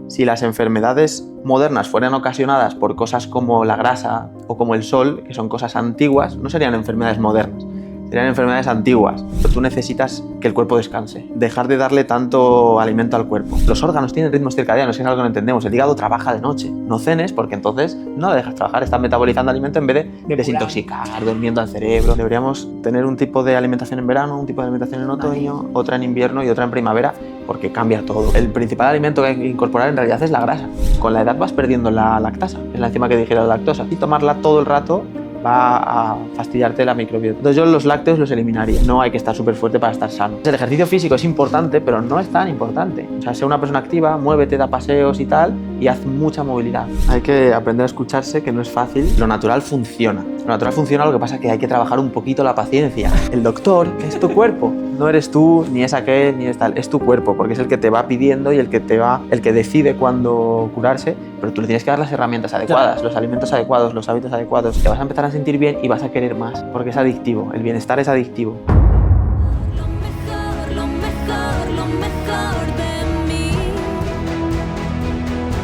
Si las enfermedades modernas fueran ocasionadas por cosas como la grasa o como el sol, que son cosas antiguas, no serían enfermedades modernas, serían enfermedades antiguas. Pero tú necesitas que el cuerpo descanse, dejar de darle tanto alimento al cuerpo. Los órganos tienen ritmos circadianos, que es algo que no entendemos. El hígado trabaja de noche. No cenes porque entonces no lo dejas trabajar, estás metabolizando alimento en vez de desintoxicar, durmiendo al cerebro. Deberíamos tener un tipo de alimentación en verano, un tipo de alimentación en otoño, otra en invierno y otra en primavera, porque cambia todo. El principal alimento que hay que incorporar en realidad es la grasa. Con la edad vas perdiendo la lactasa, es la enzima que digiere la lactosa. Y tomarla todo el rato va a fastidiarte la microbiota. Entonces yo los lácteos los eliminaría. No hay que estar súper fuerte para estar sano. El ejercicio físico es importante, pero no es tan importante. O sea, sé una persona activa, muévete, da paseos y tal, y haz mucha movilidad. Hay que aprender a escucharse, que no es fácil. Lo natural funciona. Lo natural funciona, lo que pasa es que hay que trabajar un poquito la paciencia. El doctor es tu cuerpo. No eres tú, ni es aquel, ni es tal. Es tu cuerpo, porque es el que te va pidiendo y el que decide cuándo curarse, pero tú le tienes que dar las herramientas adecuadas, claro, los alimentos adecuados, los hábitos adecuados. Te vas a empezar a sentir bien y vas a querer más, porque es adictivo. El bienestar es adictivo. Lo mejor de mí.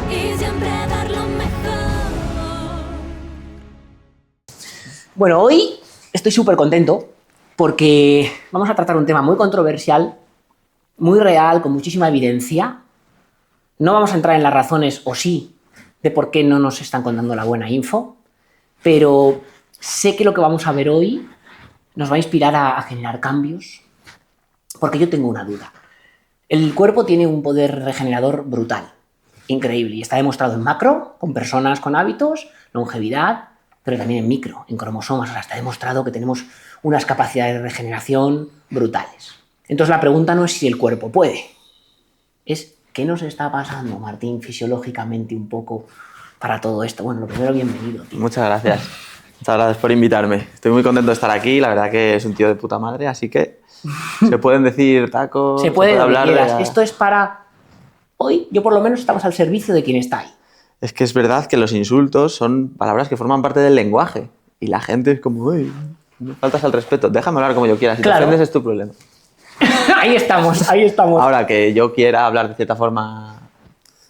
Y siempre dar lo mejor. Bueno, hoy estoy súper contento porque vamos a tratar un tema muy controversial, muy real, con muchísima evidencia. No vamos a entrar en las razones, o sí, de por qué no nos están contando la buena info, pero sé que lo que vamos a ver hoy nos va a inspirar a generar cambios, porque yo tengo una duda. El cuerpo tiene un poder regenerador brutal, increíble, y está demostrado en macro, con personas con hábitos, longevidad, pero también en micro, en cromosomas. O sea, está demostrado que tenemos unas capacidades de regeneración brutales. Entonces la pregunta no es si el cuerpo puede, es qué nos está pasando, Martín, fisiológicamente un poco para todo esto. Bueno, lo primero, bienvenido, tío. Muchas gracias. Muchas gracias por invitarme. Estoy muy contento de estar aquí, la verdad que es un tío de puta madre, así que se pueden decir tacos, se puede hablar de... Esto es para... Hoy, yo por lo menos estamos al servicio de quien está ahí. Es que es verdad que los insultos son palabras que forman parte del lenguaje y la gente es como, uy, me faltas al respeto, déjame hablar como yo quiera, si claro. te ofendes es tu problema. Ahí estamos, ahí estamos. Ahora que yo quiera hablar de cierta forma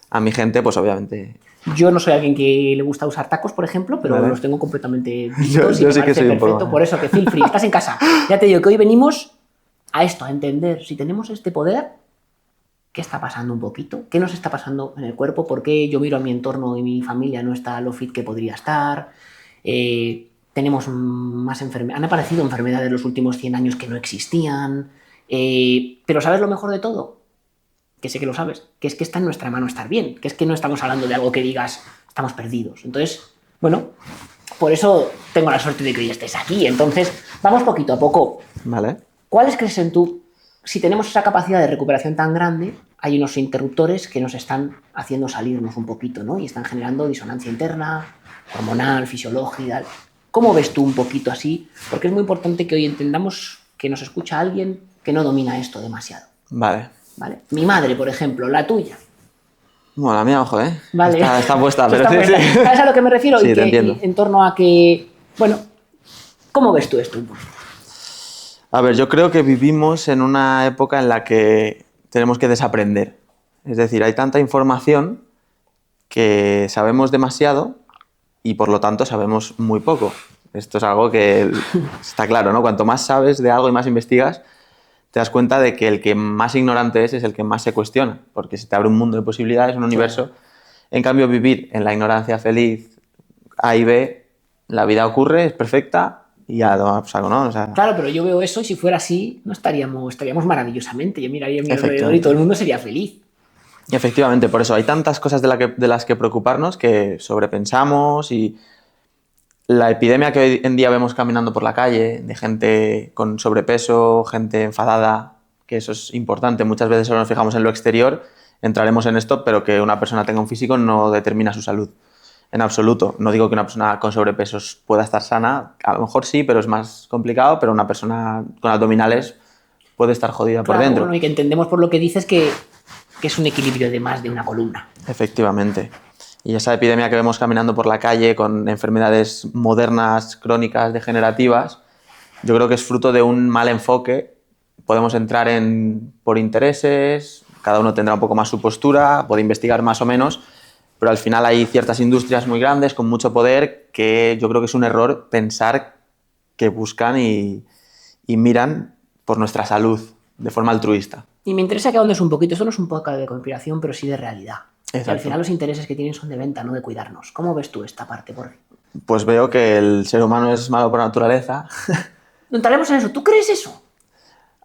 a mi gente, pues obviamente... Yo no soy alguien que le gusta usar tacos, por ejemplo, pero vale, los tengo completamente vistos yo y sí que soy perfecto. un poco... Por eso, que feel free, estás en casa. Ya te digo que hoy venimos a esto, a entender si tenemos este poder, qué está pasando un poquito, qué nos está pasando en el cuerpo, por qué yo miro a mi entorno y mi familia no está lo fit que podría estar. Tenemos más enfermedades, han aparecido enfermedades en los últimos 100 años que no existían. Pero ¿sabes lo mejor de todo? Que sé que lo sabes, que es que está en nuestra mano estar bien, que es que no estamos hablando de algo que digas, estamos perdidos. Entonces, bueno, por eso tengo la suerte de que hoy estés aquí. Entonces, vamos poquito a poco. Vale. ¿Cuáles crees en tú? Si tenemos esa capacidad de recuperación tan grande, hay unos interruptores que nos están haciendo salirnos un poquito, ¿no? Y están generando disonancia interna, hormonal, fisiológica. ¿Cómo ves tú un poquito así? Porque es muy importante que hoy entendamos que nos escucha alguien que no domina esto demasiado. Vale. ¿Vale? Mi madre, por ejemplo, la tuya. Bueno, la mía, ojo, ¿eh? Vale. Está puesta, pero está sí, puesta. sí. ¿Sabes a lo que me refiero? Sí, y te entiendo. en torno a que... Bueno, ¿cómo ves tú esto? A ver, yo creo que vivimos en una época en la que tenemos que desaprender. Es decir, hay tanta información que sabemos demasiado y por lo tanto sabemos muy poco. Esto es algo que está claro, ¿no? Cuanto más sabes de algo y más investigas, te das cuenta de que el que más ignorante es el que más se cuestiona, porque se te abre un mundo de posibilidades, un universo. En cambio, vivir en la ignorancia feliz, A y B, la vida ocurre, es perfecta y ya lo saco, ¿no? O sea, claro, pero yo veo eso y si fuera así, no estaríamos maravillosamente. Yo miraría a mi alrededor y todo el mundo sería feliz. Y efectivamente, por eso hay tantas cosas de las que preocuparnos que sobrepensamos y la epidemia que hoy en día vemos caminando por la calle, de gente con sobrepeso, gente enfadada, que eso es importante. Muchas veces solo nos fijamos en lo exterior, entraremos en esto, pero que una persona tenga un físico no determina su salud. En absoluto. No digo que una persona con sobrepeso pueda estar sana, a lo mejor sí, pero es más complicado, pero una persona con abdominales puede estar jodida por dentro. Bueno, y que entendemos por lo que dices que es un equilibrio de más de una columna. Efectivamente. Y esa epidemia que vemos caminando por la calle con enfermedades modernas, crónicas, degenerativas, yo creo que es fruto de un mal enfoque. Podemos entrar por intereses, cada uno tendrá un poco más su postura, puede investigar más o menos, pero al final hay ciertas industrias muy grandes con mucho poder que yo creo que es un error pensar que buscan y miran por nuestra salud de forma altruista. Y me interesa que ahondes un poquito, esto no es un podcast de conspiración, pero sí de realidad. Exacto. Y al final los intereses que tienen son de venta, no de cuidarnos. ¿Cómo ves tú esta parte? Pues veo que el ser humano es malo por naturaleza. No entraremos en eso. ¿Tú crees eso?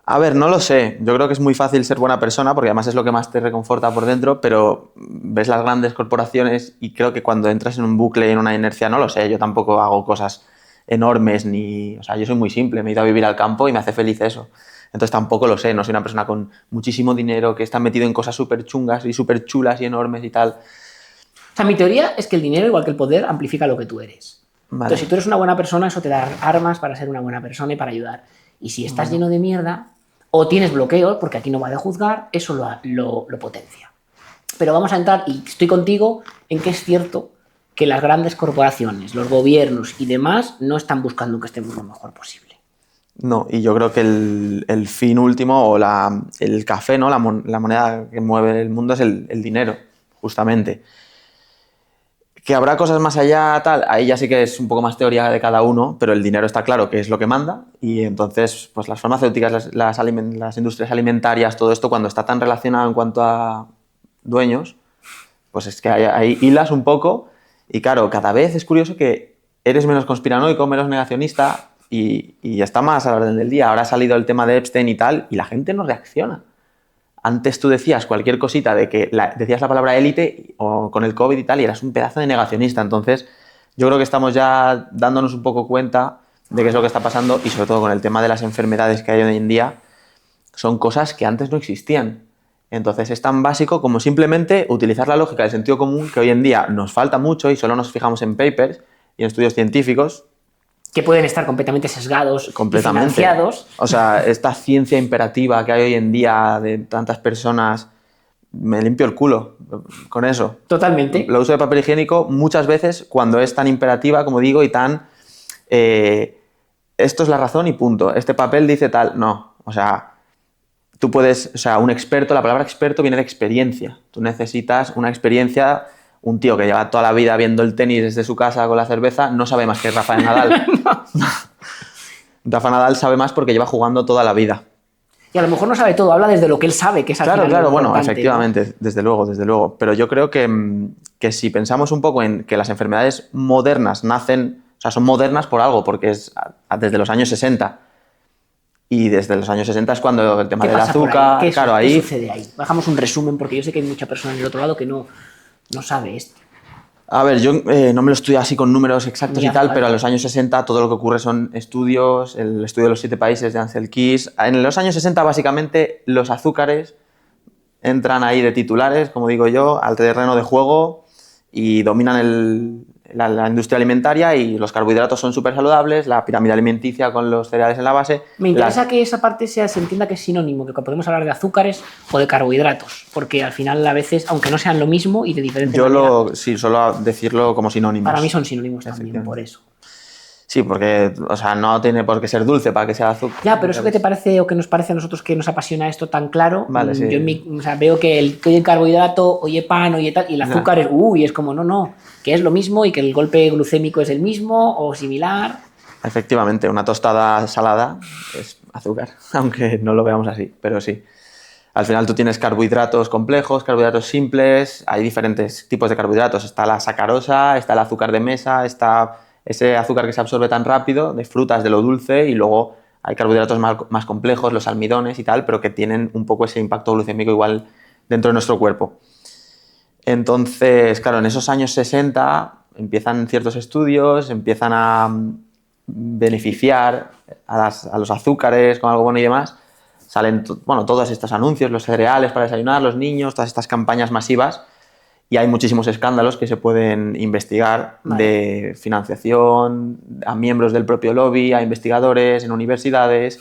A ver, no lo sé. Yo creo que es muy fácil ser buena persona porque además es lo que más te reconforta por dentro, pero ves las grandes corporaciones y creo que cuando entras en un bucle y en una inercia, no lo sé, yo tampoco hago cosas enormes ni... O sea, yo soy muy simple, me he ido a vivir al campo y me hace feliz eso. Entonces tampoco lo sé, no soy una persona con muchísimo dinero que está metido en cosas súper chungas y súper chulas y enormes y tal. O sea, mi teoría es que el dinero, igual que el poder, amplifica lo que tú eres. Vale. Entonces, si tú eres una buena persona, eso te da armas para ser una buena persona y para ayudar. Y si estás lleno de mierda o tienes bloqueos, porque aquí no va de juzgar, eso lo potencia. Pero vamos a entrar, y estoy contigo, en que es cierto que las grandes corporaciones, los gobiernos y demás no están buscando que estemos lo mejor posible. No, y yo creo que el fin último o el café, ¿no? La moneda que mueve el mundo es el dinero, justamente. Que habrá cosas más allá, tal, ahí ya sí que es un poco más teoría de cada uno, pero el dinero está claro que es lo que manda y entonces pues las farmacéuticas, las industrias alimentarias, todo esto cuando está tan relacionado en cuanto a dueños, pues es que hay hilas un poco y claro, cada vez es curioso que eres menos conspiranoico, menos negacionista y está más a la orden del día. Ahora ha salido el tema de Epstein y tal y la gente no reacciona. Antes tú decías cualquier cosita de que decías la palabra élite o con el COVID y tal y eras un pedazo de negacionista. Entonces yo creo que estamos ya dándonos un poco cuenta de qué es lo que está pasando y sobre todo con el tema de las enfermedades que hay hoy en día, son cosas que antes no existían. Entonces es tan básico como simplemente utilizar la lógica del sentido común que hoy en día nos falta mucho y solo nos fijamos en papers y en estudios científicos. Que pueden estar completamente sesgados Completamente. y financiados. O sea, esta ciencia imperativa que hay hoy en día de tantas personas, me limpio el culo con eso. Totalmente. Lo uso de papel higiénico muchas veces cuando es tan imperativa, como digo, y tan... esto es la razón y punto. Este papel dice tal. No, o sea, tú puedes... O sea, un experto, la palabra experto viene de experiencia. Tú necesitas una experiencia... Un tío que lleva toda la vida viendo el tenis desde su casa con la cerveza no sabe más que Rafael Nadal. Rafa Nadal sabe más porque lleva jugando toda la vida. Y a lo mejor no sabe todo, habla desde lo que él sabe, que es al Claro, final claro, lo bueno, importante, efectivamente, ¿no? desde luego, desde luego. Pero yo creo que si pensamos un poco en que las enfermedades modernas nacen, o sea, son modernas por algo, porque es desde los años 60. Y desde los años 60 es cuando el tema ¿Qué del pasa por azúcar, ahí? claro, ¿Qué ahí... sucede ahí? Bajamos un resumen porque yo sé que hay mucha persona del otro lado que no sabe esto. A ver, yo no me lo estudio así con números exactos Ya, y tal, vale. pero en los años 60 todo lo que ocurre son estudios, el estudio de los 7 países de Ansel Keys. En los años 60 básicamente los azúcares entran ahí de titulares, como digo yo, al terreno de juego y dominan la industria alimentaria y los carbohidratos son súper saludables, la pirámide alimenticia con los cereales en la base. Me interesa que esa parte se entienda que es sinónimo, que podemos hablar de azúcares o de carbohidratos, porque al final a veces, aunque no sean lo mismo y de diferente manera, Sí, solo decirlo como sinónimos. para mí son sinónimos también, por eso. Sí, porque, o sea, no tiene por qué ser dulce para que sea azúcar. Ya, pero eso que te parece o que nos parece a nosotros que nos apasiona esto tan claro, Vale, sí. yo o sea, veo que oye el carbohidrato, oye pan, oye tal, y el azúcar es, es como, no, que es lo mismo y que el golpe glucémico es el mismo o similar. Efectivamente, una tostada salada es azúcar, aunque no lo veamos así, pero sí. Al final tú tienes carbohidratos complejos, carbohidratos simples, hay diferentes tipos de carbohidratos. Está la sacarosa, está el azúcar de mesa, está ese azúcar que se absorbe tan rápido, de frutas, de lo dulce, y luego hay carbohidratos más complejos, los almidones y tal, pero que tienen un poco ese impacto glucémico igual dentro de nuestro cuerpo. Entonces, claro, en esos años 60 empiezan ciertos estudios, empiezan a beneficiar a los azúcares con algo bueno y demás. Salen todos estos anuncios, los cereales para desayunar, los niños, todas estas campañas masivas. Y hay muchísimos escándalos que se pueden investigar de financiación a miembros del propio lobby, a investigadores en universidades,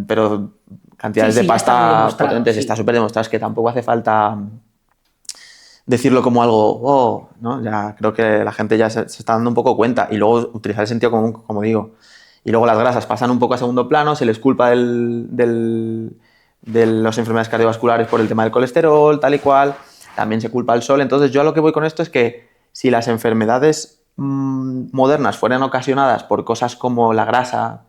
pero cantidades de pasta potentes. Está súper demostrado, es que tampoco hace falta decirlo como algo, ¿no? Ya creo que la gente ya se está dando un poco cuenta y luego utilizar el sentido común, como digo. Y luego las grasas pasan un poco a segundo plano, se les culpa del de las enfermedades cardiovasculares por el tema del colesterol, tal y cual. También se culpa al sol. Entonces yo a lo que voy con esto es que si las enfermedades modernas fueran ocasionadas por cosas como la grasa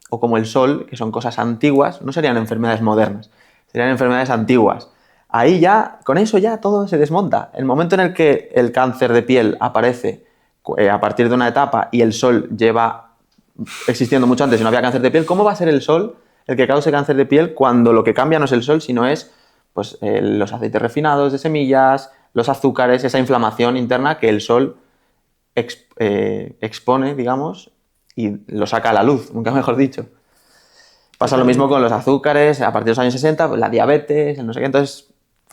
o como el sol, que son cosas antiguas, no serían enfermedades modernas, serían enfermedades antiguas. Ahí ya, con eso ya todo se desmonta. El momento en el que el cáncer de piel aparece a partir de una etapa y el sol lleva existiendo mucho antes y no había cáncer de piel, ¿cómo va a ser el sol el que cause cáncer de piel cuando lo que cambia no es el sol, sino es pues, los aceites refinados de semillas, los azúcares, esa inflamación interna que el sol expone, digamos, y lo saca a la luz, nunca mejor dicho. Pasa lo mismo con los azúcares, a partir de los años 60, la diabetes, el no sé qué. Entonces,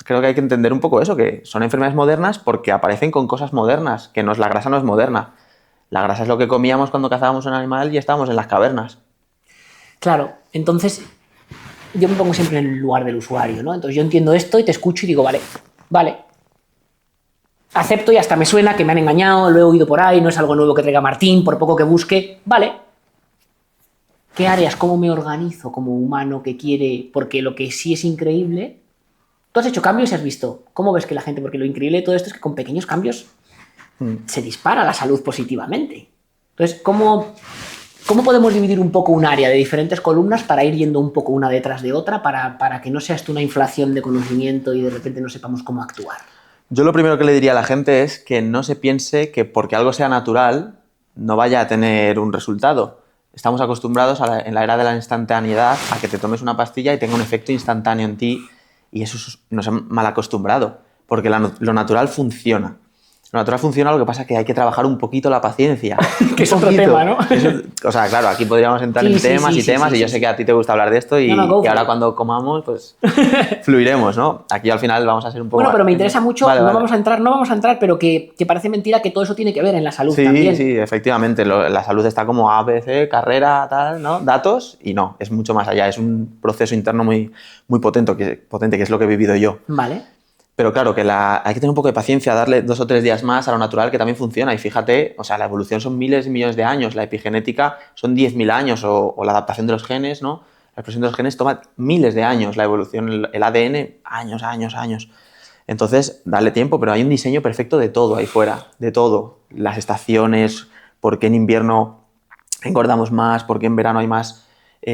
creo que hay que entender un poco eso, que son enfermedades modernas porque aparecen con cosas modernas, que la grasa no es moderna. La grasa es lo que comíamos cuando cazábamos un animal y estábamos en las cavernas. Claro, entonces yo me pongo siempre en el lugar del usuario, ¿no? Entonces yo entiendo esto y te escucho y digo, vale. Acepto y hasta me suena que me han engañado, lo he oído por ahí, no es algo nuevo que traiga Martín, por poco que busque, vale. ¿Qué áreas, cómo me organizo como humano que quiere? Porque lo que sí es increíble, tú has hecho cambios y has visto, ¿cómo ves que la gente? Porque lo increíble de todo esto es que con pequeños cambios se dispara la salud positivamente. Entonces, ¿cómo podemos dividir un poco un área de diferentes columnas para ir yendo un poco una detrás de otra para que no sea esto una inflación de conocimiento y de repente no sepamos cómo actuar? Yo lo primero que le diría a la gente es que no se piense que porque algo sea natural no vaya a tener un resultado. Estamos acostumbrados en la era de la instantaneidad a que te tomes una pastilla y tenga un efecto instantáneo en ti y eso nos ha mal acostumbrado porque lo natural funciona. Lo natural funciona, lo que pasa es que hay que trabajar un poquito la paciencia. Que es otro tema, ¿no? O sea, claro, aquí podríamos entrar en temas y temas y yo sé que a ti te gusta hablar de esto y ahora cuando comamos, pues fluiremos, ¿no? Aquí al final vamos a ser un poco... Bueno, pero me interesa mucho, no vamos a entrar, pero que parece mentira que todo eso tiene que ver en la salud también. Sí, efectivamente. La salud está como A, B, C, carrera, tal, ¿no? Datos y no, es mucho más allá. Es un proceso interno muy, muy potente, que es lo que he vivido yo. Vale. Pero claro, que hay que tener un poco de paciencia, darle 2 o 3 días más a lo natural, que también funciona. Y fíjate, o sea, la evolución son miles y millones de años, la epigenética son 10.000 años, o la adaptación de los genes, ¿no? La expresión de los genes toma miles de años, la evolución, el ADN, años. Entonces, dale tiempo, pero hay un diseño perfecto de todo ahí fuera, de todo. Las estaciones, por qué en invierno engordamos más, por qué en verano hay más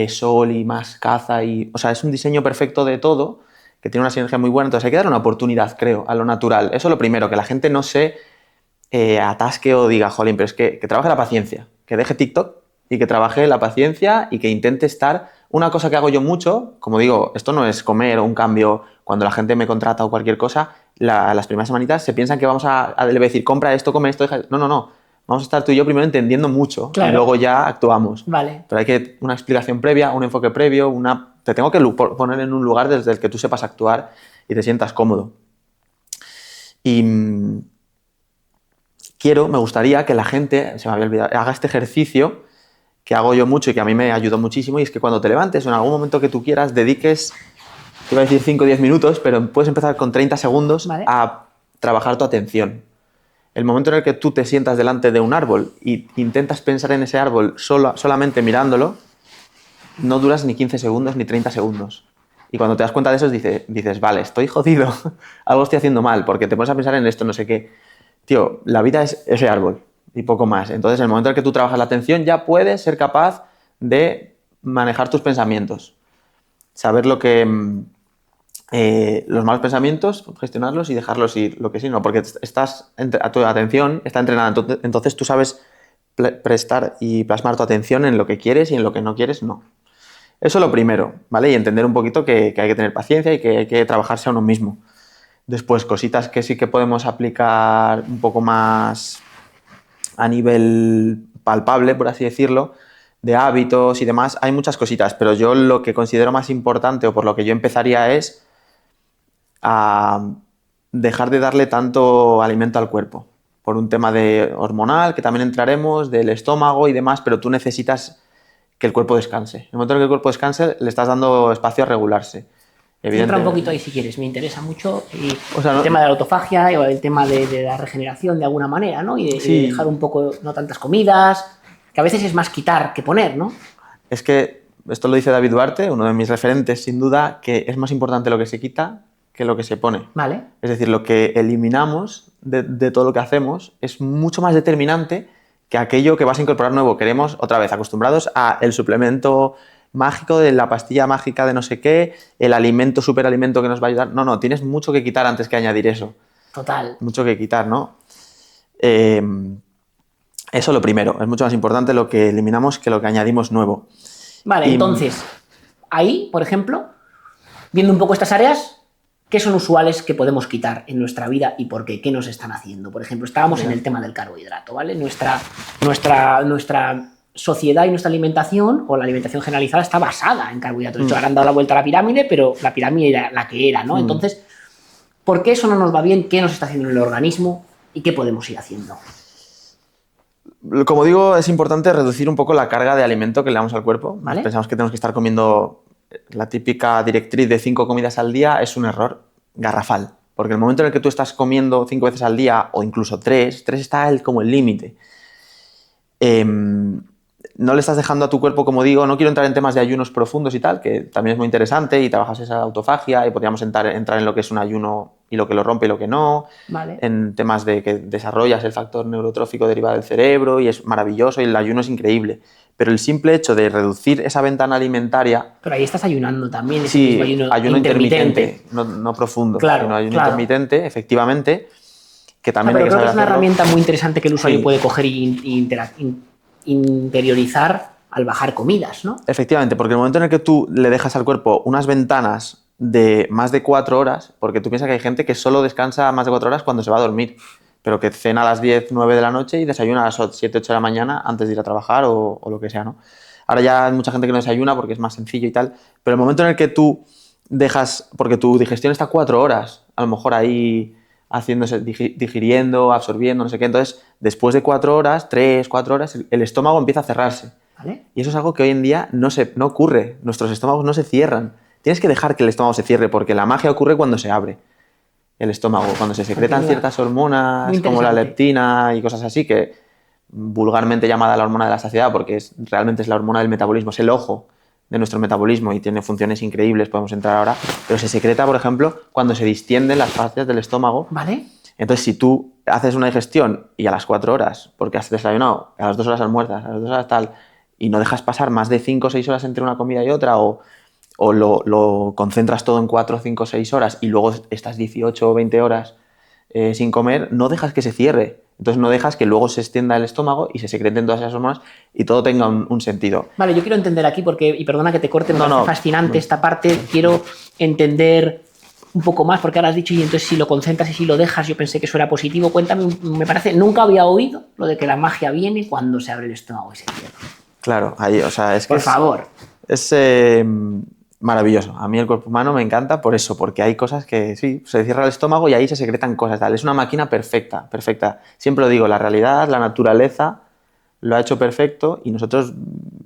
sol y más caza. O sea, es un diseño perfecto de todo, que tiene una sinergia muy buena, entonces hay que dar una oportunidad, creo, a lo natural. Eso es lo primero, que la gente no se atasque o diga, jolín, pero es que trabaje la paciencia, que deje TikTok y que trabaje la paciencia y que intente estar... Una cosa que hago yo mucho, como digo, esto no es comer o un cambio, cuando la gente me contrata o cualquier cosa, las primeras semanitas se piensan que le voy a decir, compra esto, come esto, deja... No. Vamos a estar tú y yo primero entendiendo mucho, claro, y luego ya actuamos. Vale. Pero hay que una explicación previa, un enfoque previo, te tengo que poner en un lugar desde el que tú sepas actuar y te sientas cómodo. Y me gustaría que la gente, se me había olvidado, haga este ejercicio que hago yo mucho y que a mí me ayudó muchísimo, y es que cuando te levantes o en algún momento que tú quieras, dediques, te iba a decir 5 o 10 minutos, pero puedes empezar con 30 segundos, ¿vale?, a trabajar tu atención. El momento en el que tú te sientas delante de un árbol y intentas pensar en ese árbol solamente mirándolo, no duras ni 15 segundos ni 30 segundos. Y cuando te das cuenta de eso dices, vale, estoy jodido, algo estoy haciendo mal, porque te pones a pensar en esto, no sé qué. Tío, la vida es ese árbol y poco más. Entonces, en el momento en el que tú trabajas la atención, ya puedes ser capaz de manejar tus pensamientos. Saber lo que... los malos pensamientos, gestionarlos y dejarlos ir, lo que sí, no, porque tu atención está entrenada, entonces tú sabes prestar y plasmar tu atención en lo que quieres y en lo que no quieres, no. Eso es lo primero, ¿vale? Y entender un poquito que hay que tener paciencia y que hay que trabajarse a uno mismo. Después, cositas que sí que podemos aplicar un poco más a nivel palpable, por así decirlo, de hábitos y demás. Hay muchas cositas, pero yo lo que considero más importante, o por lo que yo empezaría, es a dejar de darle tanto alimento al cuerpo, por un tema de hormonal, que también entraremos, del estómago y demás, pero tú necesitas que el cuerpo descanse. En el momento en que el cuerpo descanse, le estás dando espacio a regularse. Entra un poquito ahí si quieres, me interesa mucho el tema de la autofagia o el tema de la regeneración de alguna manera, ¿no? Y de dejar un poco, no tantas comidas, que a veces es más quitar que poner, ¿no? Es que esto lo dice David Duarte, uno de mis referentes sin duda, que es más importante lo que se quita que lo que se pone. Vale. Es decir, lo que eliminamos de todo lo que hacemos es mucho más determinante que aquello que vas a incorporar nuevo. Queremos, otra vez, acostumbrados a el suplemento mágico de la pastilla mágica de no sé qué, el alimento, superalimento que nos va a ayudar. No, tienes mucho que quitar antes que añadir eso. Total. Mucho que quitar, ¿no? Eso lo primero. Es mucho más importante lo que eliminamos que lo que añadimos nuevo. Vale, Y- entonces, ahí, por ejemplo, viendo un poco estas áreas, ¿qué son usuales que podemos quitar en nuestra vida y por qué? ¿Qué nos están haciendo? Por ejemplo, estábamos en el tema del carbohidrato, ¿vale? Nuestra sociedad y nuestra alimentación, o la alimentación generalizada, está basada en carbohidratos. De hecho, ahora han dado la vuelta a la pirámide, pero la pirámide era la que era, ¿no? Entonces, ¿por qué eso no nos va bien? ¿Qué nos está haciendo en el organismo? ¿Y qué podemos ir haciendo? Como digo, es importante reducir un poco la carga de alimento que le damos al cuerpo. ¿Vale? Pensamos que tenemos que estar comiendo la típica directriz de 5 comidas al día, es un error garrafal. Porque el momento en el que tú estás comiendo 5 veces al día, o incluso 3 está como el límite. No le estás dejando a tu cuerpo, como digo, no quiero entrar en temas de ayunos profundos y tal, que también es muy interesante y trabajas esa autofagia y podríamos entrar en lo que es un ayuno y lo que lo rompe y lo que no, Vale. en temas de que desarrollas el factor neurotrófico derivado del cerebro y es maravilloso y el ayuno es increíble. Pero el simple hecho de reducir esa ventana alimentaria, Pero ahí estás ayunando también, ese sí, mismo ayuno intermitente, no profundo, Claro, sino ayuno claro. intermitente, efectivamente, que también Pero hay que creo que saber es una hacerlo. herramienta muy interesante que el usuario Sí. puede coger y interiorizar al bajar comidas, ¿no? Efectivamente, porque el momento en el que tú le dejas al cuerpo unas ventanas de más de 4 horas, porque tú piensas que hay gente que solo descansa más de 4 horas cuando se va a dormir, pero que cena a las 10, 9 de la noche y desayuna a las 7, 8 de la mañana antes de ir a trabajar o lo que sea, ¿no? Ahora ya hay mucha gente que no desayuna porque es más sencillo y tal, pero el momento en el que tú dejas, porque tu digestión está 4 horas, a lo mejor ahí haciéndose, digiriendo, absorbiendo, no sé qué, entonces después de 4 horas, 3, 4 horas, el estómago empieza a cerrarse. ¿Vale? Y eso es algo que hoy en día no ocurre. Nuestros estómagos no se cierran. Tienes que dejar que el estómago se cierre porque la magia ocurre cuando se abre el estómago, cuando se secretan Continúa. ciertas hormonas Muy como la interesante. leptina y cosas así, que vulgarmente llamada la hormona de la saciedad porque realmente es la hormona del metabolismo, es el ojo de nuestro metabolismo y tiene funciones increíbles, podemos entrar ahora, pero se secreta, por ejemplo, cuando se distienden las fascias del estómago. ¿Vale? Entonces, si tú haces una digestión y a las 4 horas, porque has desayunado, a las 2 horas almuerzas, a las 2 horas tal, y no dejas pasar más de 5 o 6 horas entre una comida y otra, o lo concentras todo en 4, 5, 6 horas y luego estás 18 o 20 horas sin comer, no dejas que se cierre. Entonces no dejas que luego se extienda el estómago y se secreten todas esas hormonas y todo tenga un sentido. Vale, yo quiero entender aquí porque, y perdona que te corte, me No, parece no. fascinante esta parte, quiero entender un poco más, porque ahora has dicho, y entonces si lo concentras y si lo dejas, yo pensé que eso era positivo. Cuéntame, me parece, nunca había oído lo de que la magia viene cuando se abre el estómago y se cierra. Claro, ahí, o sea, es que Por favor. es maravilloso. A mí el cuerpo humano me encanta por eso, porque hay cosas que sí, se cierra el estómago y ahí se secretan cosas. Tal. Es una máquina perfecta, perfecta. Siempre lo digo, la realidad, la naturaleza lo ha hecho perfecto y nosotros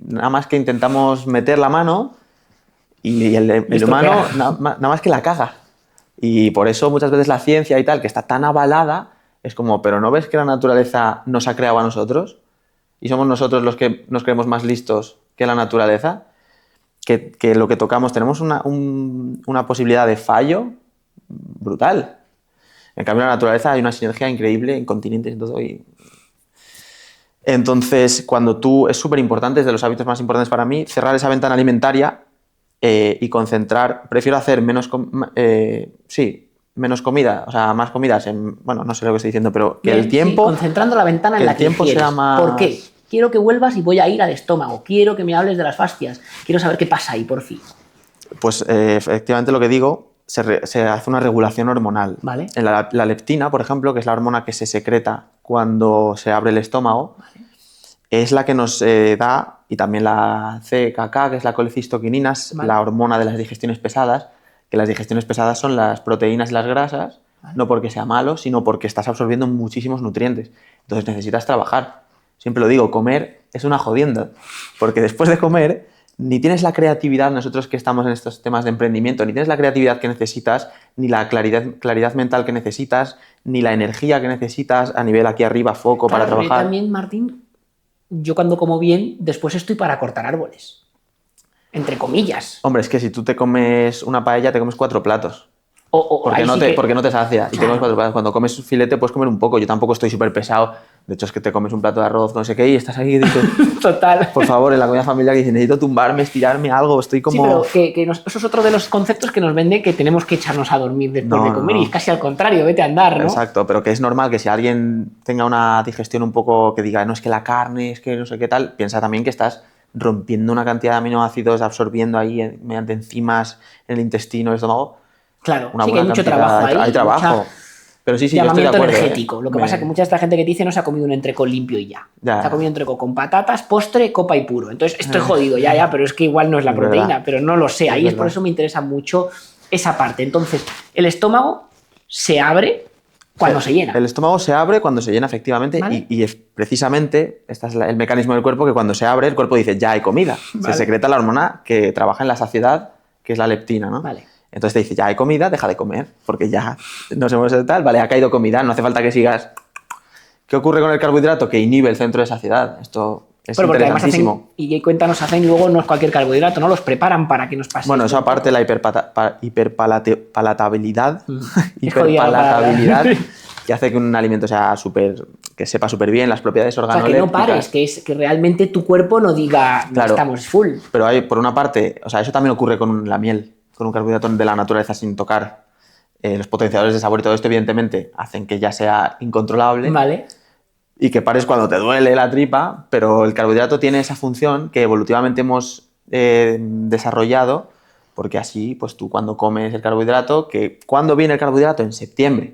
nada más que intentamos meter la mano y el humano nada más que la caga. Y por eso muchas veces la ciencia y tal, que está tan avalada, es como, pero ¿no ves que la naturaleza nos ha creado a nosotros? Y somos nosotros los que nos creemos más listos que la naturaleza. Que lo que tocamos tenemos una posibilidad de fallo brutal. En cambio, en la naturaleza hay una sinergia increíble en continentes y todo. Entonces, es súper importante, es de los hábitos más importantes para mí, cerrar esa ventana alimentaria y concentrar. Prefiero hacer menos comida, o sea, más comidas. Bueno, no sé lo que estoy diciendo, pero que el Sí, tiempo. concentrando la ventana en que la el que tiempo quieres. sea más. ¿Por qué? Quiero que vuelvas y voy a ir al estómago. Quiero que me hables de las fascias. Quiero saber qué pasa ahí, por fin. Pues efectivamente lo que digo, se hace una regulación hormonal. Vale. En la leptina, por ejemplo, que es la hormona que se secreta cuando se abre el estómago, es la que nos da, y también la CKK, que es la colecistoquinina, es Vale. la hormona de las digestiones pesadas, que las digestiones pesadas son las proteínas y las grasas, no porque sea malo, sino porque estás absorbiendo muchísimos nutrientes. Entonces necesitas trabajar. Siempre lo digo, comer es una jodienda, porque después de comer ni tienes la creatividad, nosotros que estamos en estos temas de emprendimiento, ni tienes la creatividad que necesitas, ni la claridad mental que necesitas, ni la energía que necesitas a nivel aquí arriba, foco para Claro, trabajar. también, Martín, yo cuando como bien, después estoy para cortar árboles. entre comillas. Hombre, es que si tú te comes una paella, te comes 4 platos. Ahí sí que- Porque no te sacia. Y te comes 4 platos. Cuando comes filete, puedes comer un poco. Yo tampoco estoy súper pesado. De hecho, es que te comes un plato de arroz, no sé qué, y estás ahí y dices, Total. por favor, en la comida familiar, que dices, necesito tumbarme, estirarme algo. Estoy Sí, como... pero eso es otro de los conceptos que nos vende que tenemos que echarnos a dormir después No, de no, comer. no. Y es casi al contrario, vete a andar, ¿no? Exacto, pero que es normal que si alguien tenga una digestión un poco que diga, no es que la carne, es que no sé qué tal, piensa también que estás rompiendo una cantidad de aminoácidos, absorbiendo ahí mediante enzimas en el intestino, el estómago, Claro, una sí que hay buena mucho cantidad. trabajo ahí. Hay trabajo. mucha- Pero sí, yo estoy de llamamiento acuerdo. energético. Lo que pasa es que mucha de esta gente que te dice no se ha comido un entrecot limpio y ya. Ya. Se ha comido un entrecot con patatas, postre, copa y puro. Entonces estoy jodido, ya, pero es que igual no es la Es proteína, verdad. pero no lo sé. Ahí es por verdad. eso me interesa mucho esa parte. Entonces, el estómago se abre cuando se llena. El estómago se abre cuando se llena, efectivamente, Vale. y es precisamente, este es el mecanismo del cuerpo, que cuando se abre, el cuerpo dice, ya hay comida. Vale. Se secreta la hormona que trabaja en la saciedad, que es la leptina, ¿no? Vale. Entonces te dice, ya hay comida, deja de comer, porque ya nos hemos hecho tal, vale, ha caído comida, no hace falta que sigas. ¿Qué ocurre con el carbohidrato? Que inhibe el centro de saciedad. Esto es Pero porque además interesantísimo. hacen, y cuenta nos hacen luego no es cualquier carbohidrato, ¿no? Los preparan para que nos pase. Bueno, esto. eso aparte la hiperpalatabilidad, Es jodida la palabra. hiperpalatabilidad, que hace que un alimento sea que sepa súper bien las propiedades O sea, que organolépticas. no pares, que realmente tu cuerpo no diga, no Claro. estamos full. Pero hay, por una parte, o sea, eso también ocurre con la miel, con un carbohidrato de la naturaleza sin tocar. Los potenciadores de sabor y todo esto, evidentemente, hacen que ya sea incontrolable Vale. y que pares cuando te duele la tripa, pero el carbohidrato tiene esa función que evolutivamente hemos desarrollado, porque así, pues tú cuando comes el carbohidrato, que ¿cuándo viene el carbohidrato? En septiembre.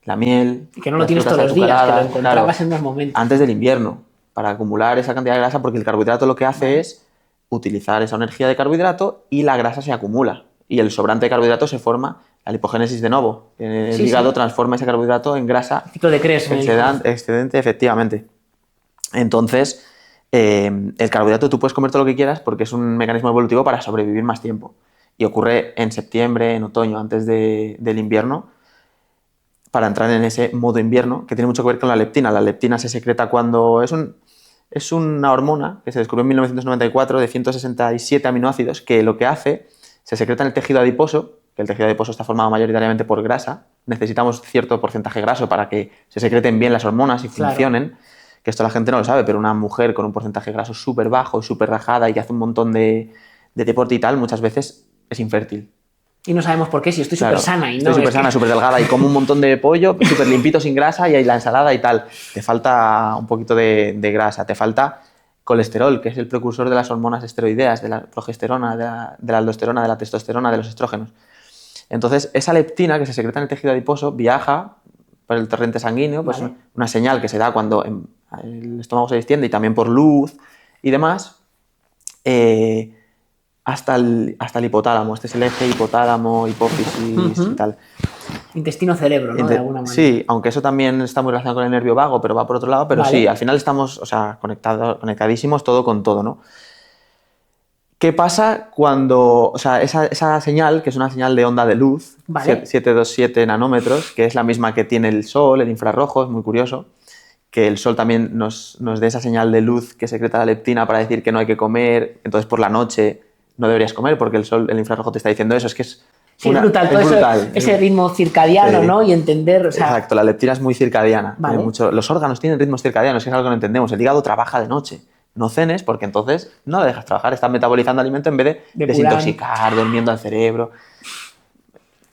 La miel. Y que no lo las tienes frutas todos los días, que lo azucaradas, encontrabas claro, en unos momentos. antes del invierno, para acumular esa cantidad de grasa, porque el carbohidrato lo que hace es utilizar esa energía de carbohidrato y la grasa se acumula. Y el sobrante de carbohidrato se forma la lipogénesis de novo. El Sí, hígado sí. transforma ese carbohidrato en grasa Ciclo de Krebs. me dijo. excedente, efectivamente. Entonces, el carbohidrato tú puedes comer todo lo que quieras porque es un mecanismo evolutivo para sobrevivir más tiempo. Y ocurre en septiembre, en otoño, antes del invierno, para entrar en ese modo invierno, que tiene mucho que ver con la leptina. La leptina se secreta cuando es una hormona que se descubrió en 1994 de 167 aminoácidos que lo que hace, se secreta en el tejido adiposo, que el tejido adiposo está formado mayoritariamente por grasa. Necesitamos cierto porcentaje graso para que se secreten bien las hormonas y Claro. funcionen. Que esto la gente no lo sabe, pero una mujer con un porcentaje graso súper bajo y súper rajada y que hace un montón de deporte y tal, muchas veces es infértil. Y no sabemos por qué, si estoy Claro, súper sana y no. estoy súper es que- sana, súper delgada y como un montón de pollo, súper limpito, sin grasa y hay la ensalada y tal. Te falta un poquito de grasa, te falta colesterol, que es el precursor de las hormonas esteroideas, de la progesterona, de la aldosterona, de la testosterona, de los estrógenos. Entonces, esa leptina que se secreta en el tejido adiposo viaja por el torrente sanguíneo, pues Vale. una señal que se da cuando el estómago se distiende y también por luz y demás, hasta el hipotálamo. Este es el eje hipotálamo, hipófisis Ujú. y tal. Intestino-cerebro, ¿no? De alguna manera. Sí, aunque eso también está muy relacionado con el nervio vago, pero va por otro lado. Pero Vale. sí, al final estamos, o sea, conectadísimos todo con todo, ¿no? ¿Qué pasa cuando, o sea, esa señal, que es una señal de onda de luz, Vale. 727 nanómetros, que es la misma que tiene el Sol, el infrarrojo, es muy curioso, que el Sol también nos dé esa señal de luz que secreta la leptina para decir que no hay que comer, entonces por la noche no deberías comer porque el Sol, el infrarrojo te está diciendo eso, es que es... Sí, es brutal, todo es eso, brutal. ese ritmo circadiano, Sí. ¿no? Y entender, o sea, Exacto, la leptina es muy circadiana. Vale. Los órganos tienen ritmos circadianos, que es algo que no entendemos. El hígado trabaja de noche. No cenes porque entonces no le dejas trabajar, estás metabolizando alimento en vez de Depurar. desintoxicar, durmiendo al cerebro.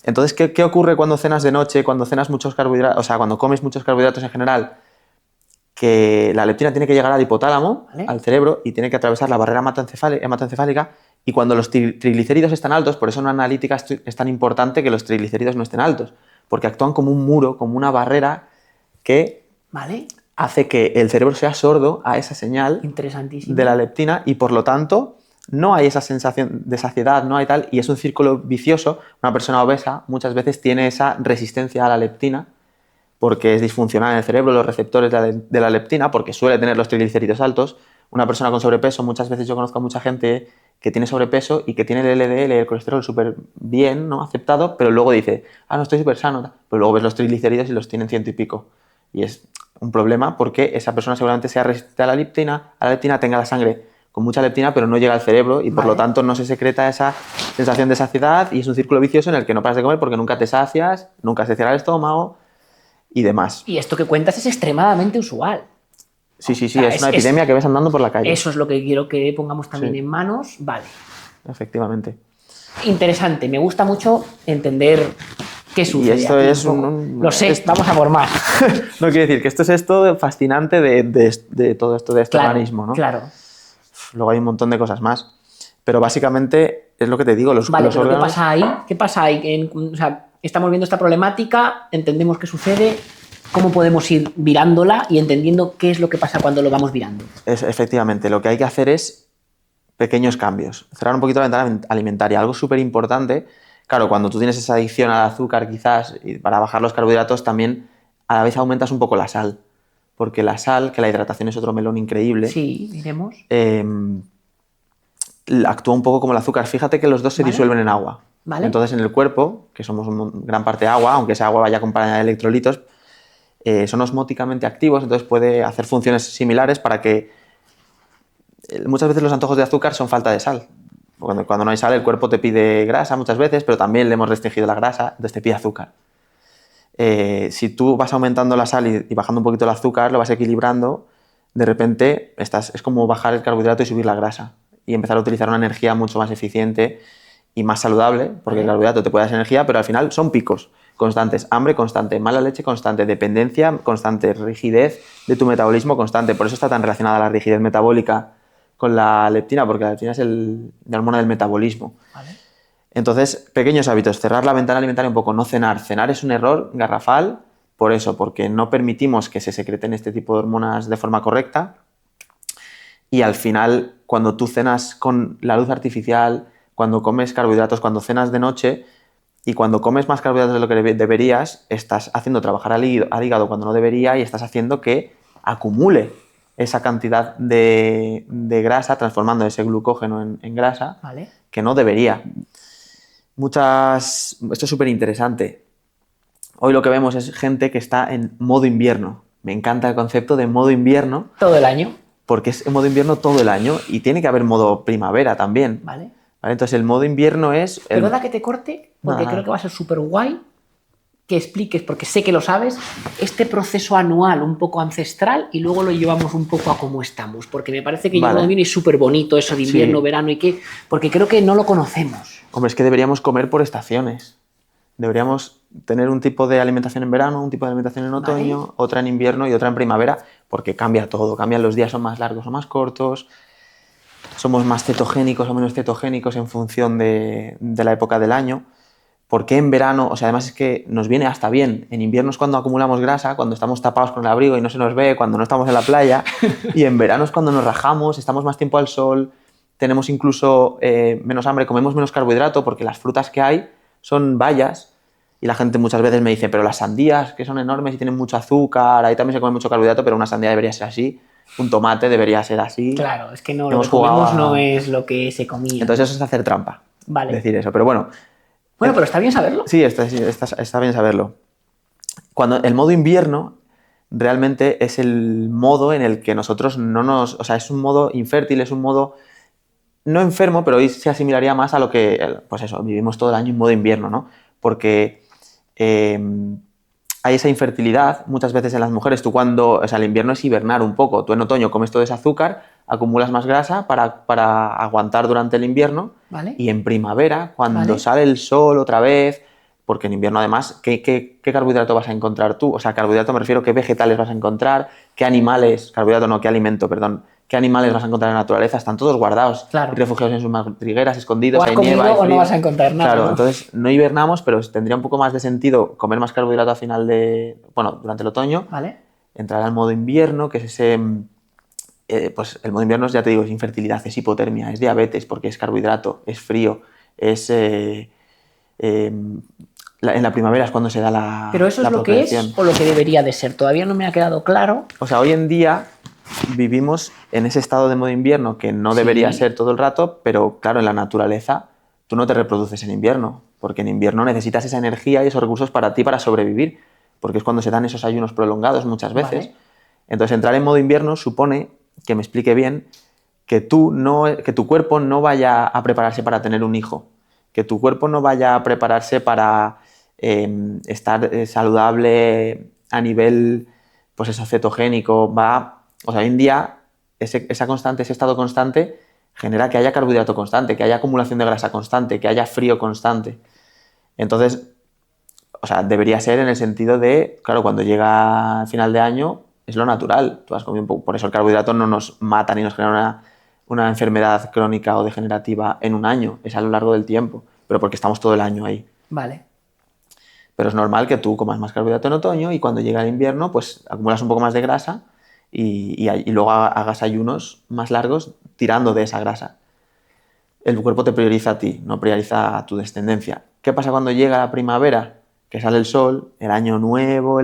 Entonces, ¿qué ocurre cuando cenas de noche, cuando cenas muchos carbohidratos, o sea, cuando comes muchos carbohidratos en general? Que la leptina tiene que llegar al hipotálamo, Vale. al cerebro, y tiene que atravesar la barrera hematoencefálica. Y cuando los triglicéridos están altos, por eso en analítica es tan importante que los triglicéridos no estén altos, porque actúan como un muro, como una barrera que ¿vale? hace que el cerebro sea sordo a esa señal Interesantísimo. de la leptina y por lo tanto no hay esa sensación de saciedad, no hay tal, y es un círculo vicioso. Una persona obesa muchas veces tiene esa resistencia a la leptina porque es disfuncional en el cerebro los receptores de la leptina, porque suele tener los triglicéridos altos. Una persona con sobrepeso, muchas veces yo conozco a mucha gente que tiene sobrepeso y que tiene el LDL, el colesterol súper bien, ¿no? Aceptado, pero luego dice, no estoy súper sano, pero luego ves los triglicéridos y los tienen 100 y pico. Y es un problema porque esa persona seguramente sea resistente a la leptina, tenga la sangre con mucha leptina, pero no llega al cerebro y por Vale. lo tanto no se secreta esa sensación de saciedad y es un círculo vicioso en el que no paras de comer porque nunca te sacias, nunca se cierra el estómago y demás. Y esto que cuentas es extremadamente usual. Sí, sí, sí, sea, es una epidemia que ves andando por la calle. Eso es lo que quiero que pongamos también Sí. en manos. Vale. Efectivamente. Interesante. Me gusta mucho entender qué sucede. esto aquí es un poco. un- Lo sé, es- vamos a por más. No quiere decir que esto es esto fascinante de todo esto, de este Claro, organismo, ¿no? claro. Luego hay un montón de cosas más. Pero básicamente es lo que te digo, los Vale, pero órganos... ¿qué pasa ahí? ¿Qué pasa ahí? O sea, estamos viendo esta problemática, entendemos qué sucede, cómo podemos ir virándola y entendiendo qué es lo que pasa cuando lo vamos virando. Efectivamente, lo que hay que hacer es pequeños cambios. Cerrar un poquito la ventana alimentaria. Algo súper importante, claro, cuando tú tienes esa adicción al azúcar quizás, y para bajar los carbohidratos también a la vez aumentas un poco la sal. Porque la sal, que la hidratación es otro melón increíble, Sí, diremos. actúa un poco como el azúcar. Fíjate que los dos se Vale. disuelven en agua. Vale. Entonces en el cuerpo, que somos gran parte agua, aunque esa agua vaya acompañada de electrolitos, son osmóticamente activos, entonces puede hacer funciones similares para que muchas veces los antojos de azúcar son falta de sal. Cuando no hay sal el cuerpo te pide grasa muchas veces, pero también le hemos restringido la grasa, entonces te pide azúcar. Si tú vas aumentando la sal y bajando un poquito el azúcar, lo vas equilibrando, de repente es como bajar el carbohidrato y subir la grasa y empezar a utilizar una energía mucho más eficiente y más saludable, porque el carbohidrato te puede dar energía, pero al final son picos constantes, hambre constante, mala leche constante, dependencia constante, rigidez de tu metabolismo constante. Por eso está tan relacionada la rigidez metabólica con la leptina, porque la leptina es la hormona del metabolismo. Vale. Entonces, pequeños hábitos, cerrar la ventana alimentaria un poco, no cenar. Cenar es un error garrafal por eso, porque no permitimos que se secreten este tipo de hormonas de forma correcta y al final, cuando tú cenas con la luz artificial, cuando comes carbohidratos, cuando cenas de noche y cuando comes más carbohidratos de lo que deberías, estás haciendo trabajar al hígado cuando no debería y estás haciendo que acumule esa cantidad de grasa, transformando ese glucógeno en grasa, Vale. que no debería. Esto es súper interesante. Hoy lo que vemos es gente que está en modo invierno. Me encanta el concepto de modo invierno Todo el año. porque es en modo invierno todo el año y tiene que haber modo primavera también. Vale. ¿Vale? Entonces el modo invierno es... Perdona que te corte, porque Nada. creo que va a ser súper guay que expliques, porque sé que lo sabes, este proceso anual un poco ancestral y luego lo llevamos un poco a cómo estamos, porque me parece que Vale. yo viene súper bonito eso de invierno, Sí. verano y qué, porque creo que no lo conocemos. Hombre, es que deberíamos comer por estaciones. Deberíamos tener un tipo de alimentación en verano, un tipo de alimentación en otoño, Vale. otra en invierno y otra en primavera, porque cambia todo. Cambian los días, son más largos o más cortos, somos más cetogénicos o menos cetogénicos en función de la época del año. ¿Por qué en verano? O sea, además es que nos viene hasta bien. En invierno es cuando acumulamos grasa, cuando estamos tapados con el abrigo y no se nos ve, cuando no estamos en la playa. Y en verano es cuando nos rajamos, estamos más tiempo al sol, tenemos incluso menos hambre, comemos menos carbohidrato porque las frutas que hay son bayas. Y la gente muchas veces me dice, pero las sandías, que son enormes y tienen mucho azúcar, ahí también se come mucho carbohidrato, pero una sandía debería ser así, un tomate debería ser así. Claro, es que no, lo Hemos que comemos jugado a- no es lo que se comía. Entonces eso es hacer trampa, Vale. decir eso. Pero bueno, Bueno, pero está bien saberlo. sí, está bien saberlo. Cuando el modo invierno realmente es el modo en el que nosotros no nos... O sea, es un modo infértil, es un modo no enfermo, pero hoy se asimilaría más a lo que, pues eso, vivimos todo el año en modo invierno, ¿no? Porque hay esa infertilidad muchas veces en las mujeres. Tú o sea, el invierno es hibernar un poco. Tú en otoño comes todo ese azúcar, acumulas más grasa para aguantar durante el invierno. Vale. Y en primavera, cuando Vale. sale el sol otra vez, porque en invierno además, ¿qué carbohidrato vas a encontrar tú? O sea, carbohidrato me refiero, ¿qué vegetales vas a encontrar? ¿Qué animales? Carbohidrato no, ¿qué alimento? Perdón. ¿Qué animales vas a encontrar en la naturaleza? Están todos guardados, Claro. refugiados en sus madrigueras, escondidos, O has hay comido nieva, hay o no frío. vas a encontrar nada, Claro, ¿no? entonces no hibernamos, pero tendría un poco más de sentido comer más carbohidrato a final durante el otoño, Vale. entrar al modo invierno, que es ese... pues el modo invierno, ya te digo, es infertilidad, es hipotermia, es diabetes, porque es carbohidrato, es frío, es... en la primavera es cuando se da la Pero eso la es lo que procreación. es o lo que debería de ser. Todavía no me ha quedado claro. O sea, hoy en día vivimos en ese estado de modo invierno que no Sí. debería ser todo el rato, pero claro, en la naturaleza tú no te reproduces en invierno, porque en invierno necesitas esa energía y esos recursos para ti para sobrevivir, porque es cuando se dan esos ayunos prolongados muchas veces. Vale. Entonces, entrar en modo invierno supone, que me explique bien, que que tu cuerpo no vaya a prepararse para tener un hijo, que tu cuerpo no vaya a prepararse para estar saludable a nivel, pues eso, cetogénico. O sea, hoy en día ese estado constante genera que haya carbohidrato constante, que haya acumulación de grasa constante, que haya frío constante. Entonces, o sea, debería ser en el sentido de, claro, cuando llega el final de año es lo natural. Tú has comido un poco, por eso el carbohidrato no nos mata ni nos genera una enfermedad crónica o degenerativa en un año, es a lo largo del tiempo, pero porque estamos todo el año ahí. Vale. Pero es normal que tú comas más carbohidrato en otoño y cuando llega el invierno, pues acumulas un poco más de grasa y luego hagas ayunos más largos tirando de esa grasa. El cuerpo te prioriza a ti, no prioriza a tu descendencia. ¿Qué pasa cuando llega la primavera? Que sale el sol, el año nuevo,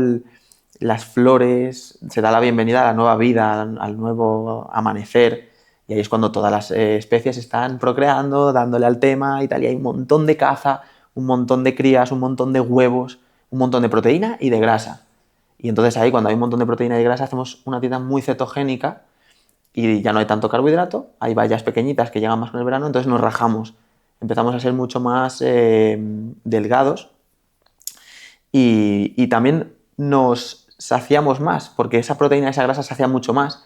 las flores, se da la bienvenida a la nueva vida, al nuevo amanecer. Y ahí es cuando todas las especies están procreando, dándole al tema y tal. Y hay un montón de caza, un montón de crías, un montón de huevos, un montón de proteína y de grasa. Y entonces ahí, cuando hay un montón de proteína y de grasa, hacemos una dieta muy cetogénica y ya no hay tanto carbohidrato. Hay bayas pequeñitas que llegan más con el verano, entonces nos rajamos. Empezamos a ser mucho más delgados y también nos saciamos más, porque esa proteína y esa grasa sacia mucho más.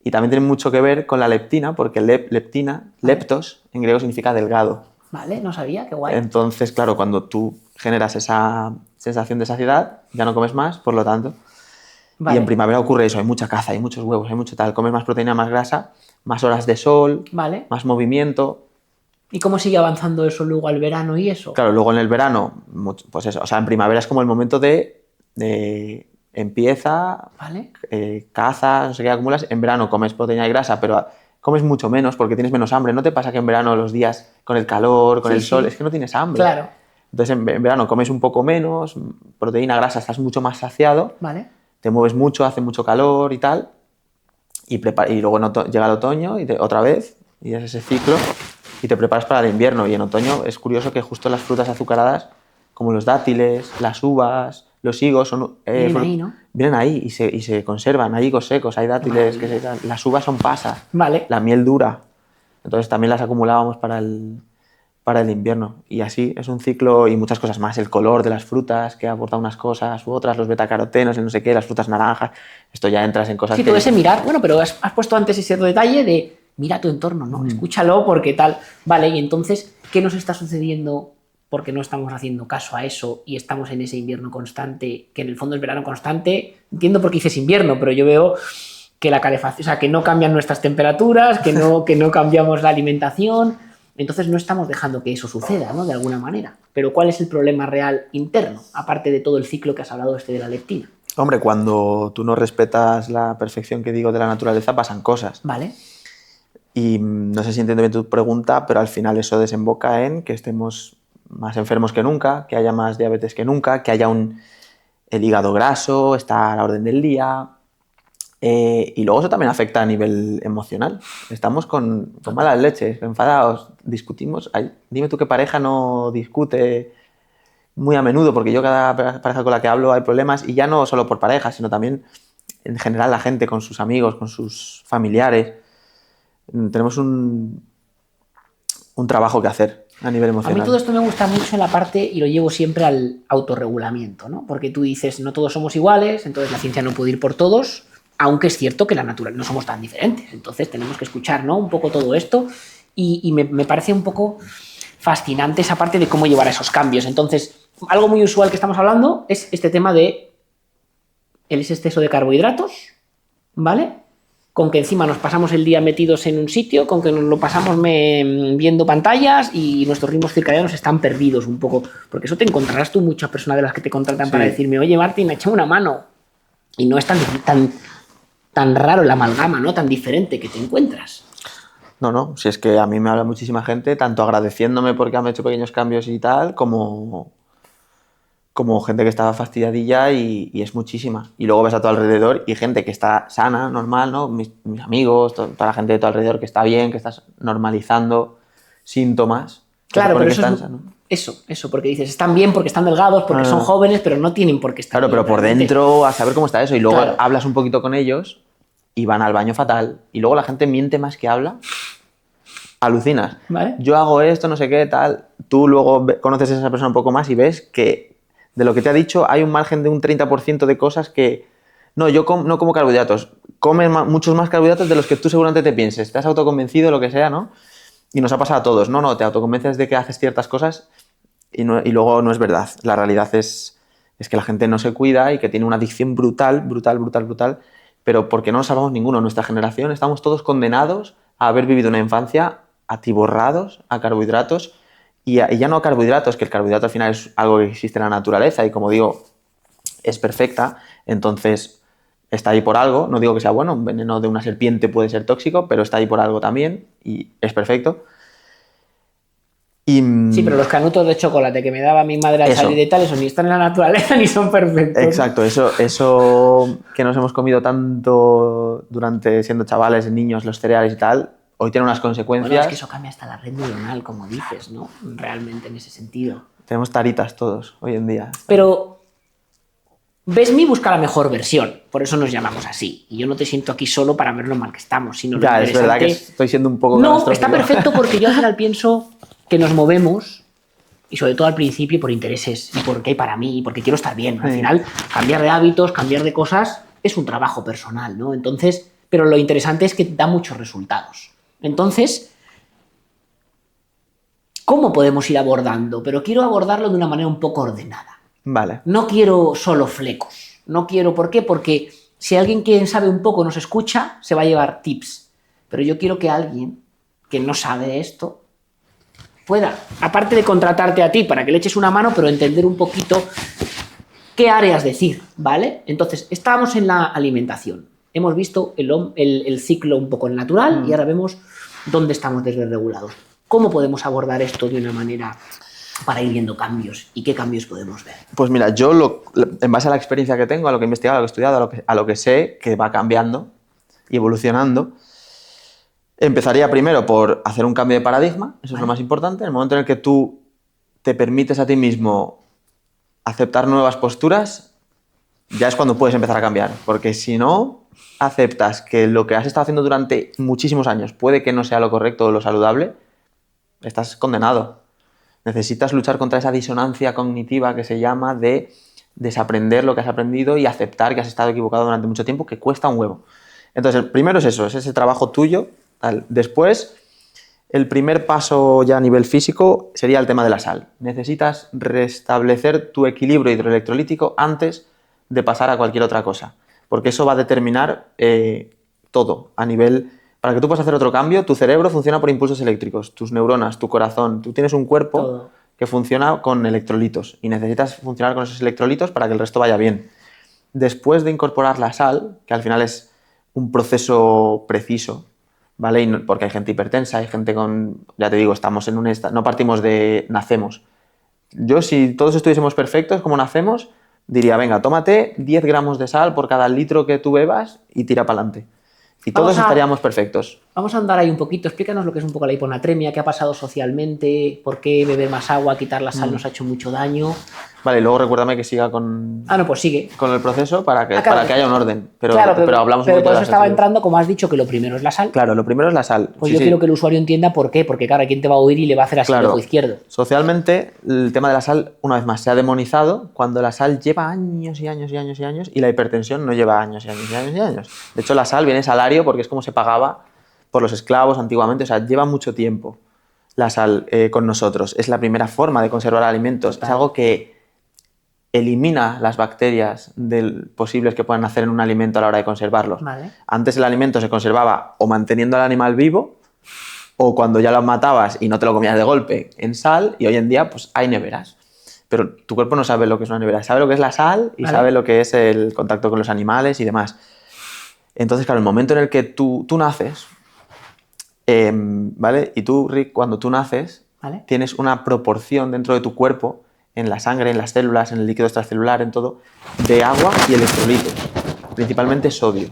Y también tiene mucho que ver con la leptina, porque leptina, leptos, en griego significa delgado. Vale, no sabía, qué guay. Entonces, claro, cuando tú generas esa sensación de saciedad, ya no comes más, por lo tanto. Vale. Y en primavera ocurre eso, hay mucha caza, hay muchos huevos, hay mucho tal. Comes más proteína, más grasa, más horas de sol, Vale. más movimiento. ¿Y cómo sigue avanzando eso luego al verano y eso? Claro, luego en el verano, pues eso, o sea, en primavera es como el momento de empieza, Vale. caza, no sé qué, acumulas. En verano comes proteína y grasa, pero comes mucho menos porque tienes menos hambre. ¿No te pasa que en verano los días con el calor, con Sí, el sol, sí. es que no tienes hambre? Claro. Entonces en verano comes un poco menos, proteína, grasa, estás mucho más saciado, Vale. te mueves mucho, hace mucho calor y tal, y luego llega el otoño y otra vez, y es ese ciclo, y te preparas para el invierno. Y en otoño es curioso que justo las frutas azucaradas, como los dátiles, las uvas, los higos, Vienen ahí, ¿no? vienen ahí y se conservan. Hay higos secos, hay dátiles, las uvas son pasas, Vale. la miel dura. Entonces también las acumulábamos para el invierno. Y así es un ciclo y muchas cosas más. El color de las frutas, que aporta unas cosas u otras, los betacarotenos, el no sé qué, las frutas naranjas. Esto ya entras en cosas Sí, que... todo ese mirar. Bueno, pero has puesto antes ese detalle de mira tu entorno, ¿no? Escúchalo porque tal. Vale, y entonces, ¿qué nos está sucediendo porque no estamos haciendo caso a eso y estamos en ese invierno constante, que en el fondo es verano constante? Entiendo por qué dices invierno, pero yo veo que la calefacción, o sea, que no cambian nuestras temperaturas, que no cambiamos la alimentación. Entonces no estamos dejando que eso suceda, ¿no? De alguna manera. Pero ¿cuál es el problema real interno, aparte de todo el ciclo que has hablado de la leptina? Hombre, cuando tú no respetas la perfección que digo de la naturaleza, pasan cosas. Vale. Y no sé si entiendo bien tu pregunta, pero al final eso desemboca en que estemos más enfermos que nunca, que haya más diabetes que nunca, que haya el hígado graso, está a la orden del día. Y luego eso también afecta a nivel emocional. Estamos con malas leches, enfadados, discutimos. Dime tú qué pareja no discute muy a menudo, porque yo cada pareja con la que hablo hay problemas, y ya no solo por pareja, sino también en general la gente con sus amigos, con sus familiares. Tenemos un trabajo que hacer a nivel A emocional. mí todo esto me gusta mucho en la parte, y lo llevo siempre al autorregulamiento, ¿no? Porque tú dices, no todos somos iguales, entonces la ciencia no puede ir por todos, aunque es cierto que la naturaleza no somos tan diferentes. Entonces tenemos que escuchar, ¿no? Un poco todo esto, y me parece un poco fascinante esa parte de cómo llevar a esos cambios. Entonces, algo muy usual que estamos hablando es este tema de ese exceso de carbohidratos, ¿vale? Con que encima nos pasamos el día metidos en un sitio, con que nos lo pasamos viendo pantallas y nuestros ritmos circadianos están perdidos un poco. Porque eso te encontrarás tú muchas personas de las que te contratan para decirme, oye, Martín, échame una mano. Y no es tan raro la amalgama, ¿no? Tan diferente que te encuentras. No, si es que a mí me habla muchísima gente, tanto agradeciéndome porque han hecho pequeños cambios y tal, como gente que estaba fastidiadilla y es muchísima. Y luego ves a tu alrededor y gente que está sana, normal, ¿no? Mis amigos, toda la gente de tu alrededor que está bien, que estás normalizando síntomas. Claro, pero eso eso, porque dices, están bien porque están delgados, porque son jóvenes, pero no tienen por qué estar Claro, bien. pero por realmente. dentro, a saber cómo está eso. Y luego Claro. hablas un poquito con ellos y van al baño fatal. Y luego la gente miente más que habla. Alucinas. ¿Vale? Yo hago esto, no sé qué, tal. Tú luego conoces a esa persona un poco más y ves que de lo que te ha dicho hay un margen de un 30% de cosas que... No, yo no como carbohidratos. Comes muchos más carbohidratos de los que tú seguramente te pienses. Te has autoconvencido, lo que sea, ¿no? Y nos ha pasado a todos. No, te autoconvences de que haces ciertas cosas y luego no es verdad. La realidad es que la gente no se cuida y que tiene una adicción brutal, pero porque no nos salvamos ninguno. En nuestra generación estamos todos condenados a haber vivido una infancia atiborrados a carbohidratos y ya no a carbohidratos, que el carbohidrato al final es algo que existe en la naturaleza y, como digo, es perfecta, entonces está ahí por algo. No digo que sea bueno, un veneno de una serpiente puede ser tóxico, pero está ahí por algo también y es perfecto. Sí, pero los canutos de chocolate que me daba mi madre al Eso. salir de tal, eso ni están en la naturaleza ni son perfectos. Exacto, eso que nos hemos comido tanto durante siendo chavales, niños, los cereales y tal, hoy tiene unas consecuencias. Bueno, es que eso cambia hasta la red neuronal, como dices, ¿no? Realmente en ese sentido. Tenemos taritas todos hoy en día. Pero Besme busca la mejor versión, por eso nos llamamos así. Y yo no te siento aquí solo para ver lo mal que estamos, sino lo Ya, es verdad que interesante- estoy siendo un poco No, catastrófico. está perfecto porque yo al final pienso que nos movemos, y sobre todo al principio, por intereses, y porque hay para mí, y porque quiero estar bien. Al Sí. final, cambiar de hábitos, cambiar de cosas, es un trabajo personal, ¿no? Entonces, pero lo interesante es que da muchos resultados. Entonces, ¿cómo podemos ir abordando? Pero quiero abordarlo de una manera un poco ordenada. Vale. No quiero solo flecos. No quiero, ¿por qué? Porque si alguien que sabe un poco nos escucha, se va a llevar tips. Pero yo quiero que alguien que no sabe de esto pueda, aparte de contratarte a ti para que le eches una mano, pero entender un poquito qué áreas decir, ¿vale? Entonces, estábamos en la alimentación. Hemos visto el ciclo un poco natural y ahora vemos dónde estamos desregulados. ¿Cómo podemos abordar esto de una manera para ir viendo cambios y qué cambios podemos ver? Pues mira, yo en base a la experiencia que tengo, a lo que he investigado, a lo que he estudiado, a lo que sé, que va cambiando y evolucionando, empezaría primero por hacer un cambio de paradigma, eso es lo más importante. En el momento en el que tú te permites a ti mismo aceptar nuevas posturas, ya es cuando puedes empezar a cambiar. Porque si no aceptas que lo que has estado haciendo durante muchísimos años puede que no sea lo correcto o lo saludable, estás condenado. Necesitas luchar contra esa disonancia cognitiva que se llama de desaprender lo que has aprendido y aceptar que has estado equivocado durante mucho tiempo, que cuesta un huevo. Entonces, el primero es eso, es ese trabajo tuyo. Tal. Después, el primer paso ya a nivel físico sería el tema de la sal. Necesitas restablecer tu equilibrio hidroelectrolítico antes de pasar a cualquier otra cosa, porque eso va a determinar todo a nivel... Para que tú puedas hacer otro cambio, tu cerebro funciona por impulsos eléctricos, tus neuronas, tu corazón. Tú tienes un cuerpo Todo. que funciona con electrolitos y necesitas funcionar con esos electrolitos para que el resto vaya bien. Después de incorporar la sal, que al final es un proceso preciso, ¿vale? Y porque hay gente hipertensa, hay gente con... Ya te digo, estamos en un... No partimos de... Nacemos. Yo, si todos estuviésemos perfectos como nacemos, diría, venga, tómate 10 gramos de sal por cada litro que tú bebas y tira para adelante. Y todos Vamos a- estaríamos perfectos. Vamos a andar ahí un poquito. Explícanos lo que es un poco la hiponatremia, qué ha pasado socialmente, por qué beber más agua, quitar la sal nos ha hecho mucho daño. Vale, y luego recuérdame que siga con Ah, no, pues sigue. el proceso para que, Ah, claro. para que haya un orden. Pero, Claro, pero hablamos pero un poquito por de eso las estaba actividades. entrando, como has dicho, que lo primero es la sal. Claro, lo primero es la sal. Pues Sí, yo sí. quiero que el usuario entienda por qué, porque claro, ¿quién te va a oír y le va a hacer así el Claro. ojo izquierdo? Socialmente, el tema de la sal, una vez más, se ha demonizado cuando la sal lleva años y años y años y años y la hipertensión no lleva años y años y años y años. De hecho, la sal viene salario porque es como se pagaba por los esclavos antiguamente. O sea, lleva mucho tiempo la sal con nosotros. Es la primera forma de conservar alimentos. Es algo que elimina las bacterias posibles que puedan nacer en un alimento a la hora de conservarlos. Vale. Antes el alimento se conservaba o manteniendo al animal vivo o cuando ya lo matabas y no te lo comías de golpe en sal, y hoy en día pues hay neveras. Pero tu cuerpo no sabe lo que es una nevera, sabe lo que es la sal y Vale. sabe lo que es el contacto con los animales y demás. Entonces, claro, el momento en el que tú naces, ¿vale? Y tú, Rick, cuando tú naces, ¿Vale? tienes una proporción dentro de tu cuerpo, en la sangre, en las células, en el líquido extracelular, en todo, de agua y electrolitos, principalmente sodio,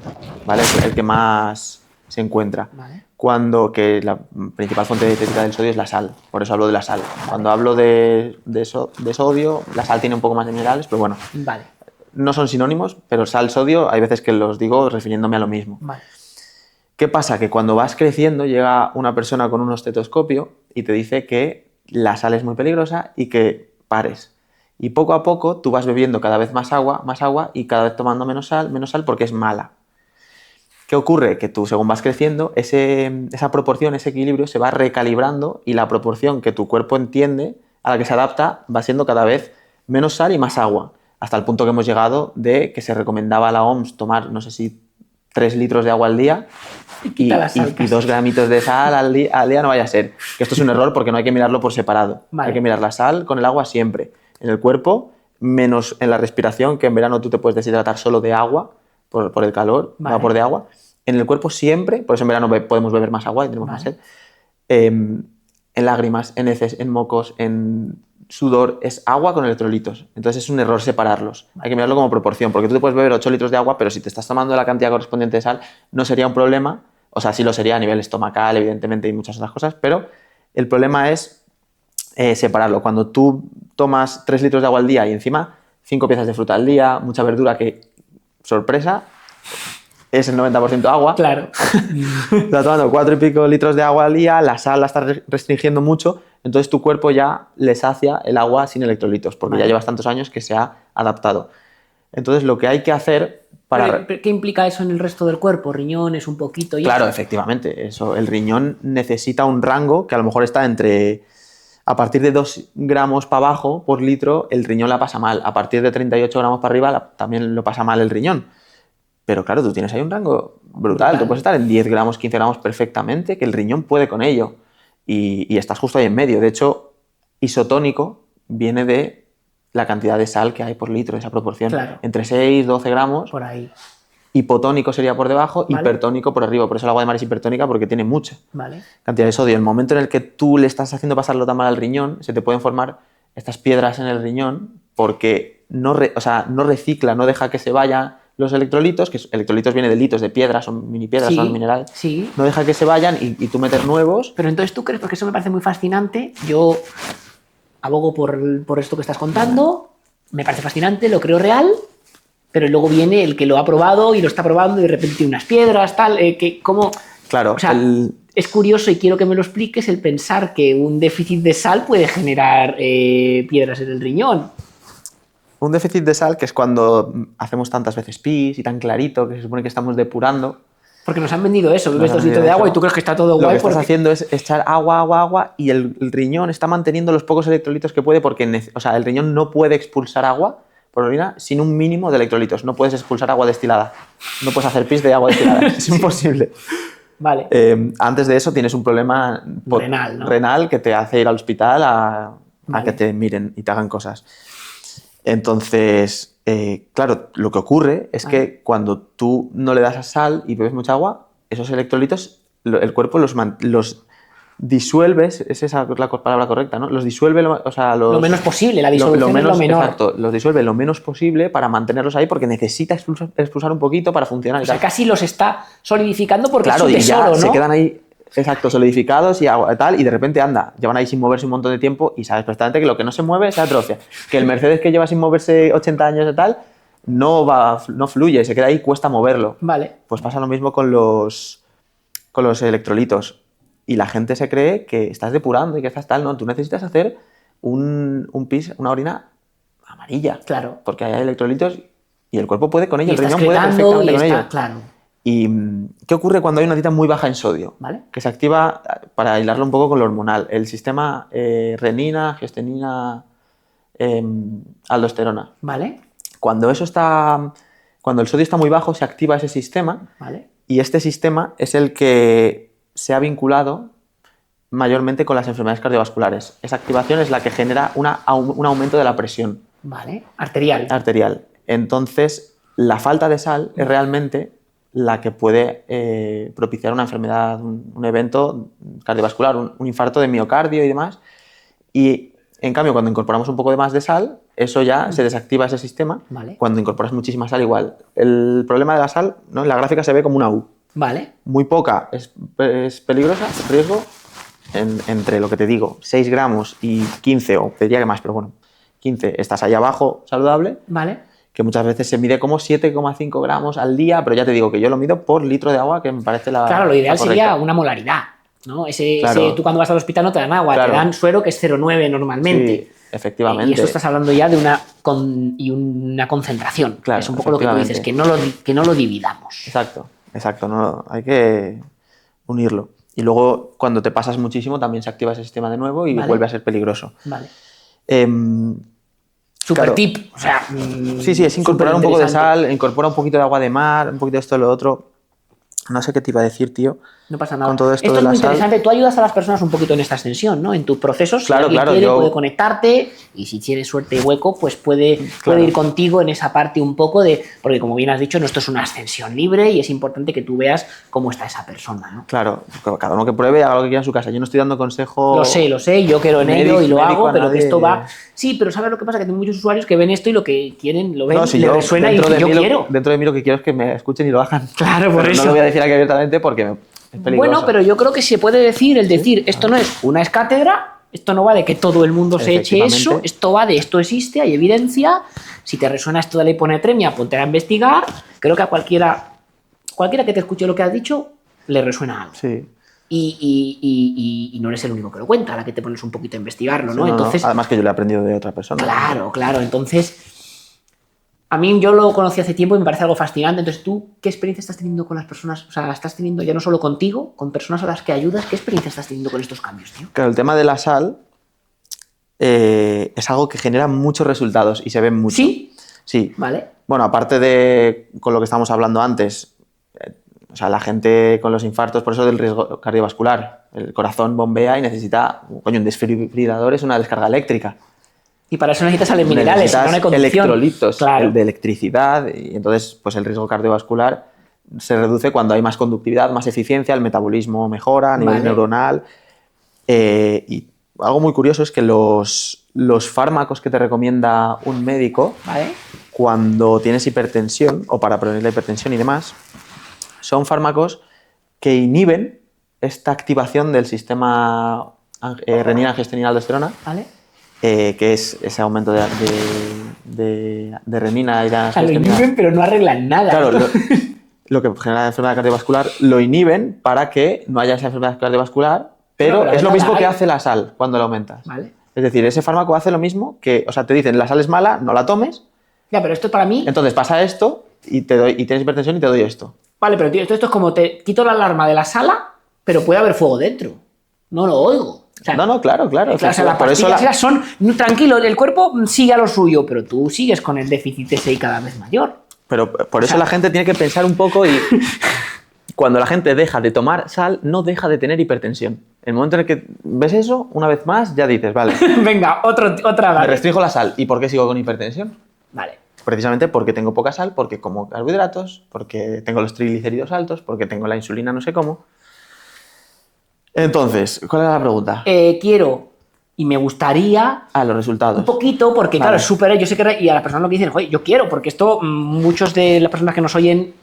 ¿vale? Es el que más se encuentra. Vale. Que la principal fuente dietética del sodio es la sal, por eso hablo de la sal. Cuando hablo de sodio, la sal tiene un poco más de minerales, pero bueno, Vale. no son sinónimos, pero sal, sodio, hay veces que los digo refiriéndome a lo mismo. Vale. ¿Qué pasa? Que cuando vas creciendo llega una persona con un estetoscopio y te dice que la sal es muy peligrosa y que pares. Y poco a poco tú vas bebiendo cada vez más agua y cada vez tomando menos sal porque es mala. ¿Qué ocurre? Que tú según vas creciendo, esa proporción, ese equilibrio se va recalibrando y la proporción que tu cuerpo entiende, a la que se adapta, va siendo cada vez menos sal y más agua. Hasta el punto que hemos llegado de que se recomendaba a la OMS tomar, no sé si 3 litros de agua al día y 2 gramitos de sal al día no vaya a ser. Que esto es un error porque no hay que mirarlo por separado. Vale. Hay que mirar la sal con el agua siempre. En el cuerpo, menos en la respiración, que en verano tú te puedes deshidratar solo de agua por el calor, Vale. vapor de agua. En el cuerpo siempre, por eso en verano podemos beber más agua y tenemos más sed. En lágrimas, en heces, en mocos, en sudor, es agua con electrolitos. Entonces es un error separarlos. Hay que mirarlo como proporción, porque tú te puedes beber 8 litros de agua, pero si te estás tomando la cantidad correspondiente de sal, no sería un problema. O sea, sí lo sería a nivel estomacal, evidentemente, y muchas otras cosas, pero el problema es separarlo. Cuando tú tomas 3 litros de agua al día y encima 5 piezas de fruta al día, mucha verdura, que, sorpresa, es el 90% agua. Claro. Estás tomando 4 y pico litros de agua al día, la sal la estás restringiendo mucho, entonces tu cuerpo ya le sacia el agua sin electrolitos, porque ya llevas tantos años que se ha adaptado. Entonces lo que hay que hacer para... ¿Pero qué implica eso en el resto del cuerpo? Riñones, un poquito y Claro, eso. efectivamente. Eso, el riñón necesita un rango que a lo mejor está entre... A partir de 2 gramos para abajo por litro, el riñón la pasa mal. A partir de 38 gramos para arriba, también lo pasa mal el riñón. Pero claro, tú tienes ahí un rango brutal. Tú puedes estar en 10 gramos, 15 gramos perfectamente, que el riñón puede con ello. Y estás justo ahí en medio. De hecho, isotónico viene de la cantidad de sal que hay por litro, esa proporción. Claro. Entre 6 y 12 gramos. Por ahí. Hipotónico sería por debajo, Vale. hipertónico por arriba. Por eso el agua de mar es hipertónica, porque tiene mucha Vale. cantidad de sodio. En el momento en el que tú le estás haciendo pasarlo tan mal al riñón, se te pueden formar estas piedras en el riñón porque no recicla, no deja que se vayan los electrolitos, que electrolitos viene de litos de piedras, son mini piedras, Sí, son minerales. sí. No deja que se vayan y tú meter nuevos. Pero entonces tú crees, porque eso me parece muy fascinante, yo abogo por esto que estás contando, me parece fascinante, lo creo real, pero luego viene el que lo ha probado y lo está probando y de repente tiene unas piedras, tal, que como... Claro, O sea, es curioso y quiero que me lo expliques el pensar que un déficit de sal puede generar piedras en el riñón. un déficit de sal, que es cuando hacemos tantas veces pis y tan clarito, que se supone que estamos depurando. Porque nos han vendido eso, bebes Nos han 2 litros de vendido agua eso. y tú crees que está todo Lo guay. que estás porque- haciendo es echar agua y el riñón está manteniendo los pocos electrolitos que puede porque el riñón no puede expulsar agua por orina sin un mínimo de electrolitos. No puedes expulsar agua destilada. No puedes hacer pis de agua destilada. Es imposible. Vale. Antes de eso tienes un problema Renal, ¿no? renal que te hace ir al hospital a Vale. que te miren y te hagan cosas. Entonces, claro, lo que ocurre es que cuando tú no le das a sal y bebes mucha agua, esos electrolitos, el cuerpo los disuelves, es esa la palabra correcta, ¿no? Los disuelve, Lo menos posible, la disolución es lo menor. Exacto, los disuelve lo menos posible para mantenerlos ahí porque necesita expulsar un poquito para funcionar. O sea, casi los está solidificando porque Claro, es y un tesoro, ya ¿no? se quedan ahí, exacto, solidificados y tal, y de repente anda, llevan ahí sin moverse un montón de tiempo y sabes perfectamente que lo que no se mueve se atrofia. Que el Mercedes que lleva sin moverse 80 años y tal, no fluye, se queda ahí, cuesta moverlo. Vale. Pues pasa lo mismo con los electrolitos. Y la gente se cree que estás depurando y que estás tal, no, tú necesitas hacer un pis, una orina amarilla. Claro. Porque hay electrolitos y el cuerpo puede con ello, Y el está riñón puede excretando perfectamente y con está, ello. claro. ¿Y qué ocurre cuando hay una dieta muy baja en sodio? Vale. Que se activa, para hilarlo un poco con lo hormonal, el sistema renina, gestenina, aldosterona. Vale. Cuando el sodio está muy bajo, se activa ese sistema Vale. y este sistema es el que se ha vinculado mayormente con las enfermedades cardiovasculares. Esa activación es la que genera un aumento de la presión Vale. Arterial. arterial. Entonces, la falta de sal es realmente la que puede propiciar una enfermedad, un evento cardiovascular, un infarto de miocardio y demás. Y, en cambio, cuando incorporamos un poco de más de sal, eso ya se desactiva ese sistema. Vale. Cuando incorporas muchísima sal, igual. El problema de la sal, ¿no? En la gráfica se ve como una U. Vale. Muy poca es peligrosa, riesgo, entre lo que te digo, 6 gramos y 15, o te diría que más, pero bueno, 15, estás ahí abajo, saludable. Vale. que muchas veces se mide como 7,5 gramos al día, pero ya te digo que yo lo mido por litro de agua, que me parece la Claro, lo ideal la correcta. sería una molaridad, ¿no? Claro. Tú cuando vas al hospital no te dan agua, Claro. te dan suero que es 0,9 normalmente. Sí, efectivamente. Y eso estás hablando ya de una concentración. Claro, Es un poco lo que tú dices, que no lo dividamos. Exacto, no, hay que unirlo. Y luego, cuando te pasas muchísimo, también se activa ese sistema de nuevo y Vale. vuelve a ser peligroso. Vale. Em, Super Claro. tip. O sea, sí, es incorporar un poco de superinteresante. sal, incorpora un poquito de agua de mar, un poquito de esto y lo otro. No sé qué te iba a decir, tío. No pasa nada. Con todo esto Esto de es la muy sal. interesante. Tú ayudas a las personas un poquito en esta extensión, ¿no? En tus procesos. Claro, si alguien claro, quiere, yo- puede conectarte y si tienes suerte y hueco, pues puede Claro. ir contigo en esa parte un poco de... Porque como bien has dicho, no, esto es una ascensión libre y es importante que tú veas cómo está esa persona, ¿no? Claro, cada uno que pruebe y haga lo que quiera en su casa. Yo no estoy dando consejo. Lo sé, yo quiero en ello y lo médico hago, a pero que nadie. esto va... Sí, pero ¿sabes lo que pasa? Que tengo muchos usuarios que ven esto y lo que quieren, lo ven, No, si les yo resuena y dentro dicen, de yo mí quiero. dentro de mí lo que quiero es que me escuchen y lo hagan. Claro, por Pero eso. No lo voy a decir aquí abiertamente porque es peligroso. Bueno, pero yo creo que se puede decir, esto no es una es cátedra, esto no va de que todo el mundo se eche eso, Efectivamente. esto va de esto existe, hay evidencia, si te resuena esto de la hiponatremia, ponte a investigar, creo que a cualquiera que te escuche lo que has dicho, le resuena algo. Sí. Y no eres el único que lo cuenta, ahora que te pones un poquito a investigarlo, ¿no? Sí, Entonces, Además que yo lo he aprendido de otra persona. claro, entonces... A mí yo lo conocí hace tiempo y me parece algo fascinante. Entonces, ¿tú qué experiencia estás teniendo con las personas? O sea, estás teniendo ya no solo contigo, con personas a las que ayudas. ¿Qué experiencia estás teniendo con estos cambios, tío? Claro, el tema de la sal es algo que genera muchos resultados y se ven mucho. ¿Sí? Sí. ¿Vale? Bueno, aparte de con lo que estamos hablando antes, o sea, la gente con los infartos, por eso del riesgo cardiovascular, el corazón bombea y necesita, coño, un desfibrilador es una descarga eléctrica. Y para eso necesitas sales minerales, si no, no hay conducción. Electrolitos Claro. de electricidad y entonces pues el riesgo cardiovascular se reduce cuando hay más conductividad, más eficiencia, el metabolismo mejora a nivel Vale. neuronal. Y algo muy curioso es que los fármacos que te recomienda un médico ¿Vale? cuando tienes hipertensión o para prevenir la hipertensión y demás, son fármacos que inhiben esta activación del sistema renina-angiostenina-aldosterona, ¿Vale? que es ese aumento de renina y de O sea, lo angiostenina. inhiben, pero no arreglan nada. Claro, ¿no? lo que genera la enfermedad cardiovascular lo inhiben para que no haya esa enfermedad cardiovascular, pero pero es lo nada mismo que hay. hace la sal cuando la aumentas. Vale. Es decir, ese fármaco hace lo mismo que, o sea, te dicen la sal es mala, no la tomes, Ya, pero esto para mí... entonces pasa esto y tienes hipertensión y te doy esto. Vale, pero tío, esto es como te quito la alarma de la sala, pero puede haber fuego dentro. No lo oigo. O sea, No, claro. Claro, o sea, las por eso pastillas esas son tranquilo, el cuerpo sigue a lo suyo, pero tú sigues con el déficit ese y cada vez mayor. pero por eso sea- la gente tiene que pensar un poco y cuando la gente deja de tomar sal, no deja de tener hipertensión. El momento en el que ves eso, una vez más, ya dices, vale, Venga, otra me vale. restringo la sal. ¿Y por qué sigo con hipertensión? Vale. Precisamente porque tengo poca sal, porque como carbohidratos, porque tengo los triglicéridos altos, porque tengo la insulina no sé cómo. Entonces, ¿cuál era la pregunta? Quiero y me gustaría Los resultados. un poquito, porque Vale. claro, es súper, yo sé que, y a las personas lo que dicen, oye, yo quiero, porque esto, muchos de las personas que nos oyen,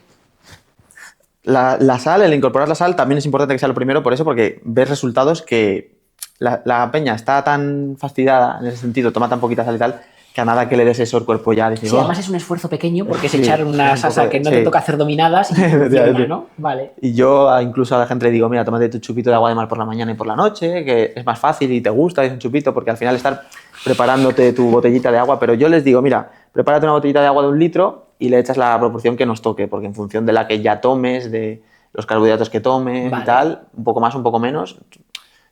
La sal, el incorporar la sal, también es importante que sea lo primero, por eso, porque ves resultados que la peña está tan fastidiada en ese sentido, toma tan poquita sal y tal, que a nada que le des eso el cuerpo ya dice, sí, "Oh". además es un esfuerzo pequeño, porque es Sí, echar una es un salsa poco de- que no te sí. toca hacer dominadas y funciona, Efectivamente. ¿no? Vale. Y yo incluso a la gente le digo, mira, tómate tu chupito de agua de mar por la mañana y por la noche, que es más fácil y te gusta, es un chupito, porque al final estar preparándote tu botellita de agua, pero yo les digo, mira, prepárate una botellita de agua de 1 litro y le echas la proporción que nos toque, porque en función de la que ya tomes, de los carbohidratos que tomes Vale. y tal, un poco más, un poco menos,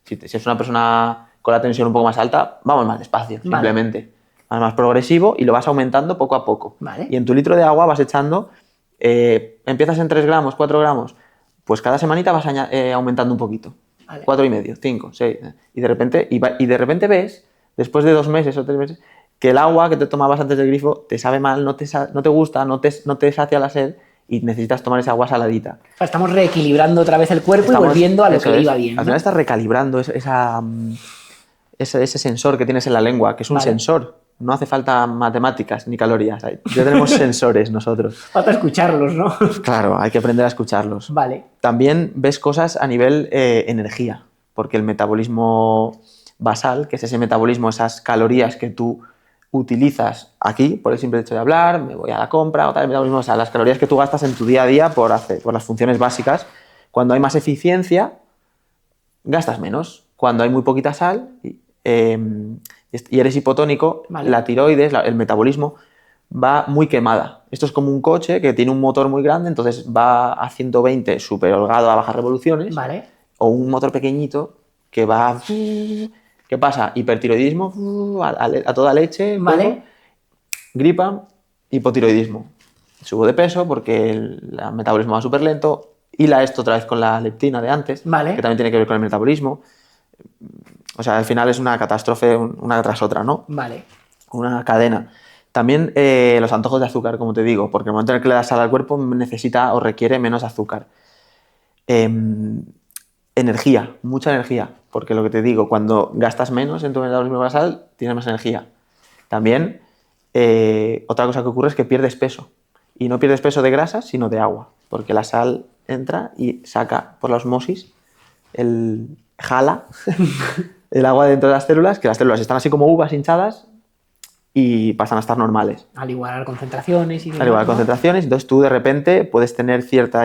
si es una persona con la tensión un poco más alta, vamos más despacio, Vale. simplemente. Vas más progresivo y lo vas aumentando poco a poco. Vale. Y en tu litro de agua vas echando, empiezas en 3 gramos, 4 gramos, pues cada semanita vas aumentando un poquito. Vale. 4,5, 5, 6. Y de repente ves, después de 2 meses o 3 meses, que el agua que te tomabas antes del grifo te sabe mal, no te gusta, no te sacia la sed y necesitas tomar esa agua saladita. O sea, estamos reequilibrando otra vez el cuerpo y volviendo a lo eso que es. iba bien. Al ¿no? final estás recalibrando ese sensor que tienes en la lengua, que es un Vale. sensor. No hace falta matemáticas ni calorías. Ya tenemos sensores nosotros. Falta escucharlos, ¿no? Claro, hay que aprender a escucharlos. Vale. También ves cosas a nivel energía, porque el metabolismo basal, que es ese metabolismo, esas calorías que tú utilizas aquí, por el simple hecho de hablar, me voy a la compra, o tal, o sea, las calorías que tú gastas en tu día a día por las funciones básicas. Cuando hay más eficiencia, gastas menos. Cuando hay muy poquita sal y eres hipotónico, Vale. la tiroides, el metabolismo, va muy quemada. Esto es como un coche que tiene un motor muy grande, entonces va a 120 súper holgado a bajas revoluciones, Vale. o un motor pequeñito que va... ¿Qué pasa? Hipertiroidismo a toda leche, Vale. fuego, gripa, hipotiroidismo. Subo de peso porque el metabolismo va súper lento, hila esto otra vez con la leptina de antes, Vale. que también tiene que ver con el metabolismo. O sea, al final es una catástrofe una tras otra, ¿no? Vale. Una cadena. También los antojos de azúcar, como te digo, porque el momento en el que le das sal al cuerpo necesita o requiere menos azúcar. Energía, mucha energía, porque lo que te digo, cuando gastas menos en tu metabolismo basal, tienes más energía. También, otra cosa que ocurre es que pierdes peso. Y no pierdes peso de grasa, sino de agua, porque la sal entra y saca por la osmosis, jala el agua dentro de las células, que las células están así como uvas hinchadas y pasan a estar normales. Al igualar concentraciones y demás, Al igual ¿no? concentraciones, entonces tú de repente puedes tener cierto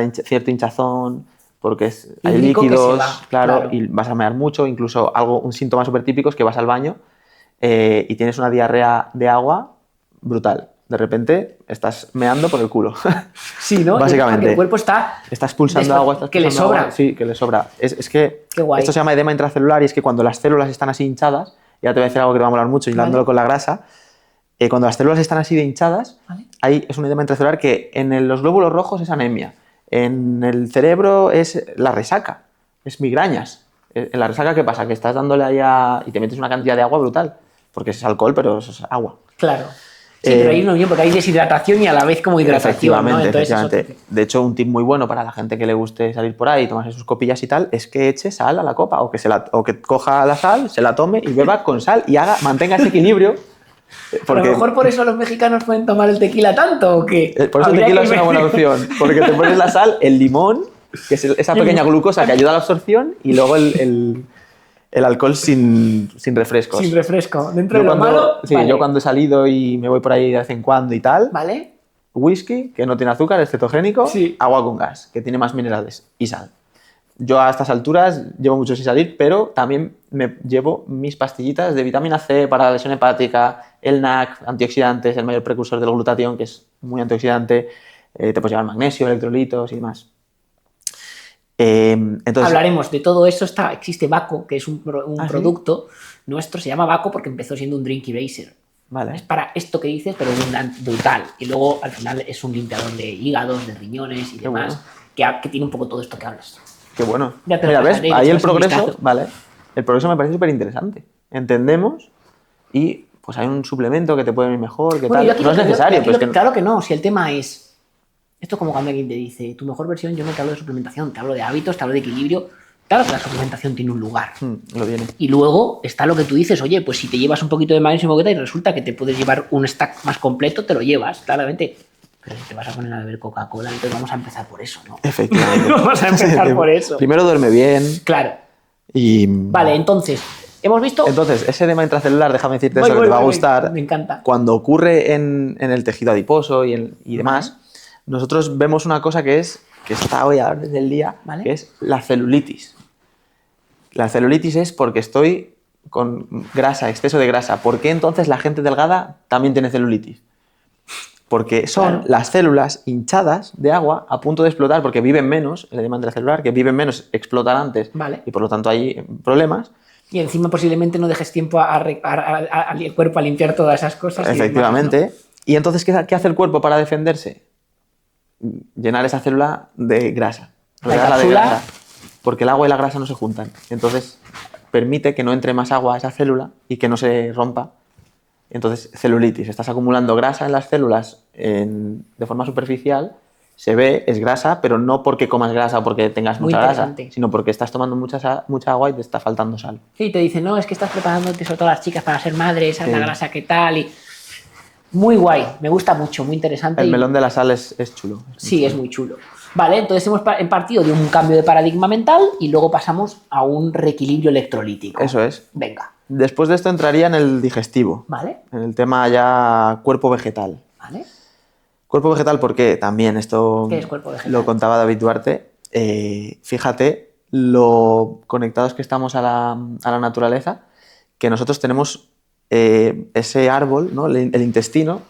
hinchazón porque hay Hídrico que se líquidos, va, claro, claro. y vas a mear mucho, incluso un síntoma súper típico es que vas al baño y tienes una diarrea de agua brutal. De repente estás meando por el culo. Sí, ¿no? Básicamente. Porque el cuerpo está... Estás expulsando Después- agua. Estás que le expulsando sobra. agua. Sí, que le sobra. Es que Qué guay. esto se llama edema intracelular y es que cuando las células están así hinchadas, ya te voy a decir algo que te va a molar mucho, hilándolo Vale. con la grasa, cuando las células están así de hinchadas, Vale. es un edema intracelular que en los glóbulos rojos es anemia, en el cerebro es la resaca, es migrañas. En la resaca, ¿qué pasa? Que estás dándole allá y te metes una cantidad de agua brutal, porque es alcohol, pero eso es agua. Claro. Sí, pero ahí no bien, porque hay deshidratación y a la vez como hidratación, ¿no? Entonces eso Efectivamente. De hecho, un tip muy bueno para la gente que le guste salir por ahí y tomarse sus copillas y tal, es que eche sal a la copa o que coja la sal, se la tome y beba con sal y mantenga ese equilibrio. A lo mejor por eso los mexicanos pueden tomar el tequila tanto, ¿o qué? Por eso el Habría tequila que es una ver. buena opción, porque te pones la sal, el limón, que es esa pequeña glucosa que ayuda a la absorción, y luego el alcohol sin refrescos. Sin refresco. Dentro Yo de lo cuando, malo, sí, vale. yo cuando he salido y me voy por ahí de vez en cuando y tal, ¿Vale? whisky, que no tiene azúcar, es cetogénico, Sí. agua con gas, que tiene más minerales, y sal. Yo a estas alturas llevo mucho sin salir, pero también me llevo mis pastillitas de vitamina C para la lesión hepática, el NAC, antioxidantes, el mayor precursor del glutatión, que es muy antioxidante, te puedes llevar magnesio, electrolitos y demás. Entonces, Hablaremos de todo eso. Existe Baco, que es un ¿Ah, sí? producto nuestro, se llama Baco porque empezó siendo un drink eraser. vale. Es para esto que dices, pero brutal. Y luego al final es un limpiador de hígados, de riñones y Qué demás, que tiene un poco todo esto que hablas. Qué bueno. Ya te lo Mira, ¿ves? pasaré, Ahí le el echas un progreso, vistazo. vale. El progreso me parece súper interesante. Entendemos y pues hay un suplemento que te puede venir mejor, que Bueno, tal. yo aquí No es lo que- necesario, yo aquí pero es lo- que Claro que no, si el tema es... Esto es como cuando alguien te dice, tu mejor versión, yo no te hablo de suplementación, te hablo de hábitos, te hablo de equilibrio. Claro que la suplementación tiene un lugar. lo tiene. Y luego está lo que tú dices, oye, pues si te llevas un poquito de magnesio y moqueta y resulta que te puedes llevar un stack más completo, te lo llevas, claramente. Pero si te vas a poner a beber Coca-Cola, entonces vamos a empezar por eso, ¿no? Efectivamente. Vamos a empezar por eso. Primero duerme bien Claro. y... Vale, entonces, hemos visto... Entonces, ese edema intracelular, déjame decirte Voy, eso, que voy, te va a voy, gustar. me encanta. Cuando ocurre en el tejido adiposo y demás, nosotros vemos una cosa que está hoy a la orden del día, Vale. que es la celulitis. La celulitis es porque estoy con grasa, exceso de grasa. ¿Por qué entonces la gente delgada también tiene celulitis? Porque son Claro. las células hinchadas de agua a punto de explotar porque viven menos, el edema intracelular, que viven menos, explotan antes Vale. y por lo tanto hay problemas. Y encima posiblemente no dejes tiempo al cuerpo a limpiar todas esas cosas. y Efectivamente. demás, Y entonces, ¿qué hace el cuerpo para defenderse? Llenar esa célula de grasa. La rodearla de cápsula. grasa. Porque el agua y la grasa no se juntan. Entonces, permite que no entre más agua a esa célula y que no se rompa. Entonces, celulitis. Estás acumulando grasa en las células de forma superficial. Se ve, es grasa, pero no porque comas grasa o porque tengas Muy mucha grasa, interesante. sino porque estás tomando mucha agua y te está faltando sal. ¿no? Sí, te dicen, no, es que estás preparándote sobre todo las chicas para ser madres, esa es la Sí. grasa que tal. Y... Muy guay, me gusta mucho, muy interesante. El y- melón de la sal es chulo. Sí, es muy chulo. Vale, entonces hemos partido de un cambio de paradigma mental y luego pasamos a un reequilibrio electrolítico. Eso es. Venga. Después de esto entraría en el digestivo, ¿Vale? en el tema ya cuerpo vegetal. ¿Vale? Cuerpo vegetal, porque también esto ¿Qué es cuerpo vegetal? lo contaba David Duarte. Fíjate lo conectados que estamos a la naturaleza, que nosotros tenemos ese árbol, ¿no? El intestino,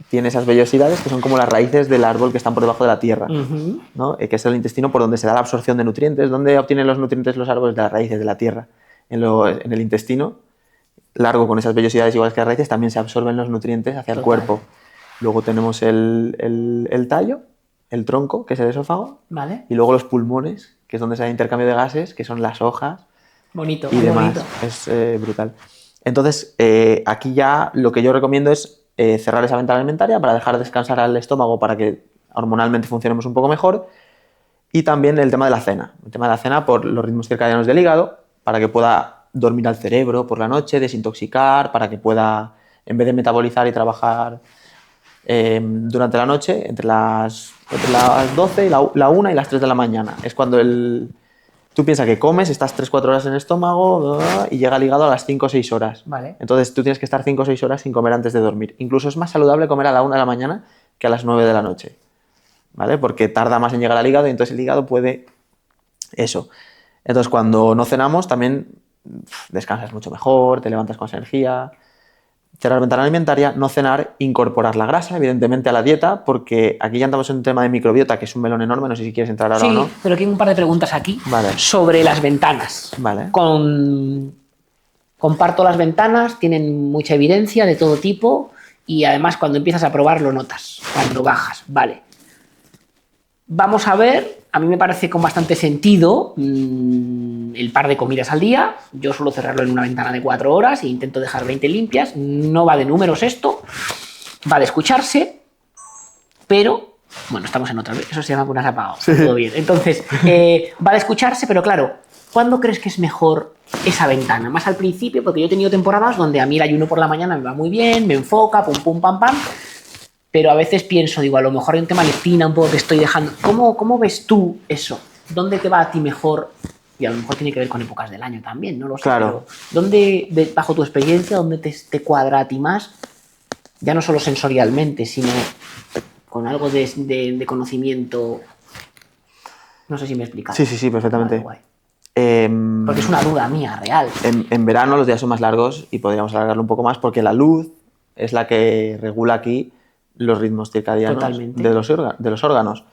tiene esas vellosidades que son como las raíces del árbol que están por debajo de la tierra, Ujú. ¿no? Que es el intestino por donde se da la absorción de nutrientes. ¿Dónde obtienen los nutrientes los árboles? De las raíces de la tierra. En el intestino largo, con esas vellosidades iguales que las raíces, también se absorben los nutrientes hacia el Total. cuerpo. Luego tenemos el tallo, el tronco, que es el esófago, ¿Vale? y luego los pulmones, que es donde se da intercambio de gases, que son las hojas Bonito, y muy demás. bonito. Es brutal. Entonces, aquí ya lo que yo recomiendo es cerrar esa ventana alimentaria para dejar descansar al estómago para que hormonalmente funcionemos un poco mejor. Y también el tema de la cena. El tema de la cena por los ritmos circadianos del hígado, para que pueda dormir al cerebro por la noche, desintoxicar, para que pueda, en vez de metabolizar y trabajar durante la noche, entre las 12 y la 1 y las 3 de la mañana. Es cuando tú piensas que comes, estás 3-4 horas en el estómago y llega el hígado a las 5 o 6 horas. Vale. Entonces tú tienes que estar 5 o 6 horas sin comer antes de dormir. Incluso es más saludable comer a la 1 de la mañana que a las 9 de la noche. ¿Vale? Porque tarda más en llegar al hígado y entonces el hígado puede eso. Entonces cuando no cenamos también descansas mucho mejor, te levantas con esa energía. Cerrar ventana alimentaria, no cenar, incorporar la grasa, evidentemente, a la dieta, porque aquí ya entramos en un tema de microbiota, que es un melón enorme, no sé si quieres entrar ahora Sí, o no. pero aquí hay un par de preguntas aquí Vale. sobre las ventanas. Vale. Comparto las ventanas, tienen mucha evidencia de todo tipo y además cuando empiezas a probar lo notas, cuando bajas, vale. Vamos a ver, a mí me parece con bastante sentido el par de comidas al día. Yo suelo cerrarlo en una ventana de 4 horas e intento dejar 20 limpias. No va de números esto, va de escucharse, pero bueno, estamos en otra vez. Eso se llama que unas apagado. Sí. Todo bien. Entonces, va de escucharse, pero claro, ¿cuándo crees que es mejor esa ventana? Más al principio, porque yo he tenido temporadas donde a mí el ayuno por la mañana me va muy bien, me enfoca, pum, pum, pam, pam. Pero a veces pienso, digo, a lo mejor hay un tema lectina, un poco que estoy dejando. ¿Cómo ves tú eso? ¿Dónde te va a ti mejor? Y a lo mejor tiene que ver con épocas del año también, no lo sé. Claro. Pero ¿dónde, bajo tu experiencia, dónde te cuadra a ti más? Ya no solo sensorialmente, sino con algo de conocimiento. No sé si me explicas. Sí, perfectamente. Vale, porque es una duda mía, real. En verano los días son más largos y podríamos alargarlo un poco más porque la luz es la que regula aquí los ritmos circadianos de los órganos.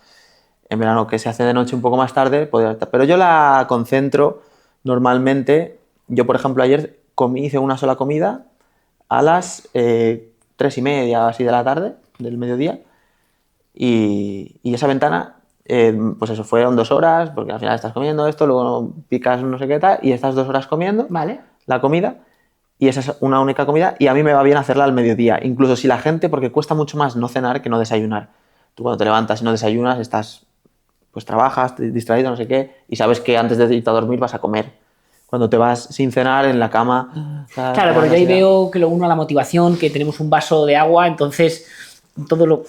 En verano, que se hace de noche un poco más tarde, pero yo la concentro normalmente. Yo, por ejemplo, ayer hice una sola comida a las 3:30 así de la tarde, del mediodía, y esa ventana, pues eso, fueron 2 horas, porque al final estás comiendo esto, luego picas no sé qué tal, y estás 2 horas comiendo Vale. la comida. Y esa es una única comida y a mí me va bien hacerla al mediodía. Incluso si la gente, porque cuesta mucho más no cenar que no desayunar. Tú cuando te levantas y no desayunas estás, pues trabajas, distraído, no sé qué, y sabes que antes de irte a dormir vas a comer. Cuando te vas sin cenar en la cama... Claro, pero yo ahí veo que lo uno a la motivación, que tenemos un vaso de agua, entonces...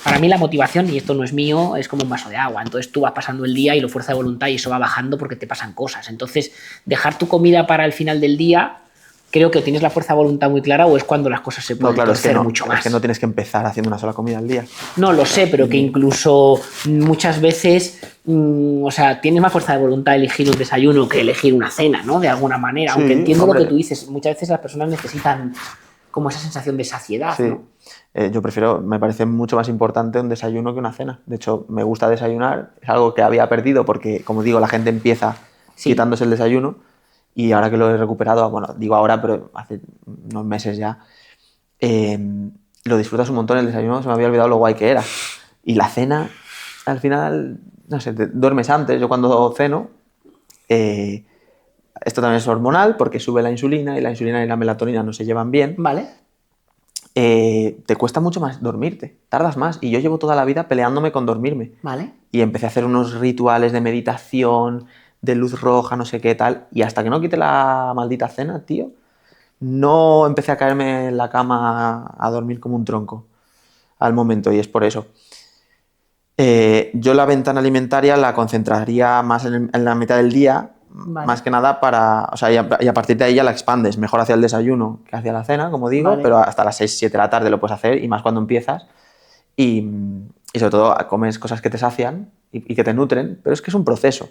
para mí la motivación, y esto no es mío, es como un vaso de agua. Entonces tú vas pasando el día y lo fuerza de voluntad y eso va bajando porque te pasan cosas. Entonces dejar tu comida para el final del día... Creo que tienes la fuerza de voluntad muy clara o es cuando las cosas se pueden torcer mucho más. Es que no tienes que empezar haciendo una sola comida al día. No, lo sé, pero que incluso muchas veces, o sea, tienes más fuerza de voluntad elegir un desayuno que elegir una cena, ¿no? De alguna manera, Sí, aunque entiendo hombre. lo que tú dices. Muchas veces las personas necesitan como esa sensación de saciedad, Sí. ¿no? Yo me parece mucho más importante un desayuno que una cena. De hecho, me gusta desayunar, es algo que había perdido porque, como digo, la gente empieza quitándose el desayuno. Y ahora que lo he recuperado, bueno, digo ahora, pero hace unos meses ya, lo disfrutas un montón el desayuno, se me había olvidado lo guay que era. Y la cena, al final, no sé, duermes antes. Yo cuando ceno, esto también es hormonal porque sube la insulina y la melatonina no se llevan bien. Vale. Te cuesta mucho más dormirte, tardas más. Y yo llevo toda la vida peleándome con dormirme. Vale. Y empecé a hacer unos rituales de meditación, de luz roja, no sé qué tal, y hasta que no quite la maldita cena, tío, no empecé a caerme en la cama a dormir como un tronco al momento, y es por eso. Yo la ventana alimentaria la concentraría más en la mitad del día, Vale. más que nada para... O sea, y a partir de ahí ya la expandes. Mejor hacia el desayuno que hacia la cena, como digo, Vale. pero hasta las 6, 7 de la tarde lo puedes hacer, y más cuando empiezas. Y sobre todo comes cosas que te sacian y que te nutren, pero es que es un proceso.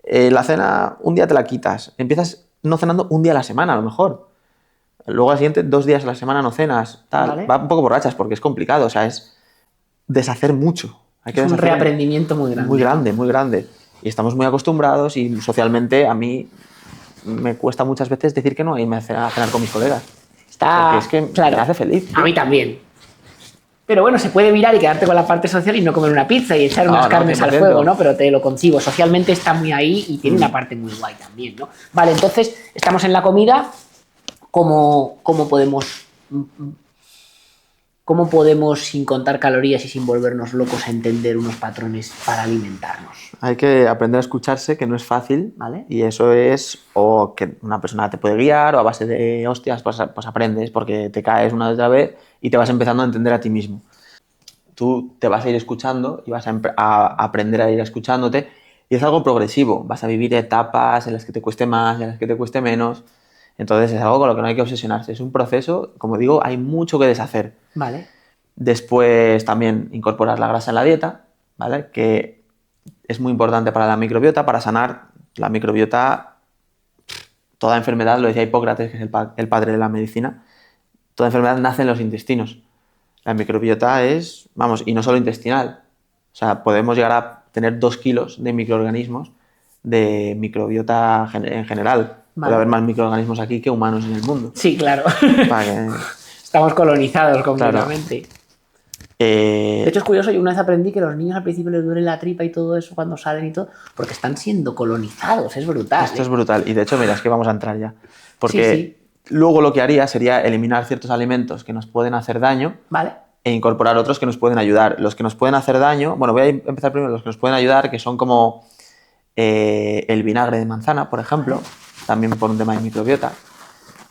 La cena un día te la quitas, empiezas no cenando un día a la semana a lo mejor. Luego al siguiente 2 días a la semana no cenas, tal. Vale. Va un poco por rachas porque es complicado, o sea, es deshacer mucho. Hay que Es un deshacer reaprendimiento muy grande. muy grande, muy grande. Y estamos muy acostumbrados, y socialmente a mí me cuesta muchas veces decir que no e irme a cenar con mis colegas. Está, Porque es que claro, me hace feliz. A mí también. Pero bueno, se puede virar y quedarte con la parte social y no comer una pizza y echar No, unas no, carnes al 100%. fuego, ¿no? Pero te lo concibo. Socialmente está muy ahí y tiene una parte muy guay también, ¿no? Vale, entonces estamos en la comida. ¿Cómo podemos, sin contar calorías y sin volvernos locos, entender unos patrones para alimentarnos? Hay que aprender a escucharse, que no es fácil. Vale. Y eso es o que una persona te puede guiar, o a base de hostias pues aprendes, porque te caes una y otra vez y te vas empezando a entender a ti mismo. Tú te vas a ir escuchando y vas a aprender a ir escuchándote, y es algo progresivo. Vas a vivir etapas en las que te cueste más, en las que te cueste menos. Entonces es algo con lo que no hay que obsesionarse. Es un proceso, como digo, hay mucho que deshacer. Vale. Después también incorporar la grasa en la dieta, ¿vale? Que es muy importante para la microbiota, para sanar la microbiota. Toda enfermedad, lo decía Hipócrates, que es el padre de la medicina, toda enfermedad nace en los intestinos. La microbiota es, vamos, y no solo intestinal. O sea, podemos llegar a tener 2 kilos de microorganismos de microbiota en general. Vale. Puede haber más microorganismos aquí que humanos en el mundo. Sí, claro. Para que, Estamos colonizados completamente. De eh, hecho, es curioso, yo una vez aprendí que a los niños al principio les duele la tripa y todo eso cuando salen y todo, porque están siendo colonizados, es brutal. Esto es brutal. Y de hecho, mira, es que vamos a entrar ya. Porque Sí, sí. luego lo que haría sería eliminar ciertos alimentos que nos pueden hacer daño Vale. e incorporar otros que nos pueden ayudar. Los que nos pueden hacer daño, bueno, voy a empezar primero los que nos pueden ayudar, que son como el vinagre de manzana, por ejemplo, también por un tema de microbiota.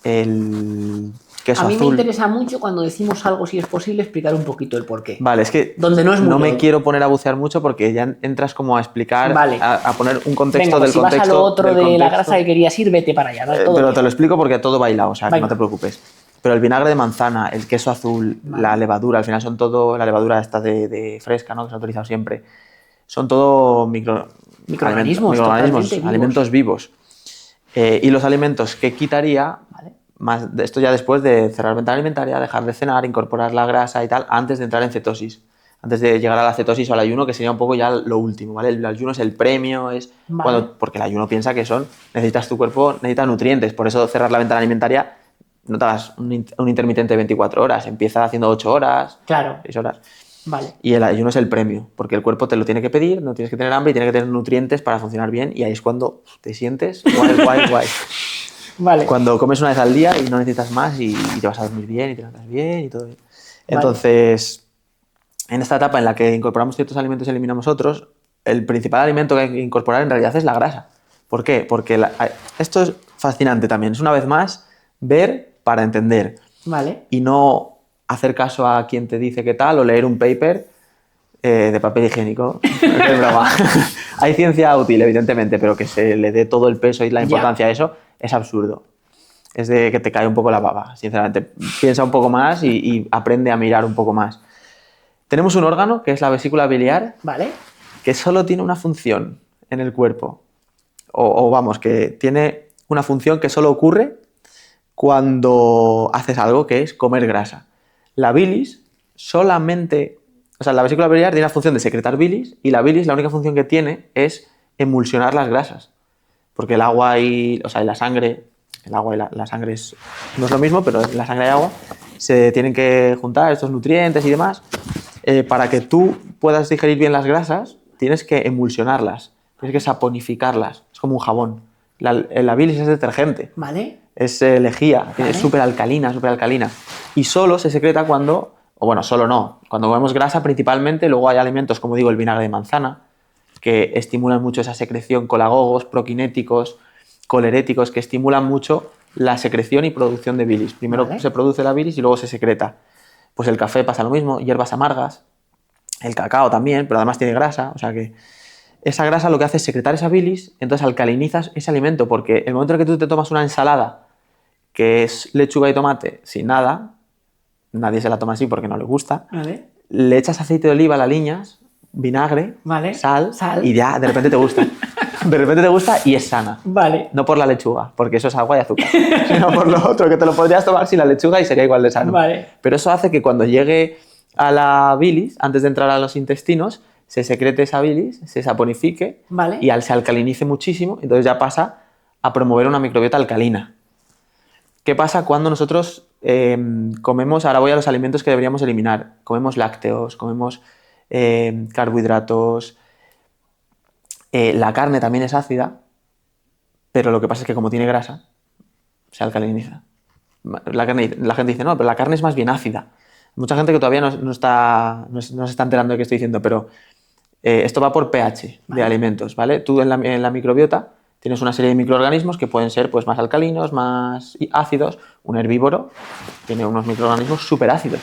El queso A mí me azul. interesa mucho cuando decimos algo, si es posible, explicar un poquito el porqué. Vale, es que Donde no es no muy- me quiero poner a bucear mucho porque ya entras como a explicar, Vale. a poner un contexto Venga, pues del si contexto. vas a lo otro del de la contexto. grasa que querías ir, vete para allá. ¿no? Todo Pero bien. te lo explico porque todo bailado, o sea, que Venga. no te preocupes. Pero el vinagre de manzana, el queso azul, Vale. la levadura, al final son todo, la levadura esta de fresca, ¿no? Que se ha utilizado siempre, son todo Microorganismos, microorganismos, totalmente vivos. alimentos vivos. Y los alimentos que quitaría, Vale. más de esto ya después de cerrar ventana alimentaria, dejar de cenar, incorporar la grasa y tal, antes de entrar en cetosis. Antes de llegar a la cetosis o al ayuno, que sería un poco ya lo último, ¿vale? El ayuno es el premio, es Vale. porque el ayuno piensa que necesitas tu cuerpo, necesita nutrientes, por eso cerrar la ventana alimentaria no te hagas un intermitente de 24 horas, empieza haciendo 8 horas, Claro. 6 horas. Vale. Y el ayuno es el premio, porque el cuerpo te lo tiene que pedir, no tienes que tener hambre y tiene que tener nutrientes para funcionar bien, y ahí es cuando te sientes guay. Vale. Cuando comes una vez al día y no necesitas más y te vas a dormir bien y te levantas bien y todo bien. Vale. Entonces, en esta etapa en la que incorporamos ciertos alimentos y eliminamos otros, el principal alimento que hay que incorporar en realidad es la grasa. ¿Por qué? Porque esto es fascinante también. Es una vez más ver para entender Vale. y no hacer caso a quien te dice qué tal o leer un paper de papel higiénico. Es broma. Hay ciencia útil, evidentemente, pero que se le dé todo el peso y la importancia a eso es absurdo. Es de que te cae un poco la baba, sinceramente. Piensa un poco más y aprende a mirar un poco más. Tenemos un órgano, que es la vesícula biliar, Vale. que solo tiene una función en el cuerpo. O vamos, que tiene una función que solo ocurre cuando haces algo, que es comer grasa. La bilis solamente... O sea, la vesícula biliar tiene la función de secretar bilis, y la bilis la única función que tiene es emulsionar las grasas. Porque el agua y la sangre... El agua y la sangre no es lo mismo, pero la sangre y agua se tienen que juntar estos nutrientes y demás. Para que tú puedas digerir bien las grasas, tienes que emulsionarlas, tienes que saponificarlas. Es como un jabón. La bilis es detergente, Vale. es lejía, Vale. es súper alcalina. Y solo se secreta cuando, o bueno, solo no, cuando comemos grasa principalmente. Luego hay alimentos, como digo, el vinagre de manzana, que estimulan mucho esa secreción, colagogos, proquinéticos, coleréticos, que estimulan mucho la secreción y producción de bilis. Primero Vale. se produce la bilis y luego se secreta. Pues el café pasa lo mismo, hierbas amargas, el cacao también, pero además tiene grasa, o sea que esa grasa lo que hace es secretar esa bilis, entonces alcalinizas ese alimento, porque el momento en el que tú te tomas una ensalada que es lechuga y tomate sin nada, nadie se la toma así porque no le gusta, Vale. le echas aceite de oliva, la aliñas, vinagre, Vale. sal, Sal. y ya de repente te gusta. De repente te gusta y es sana. Vale. No por la lechuga, porque eso es agua y azúcar, sino por lo otro, que te lo podrías tomar sin la lechuga y sería igual de sano. Vale. Pero eso hace que cuando llegue a la bilis, antes de entrar a los intestinos, se secrete esa bilis, se saponifique Vale. y se alcalinice muchísimo, entonces ya pasa a promover una microbiota alcalina. ¿Qué pasa cuando nosotros comemos? Ahora voy a los alimentos que deberíamos eliminar. Comemos lácteos, comemos carbohidratos. La carne también es ácida, pero lo que pasa es que como tiene grasa, se alcaliniza. La gente dice, no, pero la carne es más bien ácida. Mucha gente que todavía no se está enterando de qué estoy diciendo, pero esto va por pH de alimentos, ¿vale? Tú en la microbiota tienes una serie de microorganismos que pueden ser pues, más alcalinos, más ácidos. Un herbívoro tiene unos microorganismos súper ácidos.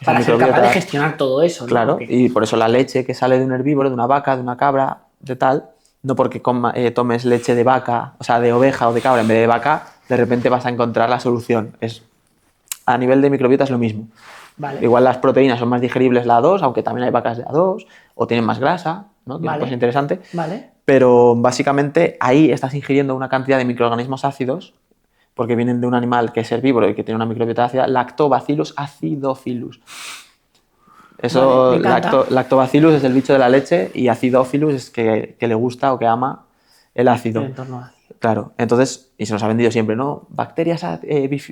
Para ser capaz de gestionar todo eso, ¿no? Claro, Porque... y por eso la leche que sale de un herbívoro, de una vaca, de una cabra, de tal, no porque tomes leche de vaca, o sea, de oveja o de cabra en vez de vaca, de repente vas a encontrar la solución. A nivel de microbiota es lo mismo. Vale. Igual las proteínas son más digeribles la A2, aunque también hay vacas de A2, o tienen más grasa, ¿no? Que es una cosa interesante. Vale. Pero básicamente ahí estás ingiriendo una cantidad de microorganismos ácidos, porque vienen de un animal que es herbívoro y que tiene una microbiota ácida, Lactobacillus acidophilus. Eso, Vale, me encanta. Lactobacillus es el bicho de la leche y acidophilus es que le gusta o que ama el ácido. El entorno ácido. Claro, entonces, y se nos ha vendido siempre, ¿no? Bacterias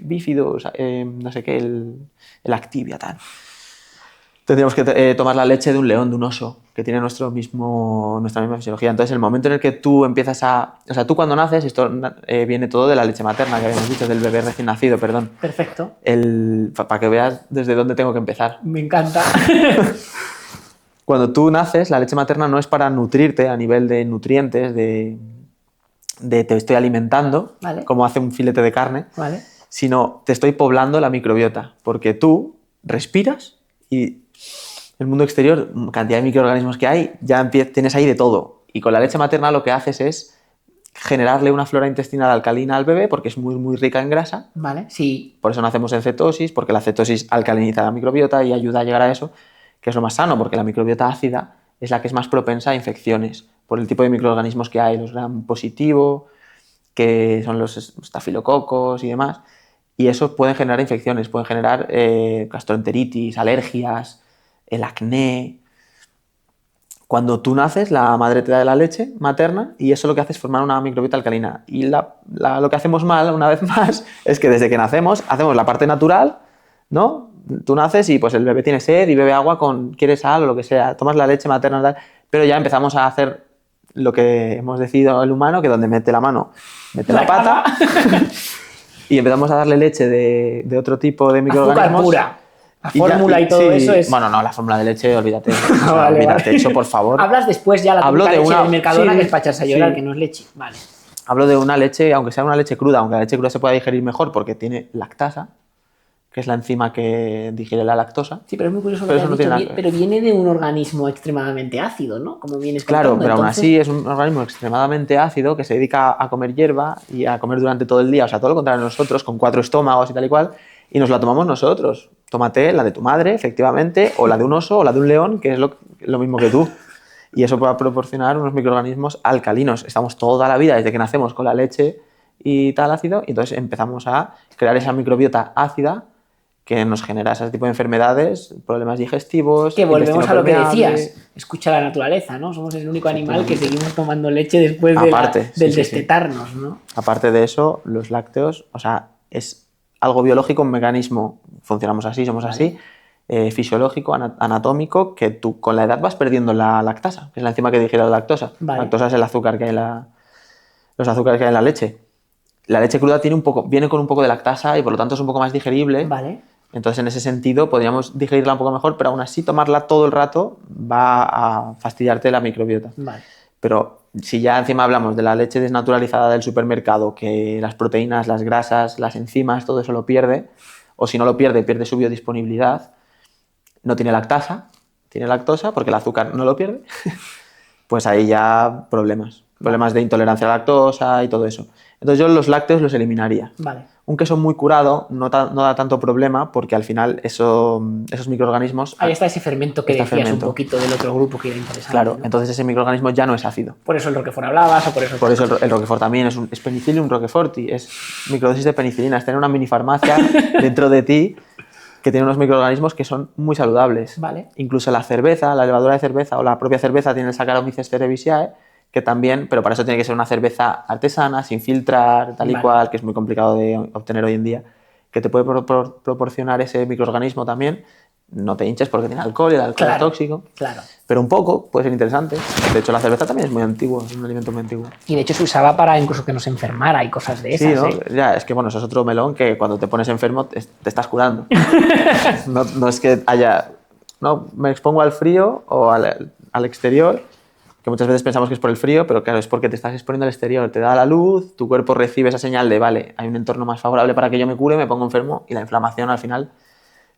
bífidos, no sé qué, el Activia, tal. Tendríamos que tomar la leche de un león, de un oso, que tiene nuestra misma fisiología. Entonces, el momento en el que tú empiezas O sea, tú cuando naces, esto viene todo de la leche materna, que habíamos dicho, del bebé recién nacido, perdón. Perfecto. Para que veas desde dónde tengo que empezar. Me encanta. Cuando tú naces, la leche materna no es para nutrirte a nivel de nutrientes, de te estoy alimentando, Vale. como hace un filete de carne, Vale. sino te estoy poblando la microbiota, porque tú respiras y el mundo exterior, cantidad de microorganismos que hay, ya tienes ahí de todo. Y con la leche materna lo que haces es generarle una flora intestinal alcalina al bebé, porque es muy, muy rica en grasa. Vale. Sí. Por eso nacemos en cetosis, porque la cetosis alcaliniza la microbiota y ayuda a llegar a eso, que es lo más sano, porque la microbiota ácida es la que es más propensa a infecciones, por el tipo de microorganismos que hay, los gram positivo, que son los estafilococos y demás, y eso pueden generar infecciones, pueden generar gastroenteritis, alergias, el acné. Cuando tú naces, la madre te da la leche materna y eso lo que hace es formar una microbiota alcalina. Y lo que hacemos mal, una vez más, es que desde que nacemos, hacemos la parte natural, ¿no? Tú naces y pues el bebé tiene sed y bebe agua quiere sal o lo que sea, tomas la leche materna, tal, pero ya empezamos a hacer lo que hemos decidido el humano, que donde mete la mano, mete la pata, y empezamos a darle leche de otro tipo de microorganismos. Azúcar pura. La fórmula y todo sí, eso es... Bueno, no, la fórmula de leche, olvídate. Vale, olvídate, vale. eso, por favor. Hablas después ya la Hablo típica de leche una- del Mercadona, sí, que es para echarse a llorar, sí. que no es leche. Vale. Hablo de una leche, aunque sea una leche cruda, aunque la leche cruda se pueda digerir mejor porque tiene lactasa, que es la enzima que digiere la lactosa. Sí, pero es muy curioso Pero que eso no has tiene dicho, nada que ver. pero viene de un organismo extremadamente ácido, ¿no? Como vienes Claro, contando. pero aún Entonces, así es un organismo extremadamente ácido que se dedica a comer hierba y a comer durante todo el día, o sea, todo lo contrario a nosotros, con 4 estómagos y tal y cual, y nos la tomamos nosotros. Tómate la de tu madre, efectivamente, o la de un oso o la de un león, que es lo mismo que tú. Y eso puede proporcionar unos microorganismos alcalinos. Estamos toda la vida, desde que nacemos, con la leche y tal ácido, y entonces empezamos a crear esa microbiota ácida que nos genera ese tipo de enfermedades, problemas digestivos. que volvemos intestino a lo que permeable. decías. Escucha la naturaleza, ¿no? Somos el único animal que seguimos tomando leche después de Aparte, sí, del sí, destetarnos, ¿no? Aparte de eso, los lácteos, o sea, es algo biológico, un mecanismo, funcionamos así, somos así, fisiológico, anatómico, que tú con la edad vas perdiendo la lactasa, que es la enzima que digiere la lactosa. Vale. La lactosa es el azúcar que hay los azúcares que hay en la leche. La leche cruda viene con un poco de lactasa y por lo tanto es un poco más digerible. Vale. Entonces, en ese sentido, podríamos digerirla un poco mejor, pero aún así tomarla todo el rato va a fastidiarte la microbiota. Vale. Pero si ya encima hablamos de la leche desnaturalizada del supermercado, que las proteínas, las grasas, las enzimas, todo eso lo pierde, o si no lo pierde su biodisponibilidad, no tiene lactasa, tiene lactosa, porque el azúcar no lo pierde, pues ahí ya problemas de intolerancia a la lactosa y todo eso. Entonces yo los lácteos los eliminaría. Vale. Un queso muy curado no da tanto problema porque al final esos microorganismos... Ahí está ese fermento que Este decías fermento. un poquito del otro grupo que era interesante. Claro, ¿no? entonces ese microorganismo ya no es ácido. Por eso el Roquefort hablabas o por eso... Por eso el Roquefort también es Penicillium roqueforti, es microdosis de penicilina, es tener una minifarmacia dentro de ti que tiene unos microorganismos que son muy saludables. Vale. Incluso la cerveza, la levadura de cerveza o la propia cerveza tiene el Saccharomyces cerevisiae, que también, pero para eso tiene que ser una cerveza artesana, sin filtrar, tal y Vale. cual, que es muy complicado de obtener hoy en día, que te puede proporcionar ese microorganismo también. No te hinches porque tiene alcohol y el alcohol es tóxico. Claro. Pero un poco puede ser interesante. De hecho, la cerveza también es muy antigua, es un alimento muy antiguo. Y de hecho se usaba para incluso que no se enfermara y cosas de esas. Sí, ¿no? ¿eh? Ya, es que bueno, eso es otro melón que cuando te pones enfermo te estás curando. No es que haya... No, me expongo al frío o al exterior, que muchas veces pensamos que es por el frío, pero claro, es porque te estás exponiendo al exterior, te da la luz, tu cuerpo recibe esa señal de, vale, hay un entorno más favorable para que yo me cure, me pongo enfermo y la inflamación al final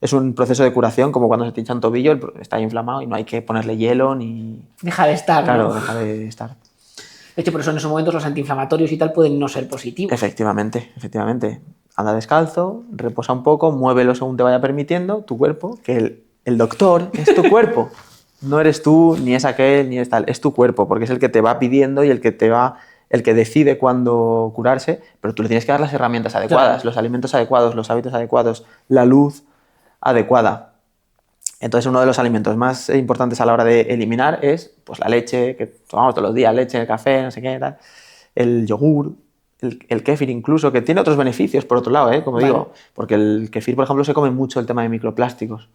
es un proceso de curación, como cuando se te hincha un tobillo, está inflamado y no hay que ponerle hielo ni... Deja de estar, Claro, ¿no? deja de estar. De hecho, por eso en esos momentos los antiinflamatorios y tal pueden no ser positivos. Efectivamente, efectivamente. Anda descalzo, reposa un poco, muévelo según te vaya permitiendo tu cuerpo, que el doctor es tu cuerpo. No eres tú, ni es aquel, ni es tal. Es tu cuerpo, porque es el que te va pidiendo y el que decide cuándo curarse, pero tú le tienes que dar las herramientas adecuadas, Claro. los alimentos adecuados, los hábitos adecuados, la luz adecuada. Entonces, uno de los alimentos más importantes a la hora de eliminar es pues, la leche, que tomamos todos los días, leche, el café, no sé qué, tal, el yogur, el kéfir incluso, que tiene otros beneficios, por otro lado, como Vale. digo, porque el kéfir, por ejemplo, se come mucho el tema de microplásticos,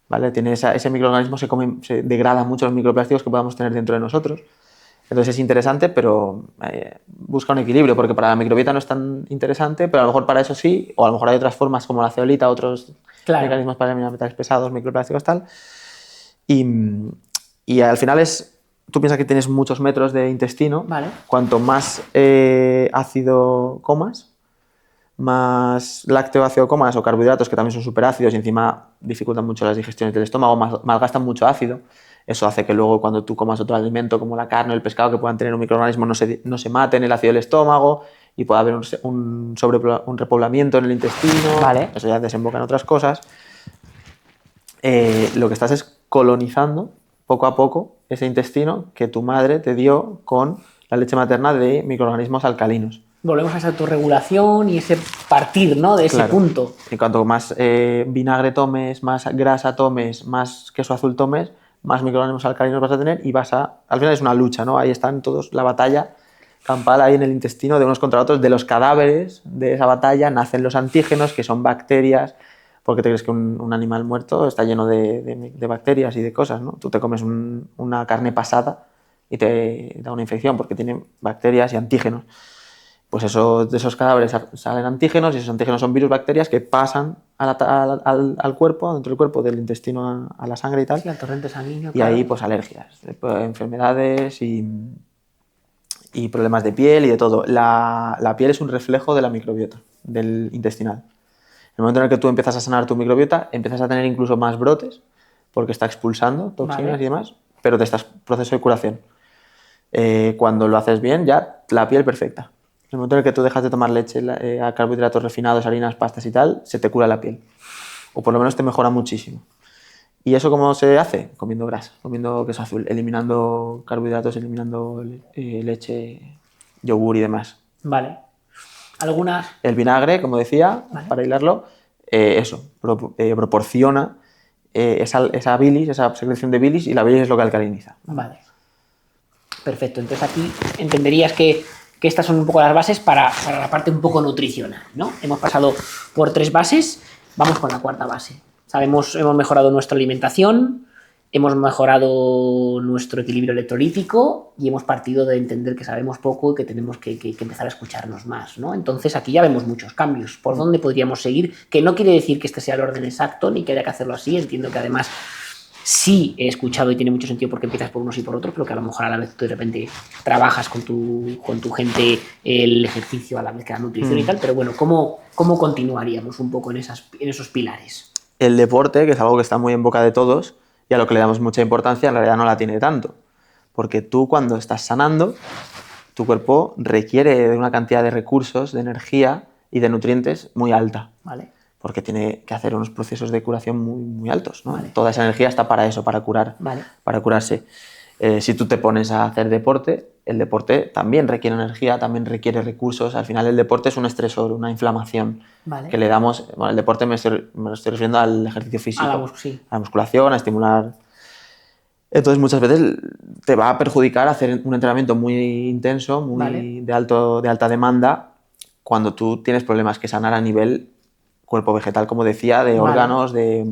¿vale? Tiene ese microorganismo, se degrada mucho los microplásticos que podamos tener dentro de nosotros. Entonces es interesante, pero busca un equilibrio, porque para la microbiota no es tan interesante, pero a lo mejor para eso sí, o a lo mejor hay otras formas como la ceolita, otros Claro. mecanismos para eliminar metales pesados, microplásticos, tal. Y al final tú piensas que tienes muchos metros de intestino, Vale. cuanto más ácido comas, más lácteo ácido comas o carbohidratos, que también son superácidos y encima dificultan mucho las digestiones del estómago, malgastan mucho ácido. Eso hace que luego cuando tú comas otro alimento como la carne o el pescado que puedan tener un microorganismo no se maten el ácido del estómago y pueda haber un repoblamiento en el intestino. Vale. Eso ya desemboca en otras cosas. Lo que estás es colonizando poco a poco ese intestino que tu madre te dio con la leche materna de microorganismos alcalinos. Volvemos a esa autorregulación y ese partir, ¿no? De ese Claro. punto. Y cuanto más vinagre tomes, más grasa tomes, más queso azul tomes, más microorganismos alcalinos vas a tener y al final es una lucha, ¿no? Ahí están todos, la batalla campal ahí en el intestino de unos contra otros. De los cadáveres de esa batalla nacen los antígenos, que son bacterias, porque te crees que un animal muerto está lleno de bacterias y de cosas, ¿no? Tú te comes una carne pasada y te da una infección porque tiene bacterias y antígenos. Pues de esos cadáveres salen antígenos y esos antígenos son virus, bacterias que pasan al cuerpo, dentro del cuerpo, del intestino a la sangre y tal. Sí, al torrente sanguíneo. Y claro. ahí pues alergias, enfermedades y problemas de piel y de todo. La piel es un reflejo de la microbiota, del intestinal. En el momento en el que tú empiezas a sanar tu microbiota, empiezas a tener incluso más brotes, porque está expulsando toxinas Vale. y demás, pero te estás en proceso de curación. Cuando lo haces bien, ya la piel perfecta. En el momento en el que tú dejas de tomar leche, carbohidratos refinados, harinas, pastas y tal, se te cura la piel. O por lo menos te mejora muchísimo. ¿Y eso cómo se hace? Comiendo grasa, comiendo queso azul, eliminando carbohidratos, eliminando leche, yogur y demás. Vale. Algunas... El vinagre, como decía, Vale. para hilarlo, proporciona esa bilis, esa secreción de bilis, y la bilis es lo que alcaliniza. Vale. Perfecto. Entonces aquí entenderías que estas son un poco las bases para la parte un poco nutricional, ¿no? Hemos pasado por 3 bases, vamos con la 4ª base. Hemos mejorado nuestra alimentación, hemos mejorado nuestro equilibrio electrolítico y hemos partido de entender que sabemos poco y que tenemos que empezar a escucharnos más, ¿no? Entonces aquí ya vemos muchos cambios. ¿Por dónde podríamos seguir? Que no quiere decir que este sea el orden exacto ni que haya que hacerlo así. Entiendo que además sí he escuchado y tiene mucho sentido porque empiezas por unos y por otros, pero que a lo mejor a la vez tú de repente trabajas con tu gente el ejercicio a la vez que la nutrición y tal, pero bueno, ¿cómo continuaríamos un poco en esos pilares? El deporte, que es algo que está muy en boca de todos y a lo que le damos mucha importancia, en realidad no la tiene tanto. porque tú cuando estás sanando, tu cuerpo requiere de una cantidad de recursos, de energía y de nutrientes muy alta, Vale. porque tiene que hacer unos procesos de curación muy, muy altos, ¿no? Vale. Toda esa energía está para eso, para curar, Vale. para curarse. Si tú te pones a hacer deporte, el deporte también requiere energía, también requiere recursos. Al final el deporte es un estresor, una inflamación Vale. que le damos. Bueno, el deporte me lo estoy refiriendo al ejercicio físico, Sí. a la musculación, a estimular. Entonces muchas veces te va a perjudicar hacer un entrenamiento muy intenso, muy Vale. de alta demanda, cuando tú tienes problemas que sanar a nivel cuerpo vegetal, como decía, de Vale. órganos, de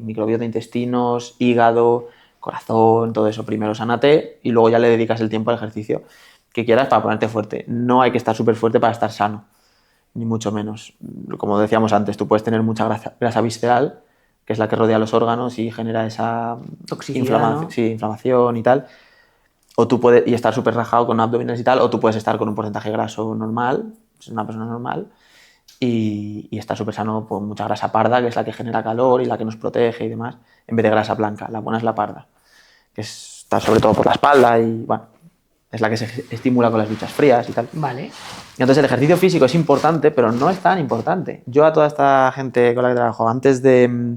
microbiota de intestinos, hígado, corazón, todo eso. Primero sánate y luego ya le dedicas el tiempo al ejercicio que quieras para ponerte fuerte. No hay que estar súper fuerte para estar sano, ni mucho menos. Como decíamos antes, tú puedes tener mucha grasa visceral, que es la que rodea los órganos y genera esa Toxicidad, ¿no? sí, inflamación y tal. O tú puedes y estar súper rajado con abdominales y tal, o tú puedes estar con un porcentaje graso normal, es una persona normal, y estar súper sano por mucha grasa parda, que es la que genera calor y la que nos protege y demás, en vez de grasa blanca. La buena es la parda, que está sobre todo por la espalda y bueno, es la que se estimula con las duchas frías y tal. Vale. Entonces el ejercicio físico es importante, pero no es tan importante. Yo a toda esta gente con la que trabajo, antes de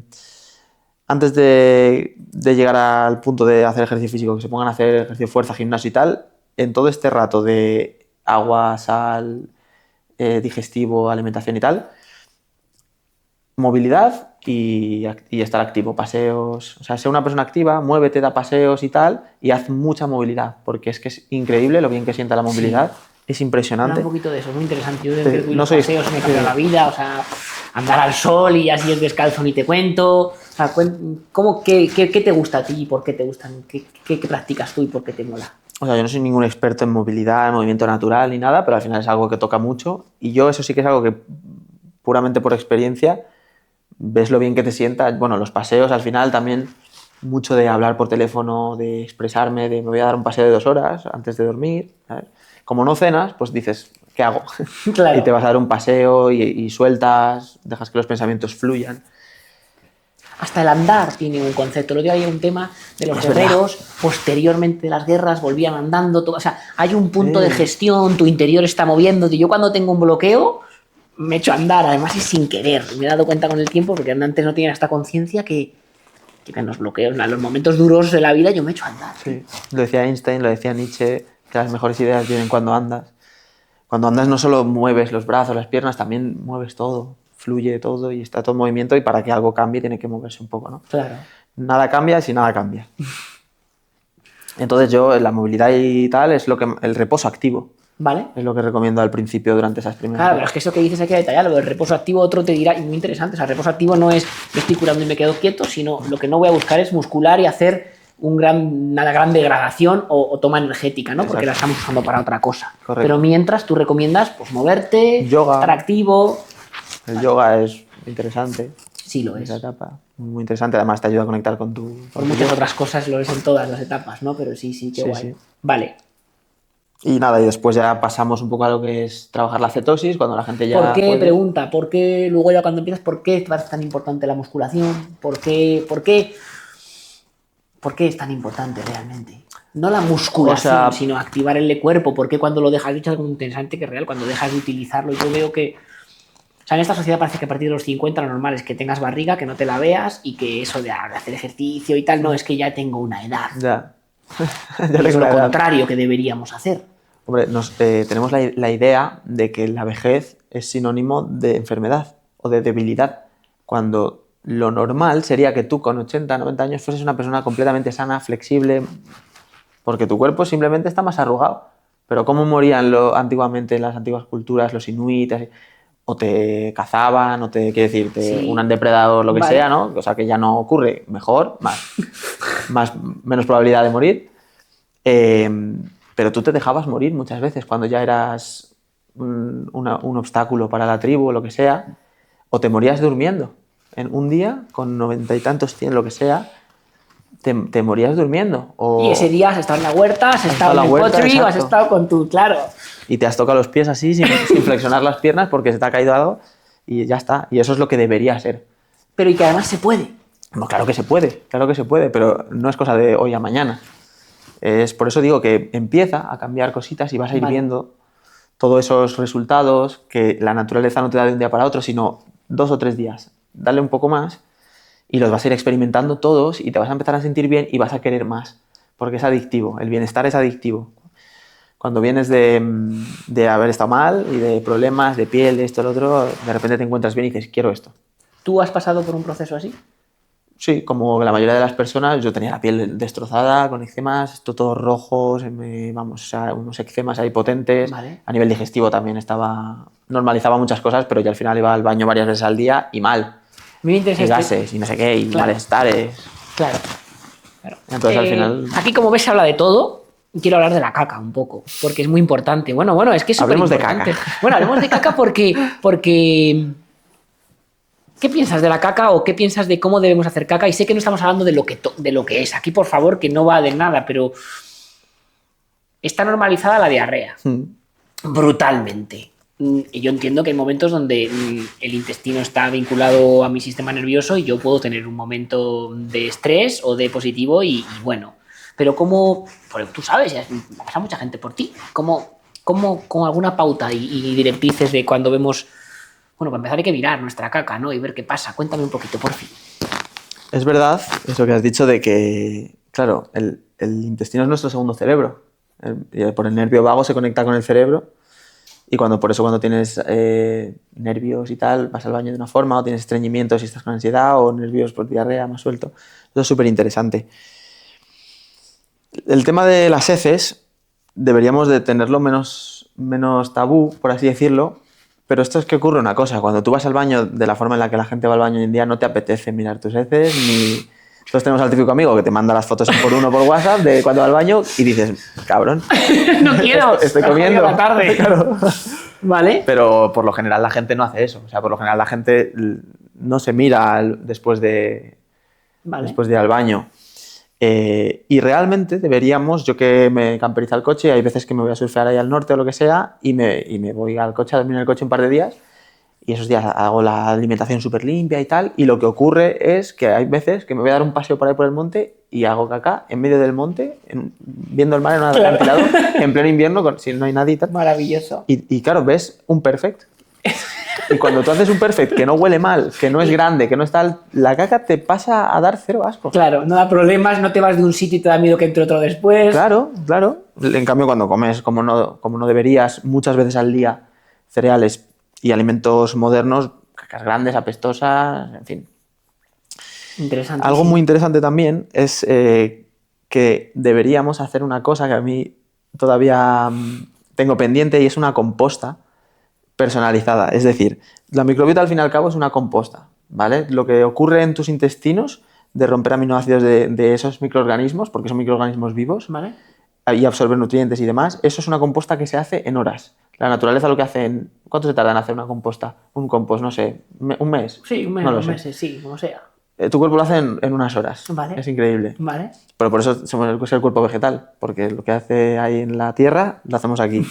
llegar al punto de hacer ejercicio físico, que se pongan a hacer ejercicio de fuerza, gimnasio y tal, en todo este rato de agua, sal, digestivo, alimentación y tal, movilidad y estar activo, paseos, o sea, sé una persona activa, muévete, da paseos y tal, y haz mucha movilidad, porque es que es increíble lo bien que sienta la movilidad, es Habla impresionante. un poquito de eso, es muy interesante. Yo Sí, desde que no los soy- paseos me cambia la vida, o sea, andar al sol y así es descalzo ni te cuento. O sea, qué te gusta a ti y por qué te gustan? ¿Qué practicas tú y por qué te mola? O sea, yo no soy ningún experto en movilidad, en movimiento natural ni nada, pero al final es algo que toca mucho, y yo eso sí que es algo que puramente por experiencia ves lo bien que te sienta. Bueno, los paseos al final también, mucho de hablar por teléfono, de expresarme, de me voy a dar un paseo de 2 horas antes de dormir, ¿sabes? Como no cenas, pues dices, ¿qué hago? Claro. Y te vas a dar un paseo y sueltas, dejas que los pensamientos fluyan. Hasta el andar tiene un concepto. Lo otro día había un tema de los Es guerreros, posteriormente de las guerras volvían andando. O sea, hay un punto Sí. de gestión, tu interior está moviéndote. Yo cuando tengo un bloqueo, me echo a andar, además es sin querer. Me he dado cuenta con el tiempo, porque antes no tenía esta conciencia que en los bloqueos, en los momentos duros de la vida, yo me echo a andar. Sí. Lo decía Einstein, lo decía Nietzsche, que las mejores ideas vienen cuando andas. Cuando andas no solo mueves los brazos, las piernas, también mueves todo, fluye todo y está todo en movimiento, y para que algo cambie tiene que moverse un poco, ¿no? Claro. Nada cambia si nada cambia. Entonces yo, la movilidad y tal, es el reposo activo. ¿Vale? Es lo que recomiendo al principio durante esas primeras Claro, pero horas. es que eso que dices hay que detallarlo. El reposo activo, otro te dirá, y muy interesante, o sea, el reposo activo no es me estoy curando y me quedo quieto, sino lo que no voy a buscar es muscular y hacer una gran degradación o toma energética, ¿no? Porque Exacto. la estamos usando para otra cosa. Correcto. Pero mientras tú recomiendas, pues moverte, Yoga. estar activo. El yoga es interesante, Sí lo es. esa etapa. Muy interesante, además te ayuda a conectar con tu... Por muchas otras cosas lo es en todas las etapas, ¿no? Pero sí, qué Sí, guay. sí. Vale. Y nada, y después ya pasamos un poco a lo que es trabajar la cetosis, cuando la gente ya ¿Por qué? puede. Pregunta. ¿Por qué luego ya cuando empiezas, por qué te parece tan importante la musculación? ¿Por qué es tan importante realmente? No la musculación, O sea, sino activar el cuerpo. ¿Por qué cuando lo dejas, dicho algo interesante que es real, cuando dejas de utilizarlo? Yo veo que, o sea, en esta sociedad parece que a partir de los 50 lo normal es que tengas barriga, que no te la veas y que eso de hacer ejercicio y tal, no, es que ya tengo una edad. Ya. Ya Y tengo es lo una edad. contrario que deberíamos hacer. Hombre, tenemos la idea de que la vejez es sinónimo de enfermedad o de debilidad, cuando lo normal sería que tú con 80, 90 años fueses una persona completamente sana, flexible, porque tu cuerpo simplemente está más arrugado. Pero ¿cómo morían antiguamente en las antiguas culturas, los inuitas? O te cazaban, o quiero decir, Sí. un depredador, lo que Vale. sea, ¿no? O sea, que ya no ocurre. Mejor, menos probabilidad de morir. Pero tú te dejabas morir muchas veces cuando ya eras un obstáculo para la tribu o lo que sea, o te morías durmiendo. En un día, con 90 y tantos, 100, lo que sea, te morías durmiendo. Y ese día has estado en la huerta, has estado en en el la huerta, pottery, o has exacto. estado con tu, claro. Y te has tocado los pies así, sin flexionar las piernas, porque se te ha caído algo, y ya está. Y eso es lo que debería ser. Pero y que además se puede. No, claro que se puede, pero no es cosa de hoy a mañana. Es por eso digo que empieza a cambiar cositas y vas a ir Vale. viendo todos esos resultados que la naturaleza no te da de un día para otro, sino 2 o 3 días. Dale un poco más y los vas a ir experimentando todos y te vas a empezar a sentir bien y vas a querer más, porque es adictivo, el bienestar es adictivo. Cuando vienes de haber estado mal y de problemas de piel, de esto, lo otro, de repente te encuentras bien y dices, quiero esto. ¿Tú has pasado por un proceso así? Sí, como la mayoría de las personas, yo tenía la piel destrozada, con eczemas, esto todo rojos, vamos, o sea, unos eczemas ahí potentes. Vale. A nivel digestivo también normalizaba muchas cosas, pero yo al final iba al baño varias veces al día y mal. A mí me interesa Y este- gases, y no sé qué, y Claro. malestares. Claro. Claro. Entonces, al final- Aquí, como ves, se habla de todo. Quiero hablar de la caca un poco, porque es muy importante. Bueno, es que es súper Hablemos de importante. caca. Bueno, hablemos de caca porque... ¿Qué piensas de la caca o qué piensas de cómo debemos hacer caca? Y sé que no estamos hablando de lo que es. Aquí, por favor, que no va de nada, pero está normalizada la diarrea. Brutalmente. Y yo entiendo que hay momentos donde el intestino está vinculado a mi sistema nervioso y yo puedo tener un momento de estrés o de positivo y bueno. Pero ¿cómo? Porque tú sabes, pasa mucha gente por ti. ¿Cómo con alguna pauta y directrices de cuando vemos... Bueno, para empezar hay que mirar nuestra caca, ¿no? Y ver qué pasa. Cuéntame un poquito, por fin. Es verdad eso que has dicho de que, claro, el intestino es nuestro segundo cerebro. Por el nervio vago se conecta con el cerebro y por eso cuando tienes nervios y tal, vas al baño de una forma o tienes estreñimiento si estás con ansiedad o nervios por diarrea más suelto. Eso es súper interesante. El tema de las heces deberíamos de tenerlo menos tabú, por así decirlo, pero esto es que ocurre una cosa, cuando tú vas al baño de la forma en la que la gente va al baño hoy en día no te apetece mirar tus heces ni... Nosotros tenemos al típico amigo que te manda las fotos por uno por WhatsApp de cuando va al baño y dices, cabrón, No quiero. estoy comiendo. A la tarde. Claro. ¿Vale? Pero por lo general la gente no hace eso, o sea, por lo general la gente no se mira después de Vale. ir al baño. Y realmente deberíamos, yo que me camperiza el coche, hay veces que me voy a surfear ahí al norte o lo que sea, y me voy al coche a dormir en el coche un par de días, y esos días hago la alimentación súper limpia y tal, y lo que ocurre es que hay veces que me voy a dar un paseo por ahí por el monte y hago caca en medio del monte, viendo el mar en un acantilado, en pleno invierno, si no hay nadie y tal. Maravilloso. Y claro, ves un perfect. Y cuando tú haces un perfect que no huele mal, que no es grande, que no está... La caca te pasa a dar cero asco. Claro, no da problemas, no te vas de un sitio y te da miedo que entre otro después. Claro, claro. En cambio, cuando comes como no deberías, muchas veces al día, cereales y alimentos modernos, cacas grandes, apestosas, en fin. Interesante. Algo sí. muy interesante también es que deberíamos hacer una cosa que a mí todavía tengo pendiente y es una composta personalizada. Es decir, la microbiota al fin y al cabo es una composta, ¿vale? Lo que ocurre en tus intestinos de romper aminoácidos de esos microorganismos, porque son microorganismos vivos, ¿Vale? y absorber nutrientes y demás, eso es una composta que se hace en horas. La naturaleza lo que hace en... ¿Cuánto se tarda en hacer una composta? Un compost, no sé, un mes. Sí, un mes, No lo dos sé. meses, sí, como sea. Tu cuerpo lo hace en unas horas. Vale. Es increíble. ¿Vale? Pero por eso es el cuerpo vegetal, porque lo que hace ahí en la tierra lo hacemos aquí.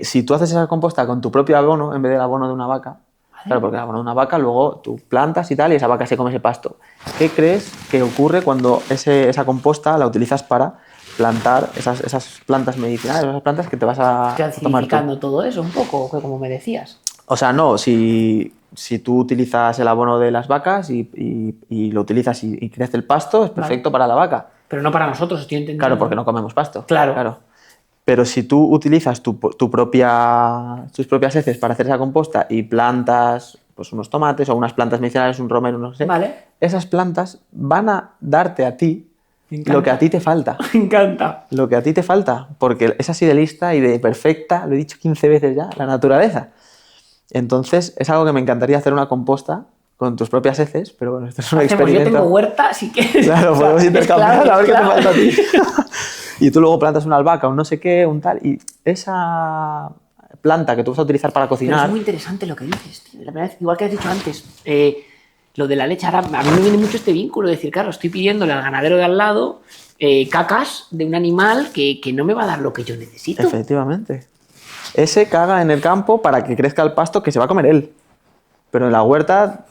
Si tú haces esa composta con tu propio abono en vez del abono de una vaca, claro, porque el abono de una vaca luego tú plantas y tal y esa vaca se come ese pasto. ¿Qué crees que ocurre cuando esa composta la utilizas para plantar esas plantas medicinales, esas plantas que te vas a tomar tú? Acidificando todo eso un poco, como me decías. O sea, no, si tú utilizas el abono de las vacas y lo utilizas y crece el pasto, es perfecto para la vaca. Pero no para nosotros, estoy entendiendo. Claro, porque no comemos pasto. Claro. Pero si tú utilizas tus propias heces para hacer esa composta y plantas pues, unos tomates o unas plantas medicinales, un romero, no sé, Vale. esas plantas van a darte a ti Me encanta. lo que a ti te falta. Me encanta. Lo que a ti te falta, porque es así de lista y de perfecta, lo he dicho 15 veces ya, la naturaleza. Entonces, es algo que me encantaría hacer una composta con tus propias heces, pero bueno, esto es un Hacemos, yo experimento. tengo huerta, si quieres. Claro, O sea, podemos es intercambiar claro, a ver es qué te claro. falta a ti. Y tú luego plantas una albahaca, un no sé qué, un tal, y esa planta que tú vas a utilizar para Pero cocinar... es muy interesante lo que dices, tío. La verdad, igual que has dicho antes, lo de la leche, ahora a mí me viene mucho este vínculo, de decir, claro, estoy pidiéndole al ganadero de al lado cacas de un animal que no me va a dar lo que yo necesito. Efectivamente. Ese caga en el campo para que crezca el pasto que se va a comer él. Pero en la huerta,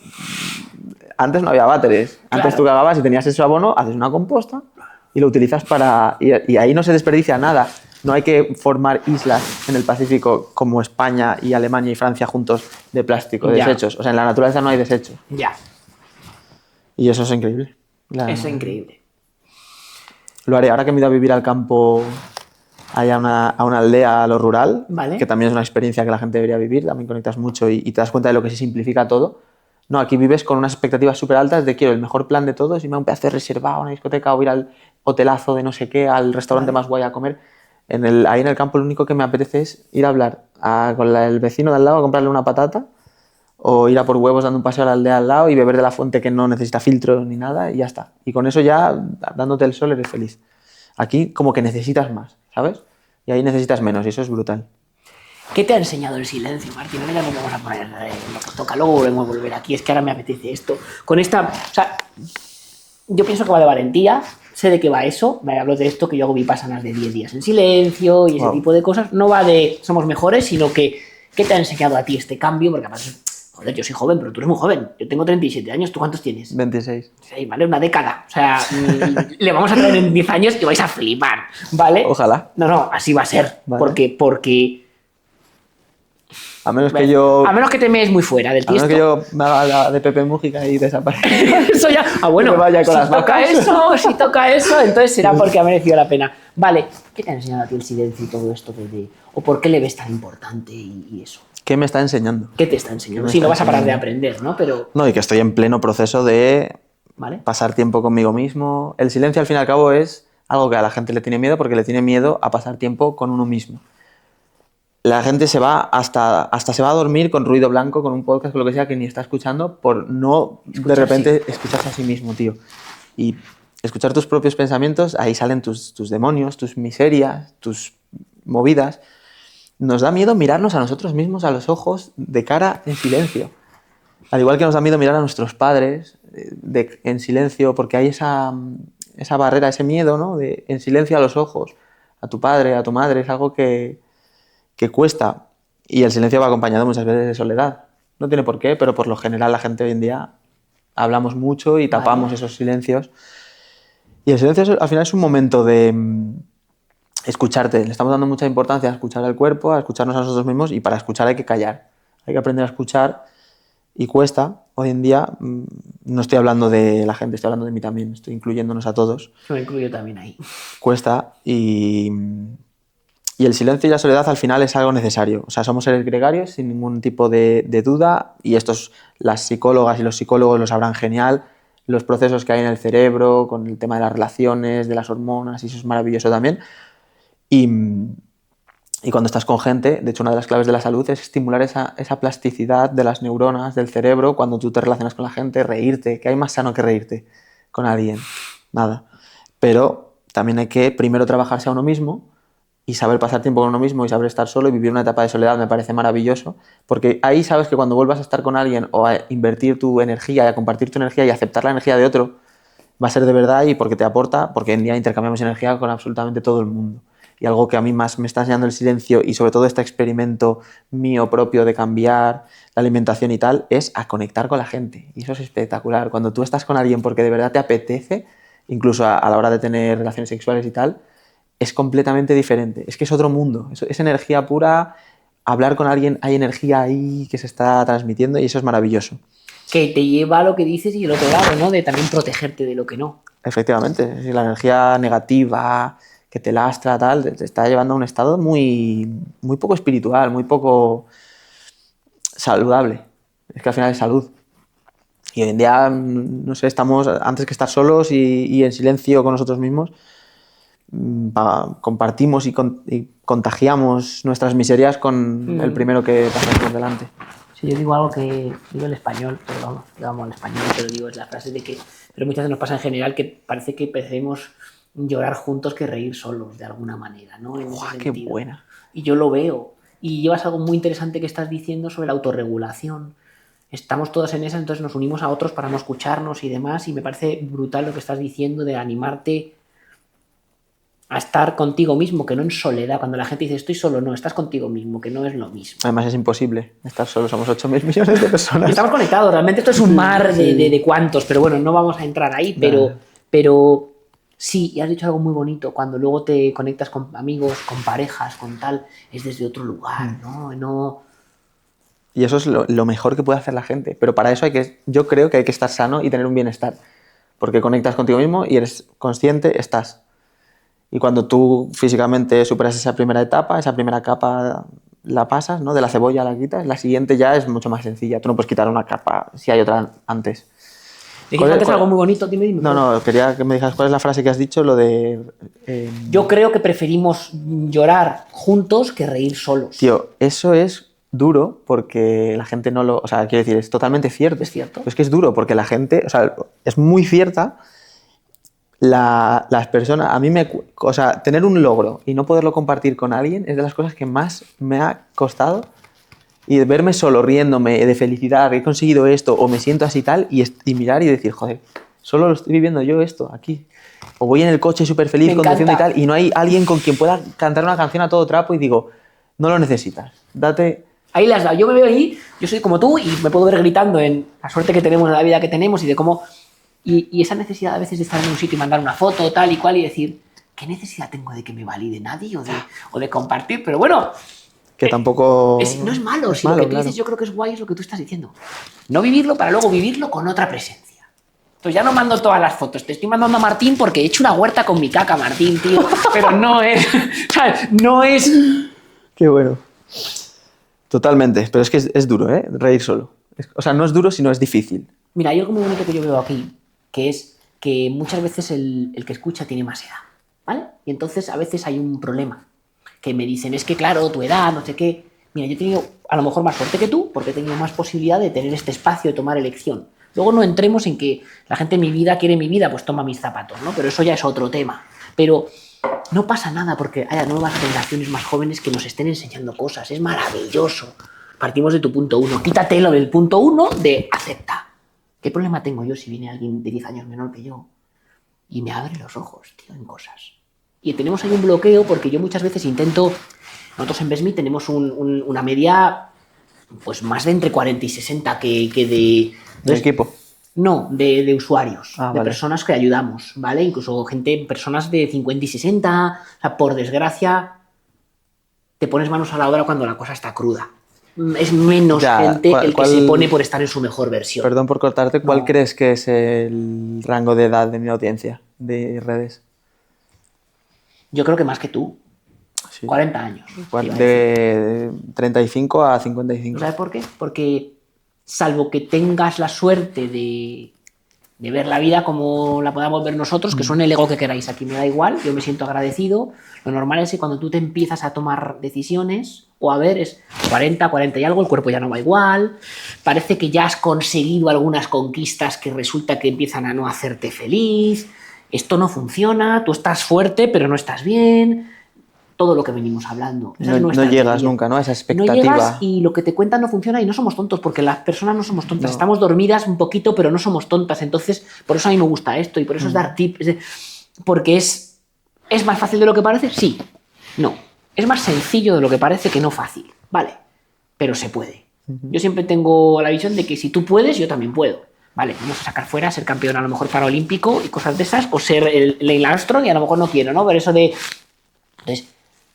antes no había váteres. Antes Claro. tú cagabas y tenías ese abono, haces una composta y lo utilizas para... Y ahí no se desperdicia nada. No hay que formar islas en el Pacífico como España y Alemania y Francia juntos de plástico, de Ya. desechos. O sea, en la naturaleza no hay desechos. Ya, Y eso es increíble. eso es increíble. Lo haré ahora que me he ido a vivir al campo, allá a una aldea, a lo rural, Vale. que también es una experiencia que la gente debería vivir, también conectas mucho y te das cuenta de lo que se simplifica todo. No, aquí vives con unas expectativas súper altas de quiero el mejor plan de todos y me da un pedazo de reservado, una discoteca o ir al hotelazo de no sé qué, al restaurante más guay a comer. Ahí en el campo lo único que me apetece es ir a hablar con el vecino de al lado a comprarle una patata o ir a por huevos dando un paseo a la aldea al lado y beber de la fuente que no necesita filtro ni nada y ya está. Y con eso ya, dándote el sol, eres feliz. Aquí como que necesitas más, ¿sabes? Y ahí necesitas menos y eso es brutal. ¿Qué te ha enseñado el silencio, Martín? Ahora ya nos vamos a poner lo que toca, luego volvemos a volver aquí. Es que ahora me apetece esto. Con esta... O sea, yo pienso que va de valentía, sé de qué va eso. Me hablo de esto, que yo hago vipassanas de 10 días en silencio y ese tipo de cosas. No va de somos mejores, sino que ¿qué te ha enseñado a ti este cambio? Porque además, joder, yo soy joven, pero tú eres muy joven. Yo tengo 37 años, ¿tú cuántos tienes? 26. Sí, vale, una década. O sea, le vamos a traer en 10 años y vais a flipar, ¿vale? Ojalá. No, así va a ser. Vale. Porque A menos que yo... a menos que te mees muy fuera del A menos tiesto. que yo me haga la de Pepe Mújica y desaparezca. Eso ya. Ah, bueno, Que me vaya con las vacas. si toca eso, entonces será porque ha merecido la pena. Vale, ¿qué te ha enseñado a ti el silencio y todo esto o por qué le ves tan importante y eso? ¿Qué me está enseñando? ¿Qué te está enseñando? me Sí, no está vas a parar de enseñando? aprender, ¿no? Pero, No, y que estoy en pleno proceso de ¿vale? pasar tiempo conmigo mismo. El silencio, al fin y al cabo, es algo que a la gente le tiene miedo porque le tiene miedo a pasar tiempo con uno mismo. La gente se va hasta se va a dormir con ruido blanco, con un podcast, con lo que sea, que ni está escuchando por no de repente escucharse a sí mismo, tío. Y escuchar tus propios pensamientos, ahí salen tus demonios, tus miserias, tus movidas. Nos da miedo mirarnos a nosotros mismos a los ojos de cara en silencio. Al igual que nos da miedo mirar a nuestros padres en silencio, porque hay esa barrera, ese miedo, ¿no? De en silencio a los ojos, a tu padre, a tu madre, es algo que cuesta. Y el silencio va acompañado muchas veces de soledad. No tiene por qué, pero por lo general la gente hoy en día hablamos mucho y tapamos esos silencios. Y el silencio al final es un momento de escucharte. Le estamos dando mucha importancia a escuchar al cuerpo, a escucharnos a nosotros mismos y para escuchar hay que callar. Hay que aprender a escuchar y cuesta. Hoy en día no estoy hablando de la gente, estoy hablando de mí también. Estoy incluyéndonos a todos. Lo incluyo también ahí. Cuesta y el silencio y la soledad al final es algo necesario. O sea, somos seres gregarios sin ningún tipo de duda y las psicólogas y los psicólogos lo sabrán genial. Los procesos que hay en el cerebro con el tema de las relaciones, de las hormonas, y eso es maravilloso también. Y cuando estás con gente, de hecho una de las claves de la salud es estimular esa plasticidad de las neuronas del cerebro cuando tú te relacionas con la gente, reírte. ¿Qué hay más sano que reírte con alguien? Nada. Pero también hay que primero trabajarse a uno mismo y saber pasar tiempo con uno mismo y saber estar solo y vivir una etapa de soledad me parece maravilloso, porque ahí sabes que cuando vuelvas a estar con alguien o a invertir tu energía y a compartir tu energía y a aceptar la energía de otro, va a ser de verdad y porque te aporta, porque hoy en día intercambiamos energía con absolutamente todo el mundo. Y algo que a mí más me está enseñando el silencio y sobre todo este experimento mío propio de cambiar la alimentación y tal, es a conectar con la gente. Y eso es espectacular. Cuando tú estás con alguien porque de verdad te apetece, incluso a la hora de tener relaciones sexuales y tal, es completamente diferente. Es que es otro mundo. Es energía pura. Hablar con alguien, hay energía ahí que se está transmitiendo y eso es maravilloso. Que te lleva a lo que dices y el otro lado, ¿no? De también protegerte de lo que no. Efectivamente. La energía negativa que te lastra, tal, te está llevando a un estado muy, muy poco espiritual, muy poco saludable. Es que al final es salud. Y hoy en día, no sé, estamos, antes que estar solos y en silencio con nosotros mismos, compartimos y contagiamos nuestras miserias con el primero que pasa por delante. Sí, yo digo algo que digo en español, pero vamos, yo amo el español, pero digo, es la frase de que, pero muchas veces nos pasa en general que parece que preferimos llorar juntos que reír solos, de alguna manera, ¿no? En ese ¡Qué sentido. buena! Y yo lo veo. Y llevas algo muy interesante que estás diciendo sobre la autorregulación. Estamos todos en esa, entonces nos unimos a otros para no escucharnos y demás, y me parece brutal lo que estás diciendo de animarte a estar contigo mismo, que no en soledad. Cuando la gente dice estoy solo, no, estás contigo mismo, que no es lo mismo. Además es imposible estar solo, somos 8.000 millones de personas. Y estamos conectados, realmente esto es un mar de cuantos, pero bueno, no vamos a entrar ahí, pero Sí, y has dicho algo muy bonito, cuando luego te conectas con amigos, con parejas, con tal, es desde otro lugar, ¿no? No. Y eso es lo mejor que puede hacer la gente. Pero para eso yo creo que hay que estar sano y tener un bienestar. Porque conectas contigo mismo y eres consciente, estás. Y cuando tú físicamente superas esa primera etapa, esa primera capa la pasas, ¿no? De la cebolla la quitas, la siguiente ya es mucho más sencilla. Tú no puedes quitar una capa si hay otra antes. Dijiste antes algo muy bonito, dime. No, quería que me dijeras cuál es la frase que has dicho, lo de... Yo creo que preferimos llorar juntos que reír solos. Tío, eso es duro porque la gente no lo... O sea, quiero decir, es totalmente cierto. Es cierto. Pero es que es duro porque la gente... O sea, es muy cierta. Las personas... A mí o sea, tener un logro y no poderlo compartir con alguien es de las cosas que más me ha costado. Y de verme solo riéndome de felicidad, he conseguido esto, o me siento así tal, y mirar y decir, joder, solo lo estoy viviendo yo esto, aquí. O voy en el coche súper feliz Me conduciendo y encanta. tal, y no hay alguien con quien pueda cantar una canción a todo trapo y digo, no lo necesitas, date... Ahí las da. Yo me veo ahí, yo soy como tú y me puedo ver gritando en la suerte que tenemos, en la vida que tenemos y de cómo... Y esa necesidad a veces de estar en un sitio y mandar una foto, tal y cual, y decir, ¿qué necesidad tengo de que me valide nadie o de compartir? Pero bueno... Que tampoco... no es malo, es si malo, lo que tú claro. dices yo creo que es guay es lo que tú estás diciendo. No vivirlo para luego vivirlo con otra presencia. Entonces ya no mando todas las fotos, te estoy mandando a Martín porque he hecho una huerta con mi caca, Martín, tío. Pero no es... ¿sabes? No es... Qué bueno. Totalmente, pero es que es duro, ¿eh? Reír solo. O sea, no es duro, sino es difícil. Mira, hay algo muy bonito que yo veo aquí, que es que muchas veces el que escucha tiene más edad, ¿vale? Y entonces a veces hay un problema, que me dicen, es que claro, tu edad, no sé qué. Mira, yo he tenido a lo mejor más suerte que tú, porque he tenido más posibilidad de tener este espacio de tomar elección. Luego no entremos en que la gente en mi vida quiere mi vida, pues toma mis zapatos, ¿no? Pero eso ya es otro tema. Pero no pasa nada porque haya nuevas generaciones más jóvenes que nos estén enseñando cosas. Es maravilloso. Partimos de tu punto 1. Quítatelo del punto 1 de acepta. ¿Qué problema tengo yo si viene alguien de 10 años menor que yo y me abre los ojos, tío, en cosas? Y tenemos ahí un bloqueo porque yo muchas veces intento... Nosotros en Besmi tenemos una media pues más de entre 40 y 60 que de... ¿De equipo? No, de usuarios, Ah, de vale. personas que ayudamos, ¿vale? Incluso personas de 50 y 60. O sea, por desgracia, te pones manos a la obra cuando la cosa está cruda. Es menos Ya, gente ¿cuál- el que cuál- se pone por estar en su mejor versión. Perdón por cortarte, ¿cuál No. crees que es el rango de edad de mi audiencia de redes? Yo creo que más que tú. Sí. 40 años. te iba a decir. De 35 a 55. ¿Sabes por qué? Porque salvo que tengas la suerte de ver la vida como la podamos ver nosotros, que son el ego que queráis, aquí me da igual, yo me siento agradecido, lo normal es que cuando tú te empiezas a tomar decisiones, o a ver, es 40 y algo, el cuerpo ya no va igual, parece que ya has conseguido algunas conquistas que resulta que empiezan a no hacerte feliz, esto no funciona, tú estás fuerte pero no estás bien, todo lo que venimos hablando. Esa es No nuestra llegas teoría. nunca, ¿no? A esa No expectativa. llegas y lo que te cuentan no funciona y no somos tontos, porque las personas no somos tontas. No. Estamos dormidas un poquito, pero no somos tontas. Entonces, por eso a mí me gusta esto y por eso es dar tips. Porque es más fácil de lo que parece, sí. No. Es más sencillo de lo que parece que no fácil. Vale. Pero se puede. Yo siempre tengo la visión de que si tú puedes, yo también puedo. Vale, vamos a sacar fuera, ser campeón a lo mejor paralímpico y cosas de esas, o ser el Neil Armstrong y a lo mejor no quiero, ¿no? Pero eso de... Entonces,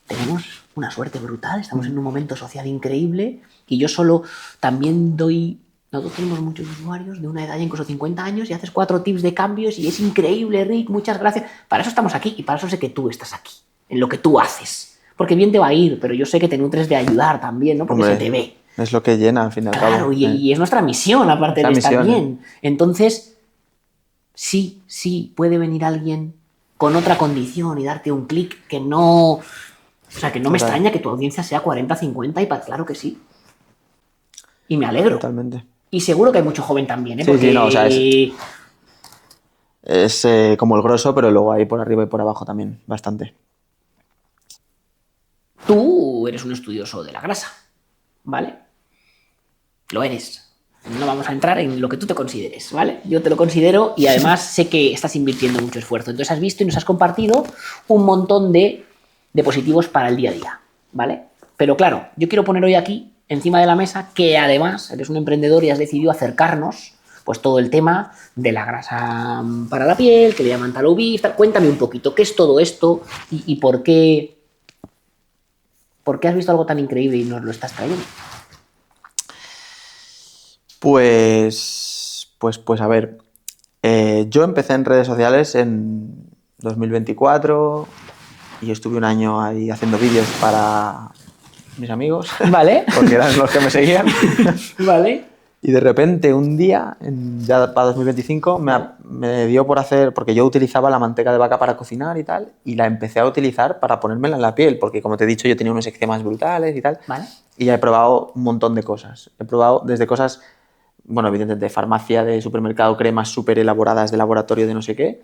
tenemos una suerte brutal, estamos en un momento social increíble y yo solo también doy... Nosotros tenemos muchos usuarios de una edad ya incluso 50 años y haces 4 tips de cambios y es increíble, Rick, muchas gracias. Para eso estamos aquí y para eso sé que tú estás aquí, en lo que tú haces. Porque bien te va a ir, pero yo sé que te nutres de ayudar también, ¿no? Porque Hombre, se te ve. Es lo que llena, al fin y al cabo. Claro, y es nuestra misión, aparte de Nuestra estar misión, bien. Entonces, sí, puede venir alguien con otra condición y darte un clic que no... O sea, que no me Total. extraña que tu audiencia sea 40, 50 y claro que sí. Y me alegro. Totalmente. Y seguro que hay mucho joven también, ¿eh? Sí, Porque sí, no, o sea, es como el grosso, pero luego hay por arriba y por abajo también, bastante. tú eres un estudioso de la grasa, ¿vale? Lo eres. No vamos a entrar en lo que tú te consideres, ¿vale? Yo te lo considero y además sé que estás invirtiendo mucho esfuerzo. Entonces has visto y nos has compartido un montón de positivos para el día a día, ¿vale? Pero claro, yo quiero poner hoy aquí, encima de la mesa, que además eres un emprendedor y has decidido acercarnos pues todo el tema de la grasa para la piel, que le llaman tallow beef, tal. Cuéntame un poquito, ¿qué es todo esto y por qué has visto algo tan increíble y nos lo estás trayendo? Pues a ver, yo empecé en redes sociales en 2024 y estuve un año ahí haciendo vídeos para mis amigos, Vale. porque eran los que me seguían. Vale. Y de repente un día, ya para 2025, me dio por hacer, porque yo utilizaba la manteca de vaca para cocinar y tal, y la empecé a utilizar para ponérmela en la piel, porque como te he dicho, yo tenía unos eczemas brutales y tal, Vale. y ya he probado un montón de cosas. He probado desde cosas, bueno, evidentemente de farmacia, de supermercado, cremas súper elaboradas de laboratorio de no sé qué,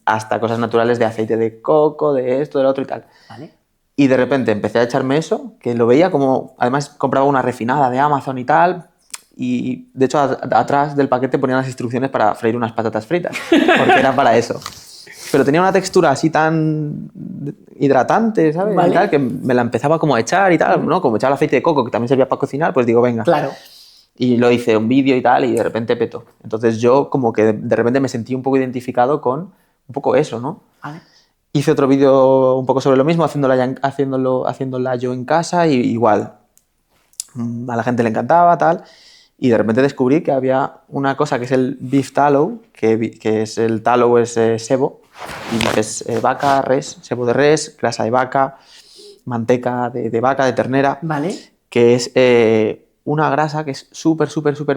hasta cosas naturales de aceite de coco, de esto, del otro y tal. Vale. Y de repente empecé a echarme eso, que lo veía como... Además, compraba una refinada de Amazon y tal, y de hecho atrás del paquete ponían las instrucciones para freír unas patatas fritas, porque era para eso. Pero tenía una textura así tan hidratante, ¿sabes? Vale. Y tal, que me la empezaba como a echar y tal, ¿no? Como echaba el aceite de coco, que también servía para cocinar, pues digo, venga. Claro. Y lo hice un vídeo y tal, y de repente petó. Entonces yo como que de repente me sentí un poco identificado con un poco eso, ¿no? Vale. Hice otro vídeo un poco sobre lo mismo, haciéndola yo en casa, y igual. A la gente le encantaba, tal. Y de repente descubrí que había una cosa que es el beef tallow, que es el tallow es sebo, y dices vaca, res, sebo de res, grasa de vaca, manteca de vaca, de ternera, Vale. que es una grasa que es súper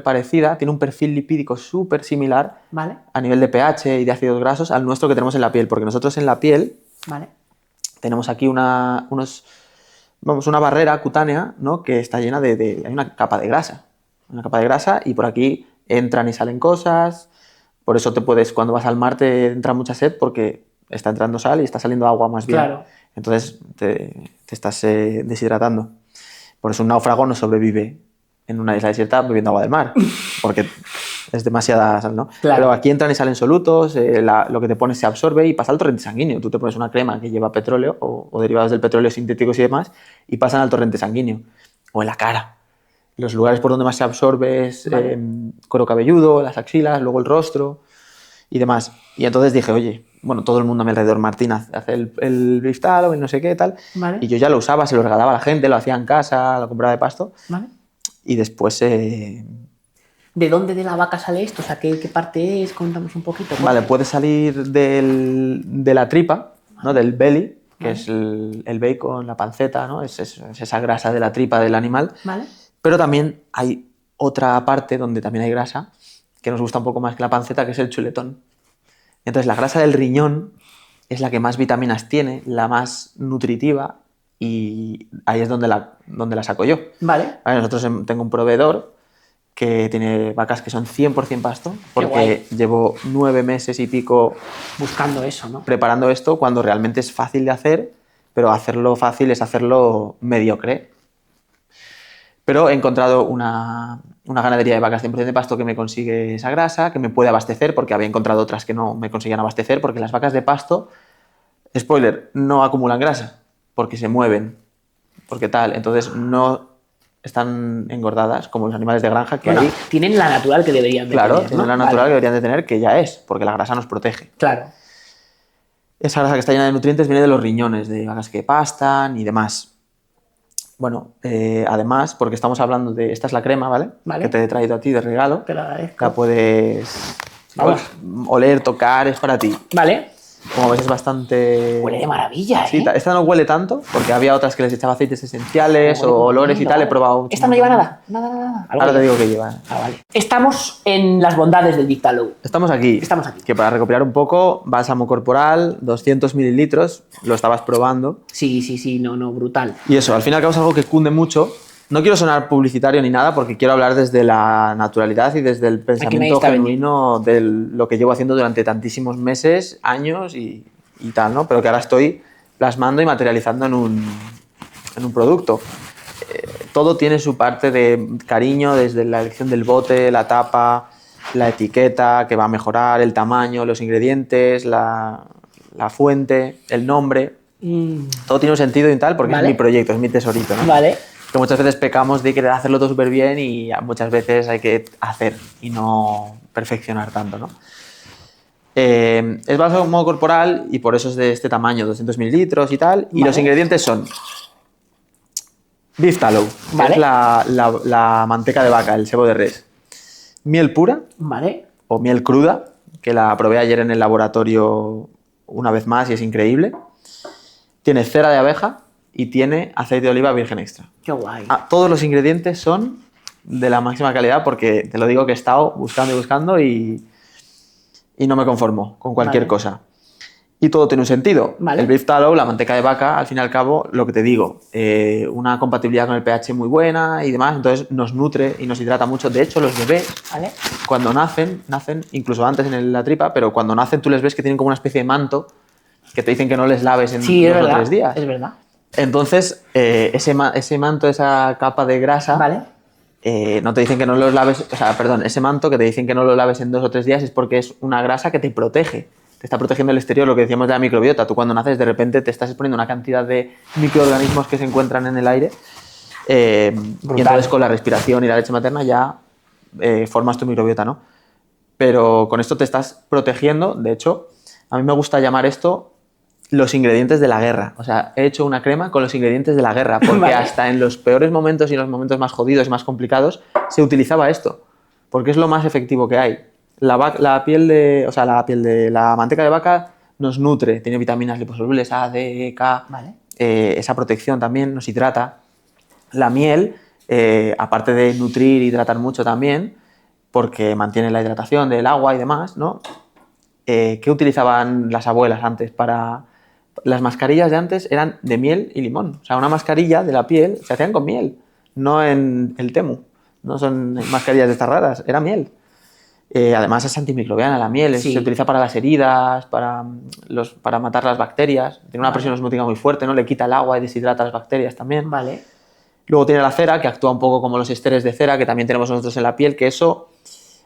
parecida, tiene un perfil lipídico súper similar Vale. a nivel de pH y de ácidos grasos al nuestro que tenemos en la piel, porque nosotros en la piel Vale. tenemos aquí una barrera cutánea, ¿no? Que está llena hay una capa de grasa, y por aquí entran y salen cosas, por eso cuando vas al mar te entra mucha sed porque está entrando sal y está saliendo agua más bien. Claro. Entonces te estás deshidratando. Por eso un náufrago no sobrevive en una isla desierta bebiendo agua del mar, porque es demasiada sal, ¿no? Claro. Pero aquí entran y salen solutos, lo que te pones se absorbe y pasa al torrente sanguíneo. Tú te pones una crema que lleva petróleo o derivados del petróleo sintéticos y demás, y pasan al torrente sanguíneo. O en la cara. Los lugares por donde más se absorbe es Vale. cuero cabelludo, las axilas, luego el rostro y demás. Y entonces dije, oye, bueno, todo el mundo a mi alrededor, Martín hace el beef tallow, el no sé qué, tal. Vale. Y yo ya lo usaba, se lo regalaba a la gente, lo hacía en casa, lo compraba de pasto. Vale. Y después... ¿De dónde de la vaca sale esto? O sea, ¿qué parte es? Contamos un poquito. Vale, puede salir de la tripa, ¿no? Del belly, que es el bacon, la panceta, ¿no? Es esa grasa de la tripa del animal. Vale. Pero también hay otra parte donde también hay grasa, que nos gusta un poco más que la panceta, que es el chuletón. Entonces la grasa del riñón es la que más vitaminas tiene, la más nutritiva, y ahí es donde la saco yo. Vale. Vale, tengo un proveedor que tiene vacas que son 100% pasto, porque guay. llevo 9 meses y pico Buscando eso, ¿no? preparando esto cuando realmente es fácil de hacer, pero hacerlo fácil es hacerlo mediocre. Pero he encontrado una ganadería de vacas 100% de pasto que me consigue esa grasa, que me puede abastecer, porque había encontrado otras que no me conseguían abastecer, porque las vacas de pasto, spoiler, no acumulan grasa, porque se mueven, porque tal. Entonces no están engordadas como los animales de granja, que Bueno, ahí, tienen la natural que deberían de claro, tener, tienen ¿no? la natural que Vale. deberían de tener, que ya es, porque la grasa nos protege. Claro. Esa grasa que está llena de nutrientes viene de los riñones, de vacas que pastan y demás. Bueno, además, porque estamos hablando de... Esta es la crema, ¿vale? Vale. Que te he traído a ti de regalo. Te lo agradezco. La puedes Vamos. oler, tocar, es para ti. Vale. Como ves, es bastante... Huele de maravilla, ¿eh? Sí, esta no huele tanto, porque había otras que les echaba aceites esenciales Huele o como olores y lindo, tal, vale. he probado... Esta no lleva nada. Nada. Algo Ahora te lleva. digo que lleva. Ah, vale. Estamos en las bondades del beef tallow. Estamos aquí. Estamos aquí. Que para recopilar un poco, bálsamo corporal, 200 mililitros, lo estabas probando. Sí, no, brutal. Y eso, al fin y al cabo es algo que cunde mucho. No quiero sonar publicitario ni nada, porque quiero hablar desde la naturalidad y desde el nadie pensamiento está genuino de lo que llevo haciendo durante tantísimos meses, años y tal, ¿no? Pero que ahora estoy plasmando y materializando en un producto. Todo tiene su parte de cariño, desde la elección del bote, la tapa, la etiqueta que va a mejorar, el tamaño, los ingredientes, la fuente, el nombre. Todo tiene un sentido y tal, porque Vale. es mi proyecto, es mi tesorito, ¿no? Vale. Que muchas veces pecamos de querer hacerlo todo súper bien y muchas veces hay que hacer y no perfeccionar tanto, ¿no? Es basado en modo corporal y por eso es de este tamaño, 200 mililitros y tal. Y Vale. los ingredientes son beef tallow, que Vale. es la manteca de vaca, el sebo de res. Miel pura Vale. o miel cruda, que la probé ayer en el laboratorio una vez más y es increíble. Tiene cera de abeja y tiene aceite de oliva virgen extra. Qué guay. Todos los ingredientes son de la máxima calidad porque te lo digo que he estado buscando y buscando y no me conformo con cualquier Vale. cosa. Y todo tiene un sentido. Vale. El beef tallow, la manteca de vaca, al fin y al cabo, lo que te digo, una compatibilidad con el pH muy buena y demás, entonces nos nutre y nos hidrata mucho. De hecho, los bebés, Vale. cuando nacen incluso antes en la tripa, pero cuando nacen tú les ves que tienen como una especie de manto que te dicen que no les laves en Sí, es 2 o verdad. 3 días. Es verdad. Entonces, ese manto, esa capa de grasa, Vale. no te dicen que no los laves, o sea, perdón, ese manto que te dicen que no lo laves en 2 o 3 días es porque es una grasa que te protege. Te está protegiendo el exterior, lo que decíamos de la microbiota. Tú cuando naces de repente te estás exponiendo una cantidad de microorganismos que se encuentran en el aire y entonces con la respiración y la leche materna ya formas tu microbiota, ¿no? Pero con esto te estás protegiendo. De hecho, a mí me gusta llamar esto los ingredientes de la guerra. O sea, he hecho una crema con los ingredientes de la guerra, porque Vale. hasta en los peores momentos y en los momentos más jodidos y más complicados se utilizaba esto, porque es lo más efectivo que hay. La piel de la manteca de vaca nos nutre, tiene vitaminas liposolubles A, D, E, K, Vale. esa protección también nos hidrata. La miel, aparte de nutrir y hidratar mucho también, porque mantiene la hidratación del agua y demás, ¿no? ¿Qué utilizaban las abuelas antes para...? Las mascarillas de antes eran de miel y limón. O sea, una mascarilla de la piel se hacían con miel, no en el Temu. No son mascarillas de estas raras, era miel. Además es antimicrobiana la miel, Sí. se utiliza para las heridas, para matar las bacterias. Tiene una Vale. presión osmótica muy fuerte, ¿no? Le quita el agua y deshidrata las bacterias también. Vale. Luego tiene la cera, que actúa un poco como los esteres de cera que también tenemos nosotros en la piel, que eso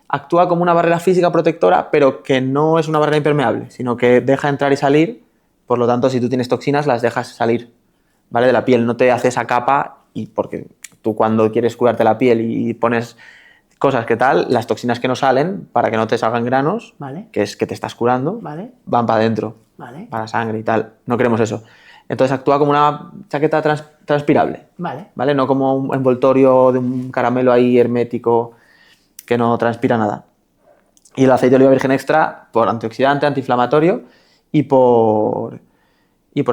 actúa como una barrera física protectora, pero que no es una barrera impermeable, sino que deja entrar y salir. Por lo tanto, si tú tienes toxinas, las dejas salir, ¿vale? De la piel, no te hace esa capa, y porque tú cuando quieres curarte la piel y pones cosas que tal, las toxinas que no salen, para que no te salgan granos, Vale. que es que te estás curando, Vale. van para adentro, Vale. para sangre y tal. No queremos eso. Entonces actúa como una chaqueta transpirable, Vale. ¿vale? No como un envoltorio de un caramelo ahí hermético que no transpira nada. Y el aceite de oliva virgen extra por antioxidante, antiinflamatorio y por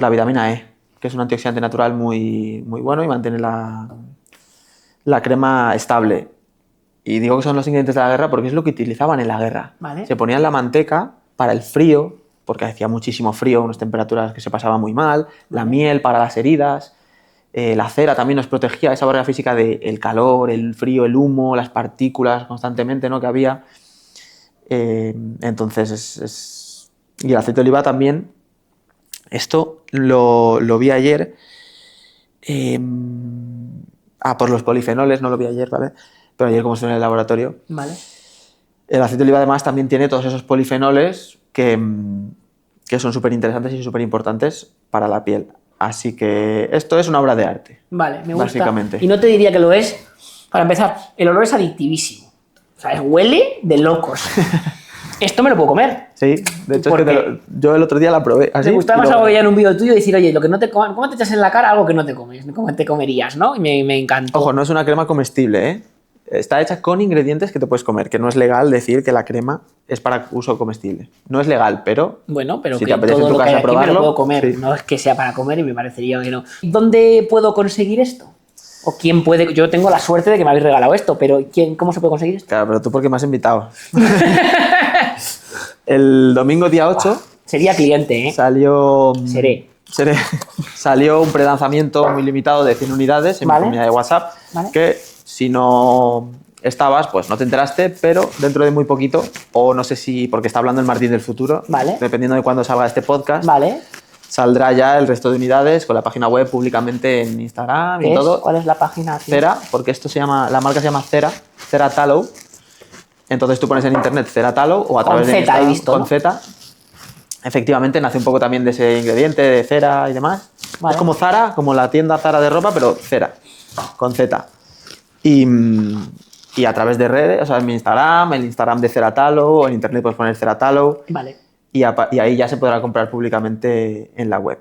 la vitamina E, que es un antioxidante natural muy, muy bueno y mantiene la crema estable. Y digo que son los ingredientes de la guerra porque es lo que utilizaban en la guerra. Vale. Se ponían la manteca para el frío, porque hacía muchísimo frío, unas temperaturas que se pasaban muy mal, la miel para las heridas, la cera también nos protegía, esa barrera física del calor, el frío, el humo, las partículas constantemente, ¿no? Que había. Entonces, y el aceite de oliva también, esto lo vi ayer, por los polifenoles, no lo vi ayer, ¿vale? Pero ayer como estuve en el laboratorio, Vale. el aceite de oliva además también tiene todos esos polifenoles que son súper interesantes y súper importantes para la piel. Así que esto es una obra de arte. Vale, me gusta. Básicamente. Y no te diría que lo es. Para empezar, el olor es adictivísimo. O sea, huele de locos. Esto me lo puedo comer. Sí, de hecho es que Porque yo el otro día la probé. Así, me gustaba y más luego- algo que ya en un vídeo tuyo y decir, oye, lo que no te coman, ¿cómo te echas en la cara algo que no te comes? ¿Cómo te comerías, no? Y me encantó. Ojo, no es una crema comestible, ¿eh? Está hecha con ingredientes que te puedes comer, que no es legal decir que la crema es para uso comestible. No es legal, pero Bueno, pero si que te apetece todo en tu lo que hay casa aquí me lo probarlo, puedo comer. sí. No es que sea para comer y me parecería que no. ¿Dónde puedo conseguir esto? ¿O quién puede? Yo tengo la suerte de que me habéis regalado esto, pero ¿cómo se puede conseguir esto? Claro, pero tú porque me has invitado. El domingo día 8 Sería cliente, ¿eh? salió... Seré. Salió un prelanzamiento muy limitado de 100 unidades en Vale. mi comunidad de WhatsApp, Vale. que si no estabas, pues no te enteraste, pero dentro de muy poquito, o no sé si, porque está hablando el Martín del futuro, Vale. dependiendo de cuándo salga este podcast, Vale. saldrá ya el resto de unidades con la página web públicamente en Instagram ¿Qué y es? todo. ¿Cuál es la página? tío? Cera, porque esto se llama, la marca se llama Cera Tallow. Entonces tú pones en internet Cera Tallow o a Con través de Z, he Instagram, visto, con ¿no? Z. Efectivamente nace un poco también de ese ingrediente de cera y demás. Vale. Es como Zara, como la tienda Zara de ropa, pero Cera, con Z. Y a través de redes, o sea, en mi Instagram, el Instagram de Ceratalo, o en internet puedes poner Ceratalo, Vale. y ahí ya se podrá comprar públicamente en la web.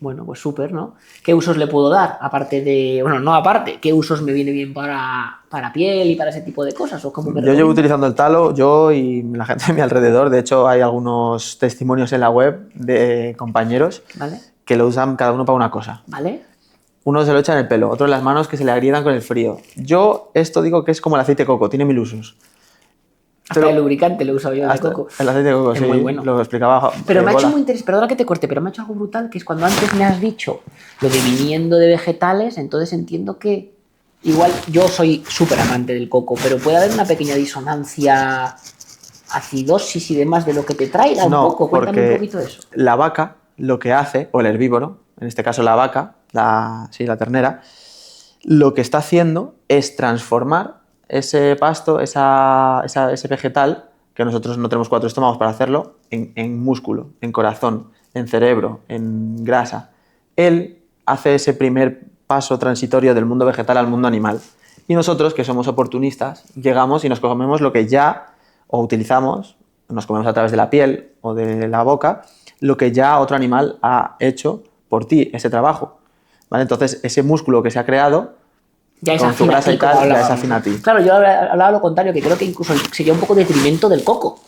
Bueno, pues súper, ¿no? ¿Qué usos le puedo dar? Aparte de... Bueno, no aparte. ¿Qué usos me viene bien para piel y para ese tipo de cosas? ¿O cómo me Yo llevo recomiendas? utilizando el talo, yo y la gente de mi alrededor. De hecho, hay algunos testimonios en la web de compañeros ¿Vale? que lo usan cada uno para una cosa. ¿Vale? Uno se lo echa en el pelo, otro en las manos que se le agrietan con el frío. Yo esto digo que es como el aceite de coco, tiene 1000 usos. Hasta Pero- el lubricante lo he usado yo de Hasta coco. el aceite de coco, Es sí, muy bueno. lo explicaba. Pero me ha hecho Bola. muy interesante, perdona que te corte, pero me ha hecho algo brutal, que es cuando antes me has dicho lo de viniendo de vegetales, entonces entiendo que igual yo soy súper amante del coco, pero puede haber una pequeña disonancia, acidosis y demás de lo que te traiga un No, poco. Cuéntame porque un poquito de eso. la vaca lo que hace, o el herbívoro, en este caso la vaca, la ternera, lo que está haciendo es transformar ese pasto, ese vegetal, que nosotros no tenemos 4 estómagos para hacerlo, en músculo, en corazón, en cerebro, en grasa. Él hace ese primer paso transitorio del mundo vegetal al mundo animal. Y nosotros, que somos oportunistas, llegamos y nos comemos lo que ya o utilizamos, nos comemos a través de la piel o de la boca, lo que ya otro animal ha hecho por ti, ese trabajo. ¿Vale? Entonces, ese músculo que se ha creado, Ya es con tu afín a grasa ti, y como tal, ya hablábamos, es afín a ¿no? ti. Claro, yo hablaba lo contrario, que creo que incluso sería un poco detrimento del coco.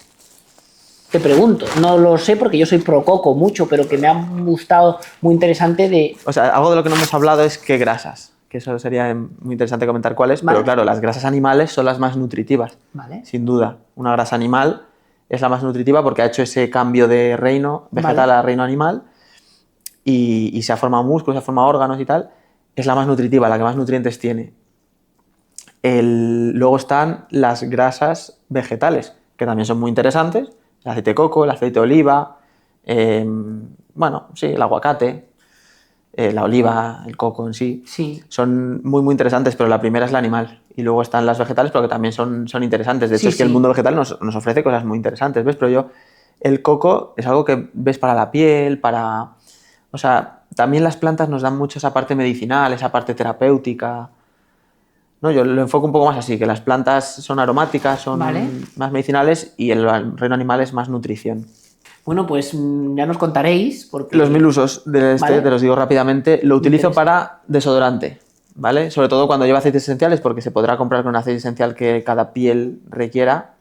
Te pregunto, no lo sé porque yo soy pro coco mucho, pero que me ha gustado muy interesante de... O sea, algo de lo que no hemos hablado es qué grasas, que eso sería muy interesante comentar cuáles, Vale. pero claro, las grasas animales son las más nutritivas, Vale. sin duda. Una grasa animal es la más nutritiva porque ha hecho ese cambio de reino vegetal Vale. a reino animal y se ha formado músculos, se ha formado órganos y tal. Es la más nutritiva, la que más nutrientes tiene. Luego están las grasas vegetales, que también son muy interesantes. El aceite de coco, el aceite de oliva, bueno, sí, el aguacate, la oliva, el coco en sí. Sí. Son muy, muy interesantes, pero la primera es la animal. Y luego están las vegetales, pero que también son interesantes. De hecho, Sí, es que el sí. mundo vegetal nos ofrece cosas muy interesantes, ¿ves? Pero yo, el coco es algo que ves para la piel, para... O sea, también las plantas nos dan mucho esa parte medicinal, esa parte terapéutica. No, yo lo enfoco un poco más así, que las plantas son aromáticas, son Vale. más medicinales y el reino animal es más nutrición. Bueno, pues ya nos contaréis, porque... Los 1000 usos de Vale. te los digo rápidamente. Lo utilizo interesa. para desodorante, ¿vale? Sobre todo cuando lleva aceites esenciales, porque se podrá comprar con un aceite esencial que cada piel requiera.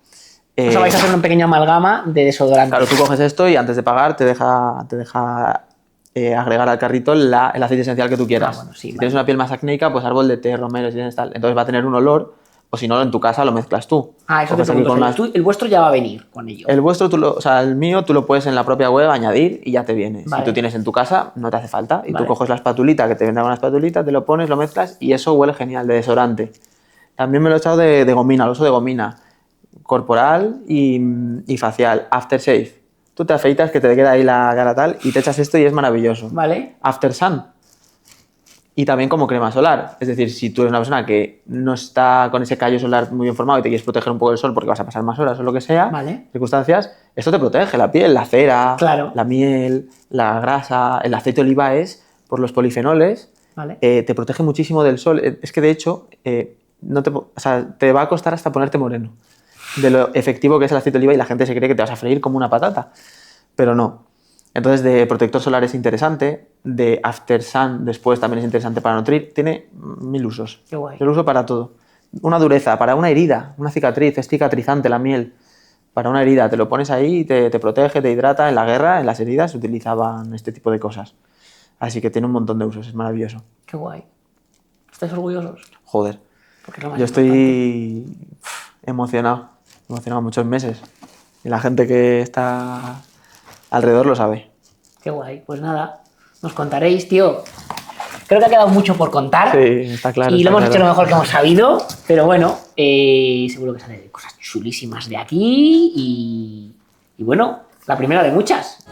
O sea, vais a hacer una pequeña amalgama de desodorante. Claro, tú coges esto y antes de pagar te deja agregar al carrito el aceite esencial que tú quieras. Ah, bueno, sí, Si vale. tienes una piel más acnéica, pues árbol de té, romero, si tienes tal. Entonces va a tener un olor, o si no, en tu casa lo mezclas tú. Ah, eso te Coges aquí pregunto. con O sea, unas- el vuestro ya va a venir con ello. El vuestro, o sea, el mío, tú lo puedes en la propia web añadir y ya te viene. Vale. Si tú tienes en tu casa, no te hace falta. Y Vale. tú coges la espatulita, que te venden una espatulita, te lo pones, lo mezclas y eso huele genial, de desodorante. También me lo he echado de gomina, lo uso de gomina. Corporal y facial. Aftershave. Tú te afeitas, que te queda ahí la cara tal, y te echas esto y es maravilloso. Vale. After Sun. Y también como crema solar. Es decir, si tú eres una persona que no está con ese callo solar muy bien formado y te quieres proteger un poco del sol porque vas a pasar más horas o lo que sea, Vale. circunstancias, esto te protege la piel, la cera, Claro. la miel, la grasa, el aceite de oliva es, por los polifenoles, Vale. te protege muchísimo del sol. Es que de hecho, o sea, te va a costar hasta ponerte moreno de lo efectivo que es el aceite de oliva y la gente se cree que te vas a freír como una patata, pero no. Entonces, de protector solar es interesante, de After Sun después también es interesante para nutrir, tiene 1000 usos. Qué guay. Yo lo uso para todo. Una dureza, para una herida, una cicatriz, es cicatrizante la miel. Para una herida, te lo pones ahí y te protege, te hidrata. En la guerra, en las heridas, se utilizaban este tipo de cosas. Así que tiene un montón de usos, es maravilloso. Qué guay. ¿Estáis orgullosos? Joder, Porque es lo más yo importante. estoy emocionado muchos meses. Y la gente que está alrededor lo sabe. Qué guay. Pues nada, nos contaréis, tío. Creo que ha quedado mucho por contar. Sí, está claro. Y está lo hemos claro. hecho lo mejor que hemos sabido. Pero bueno, seguro que salen cosas chulísimas de aquí. Y bueno, la primera de muchas.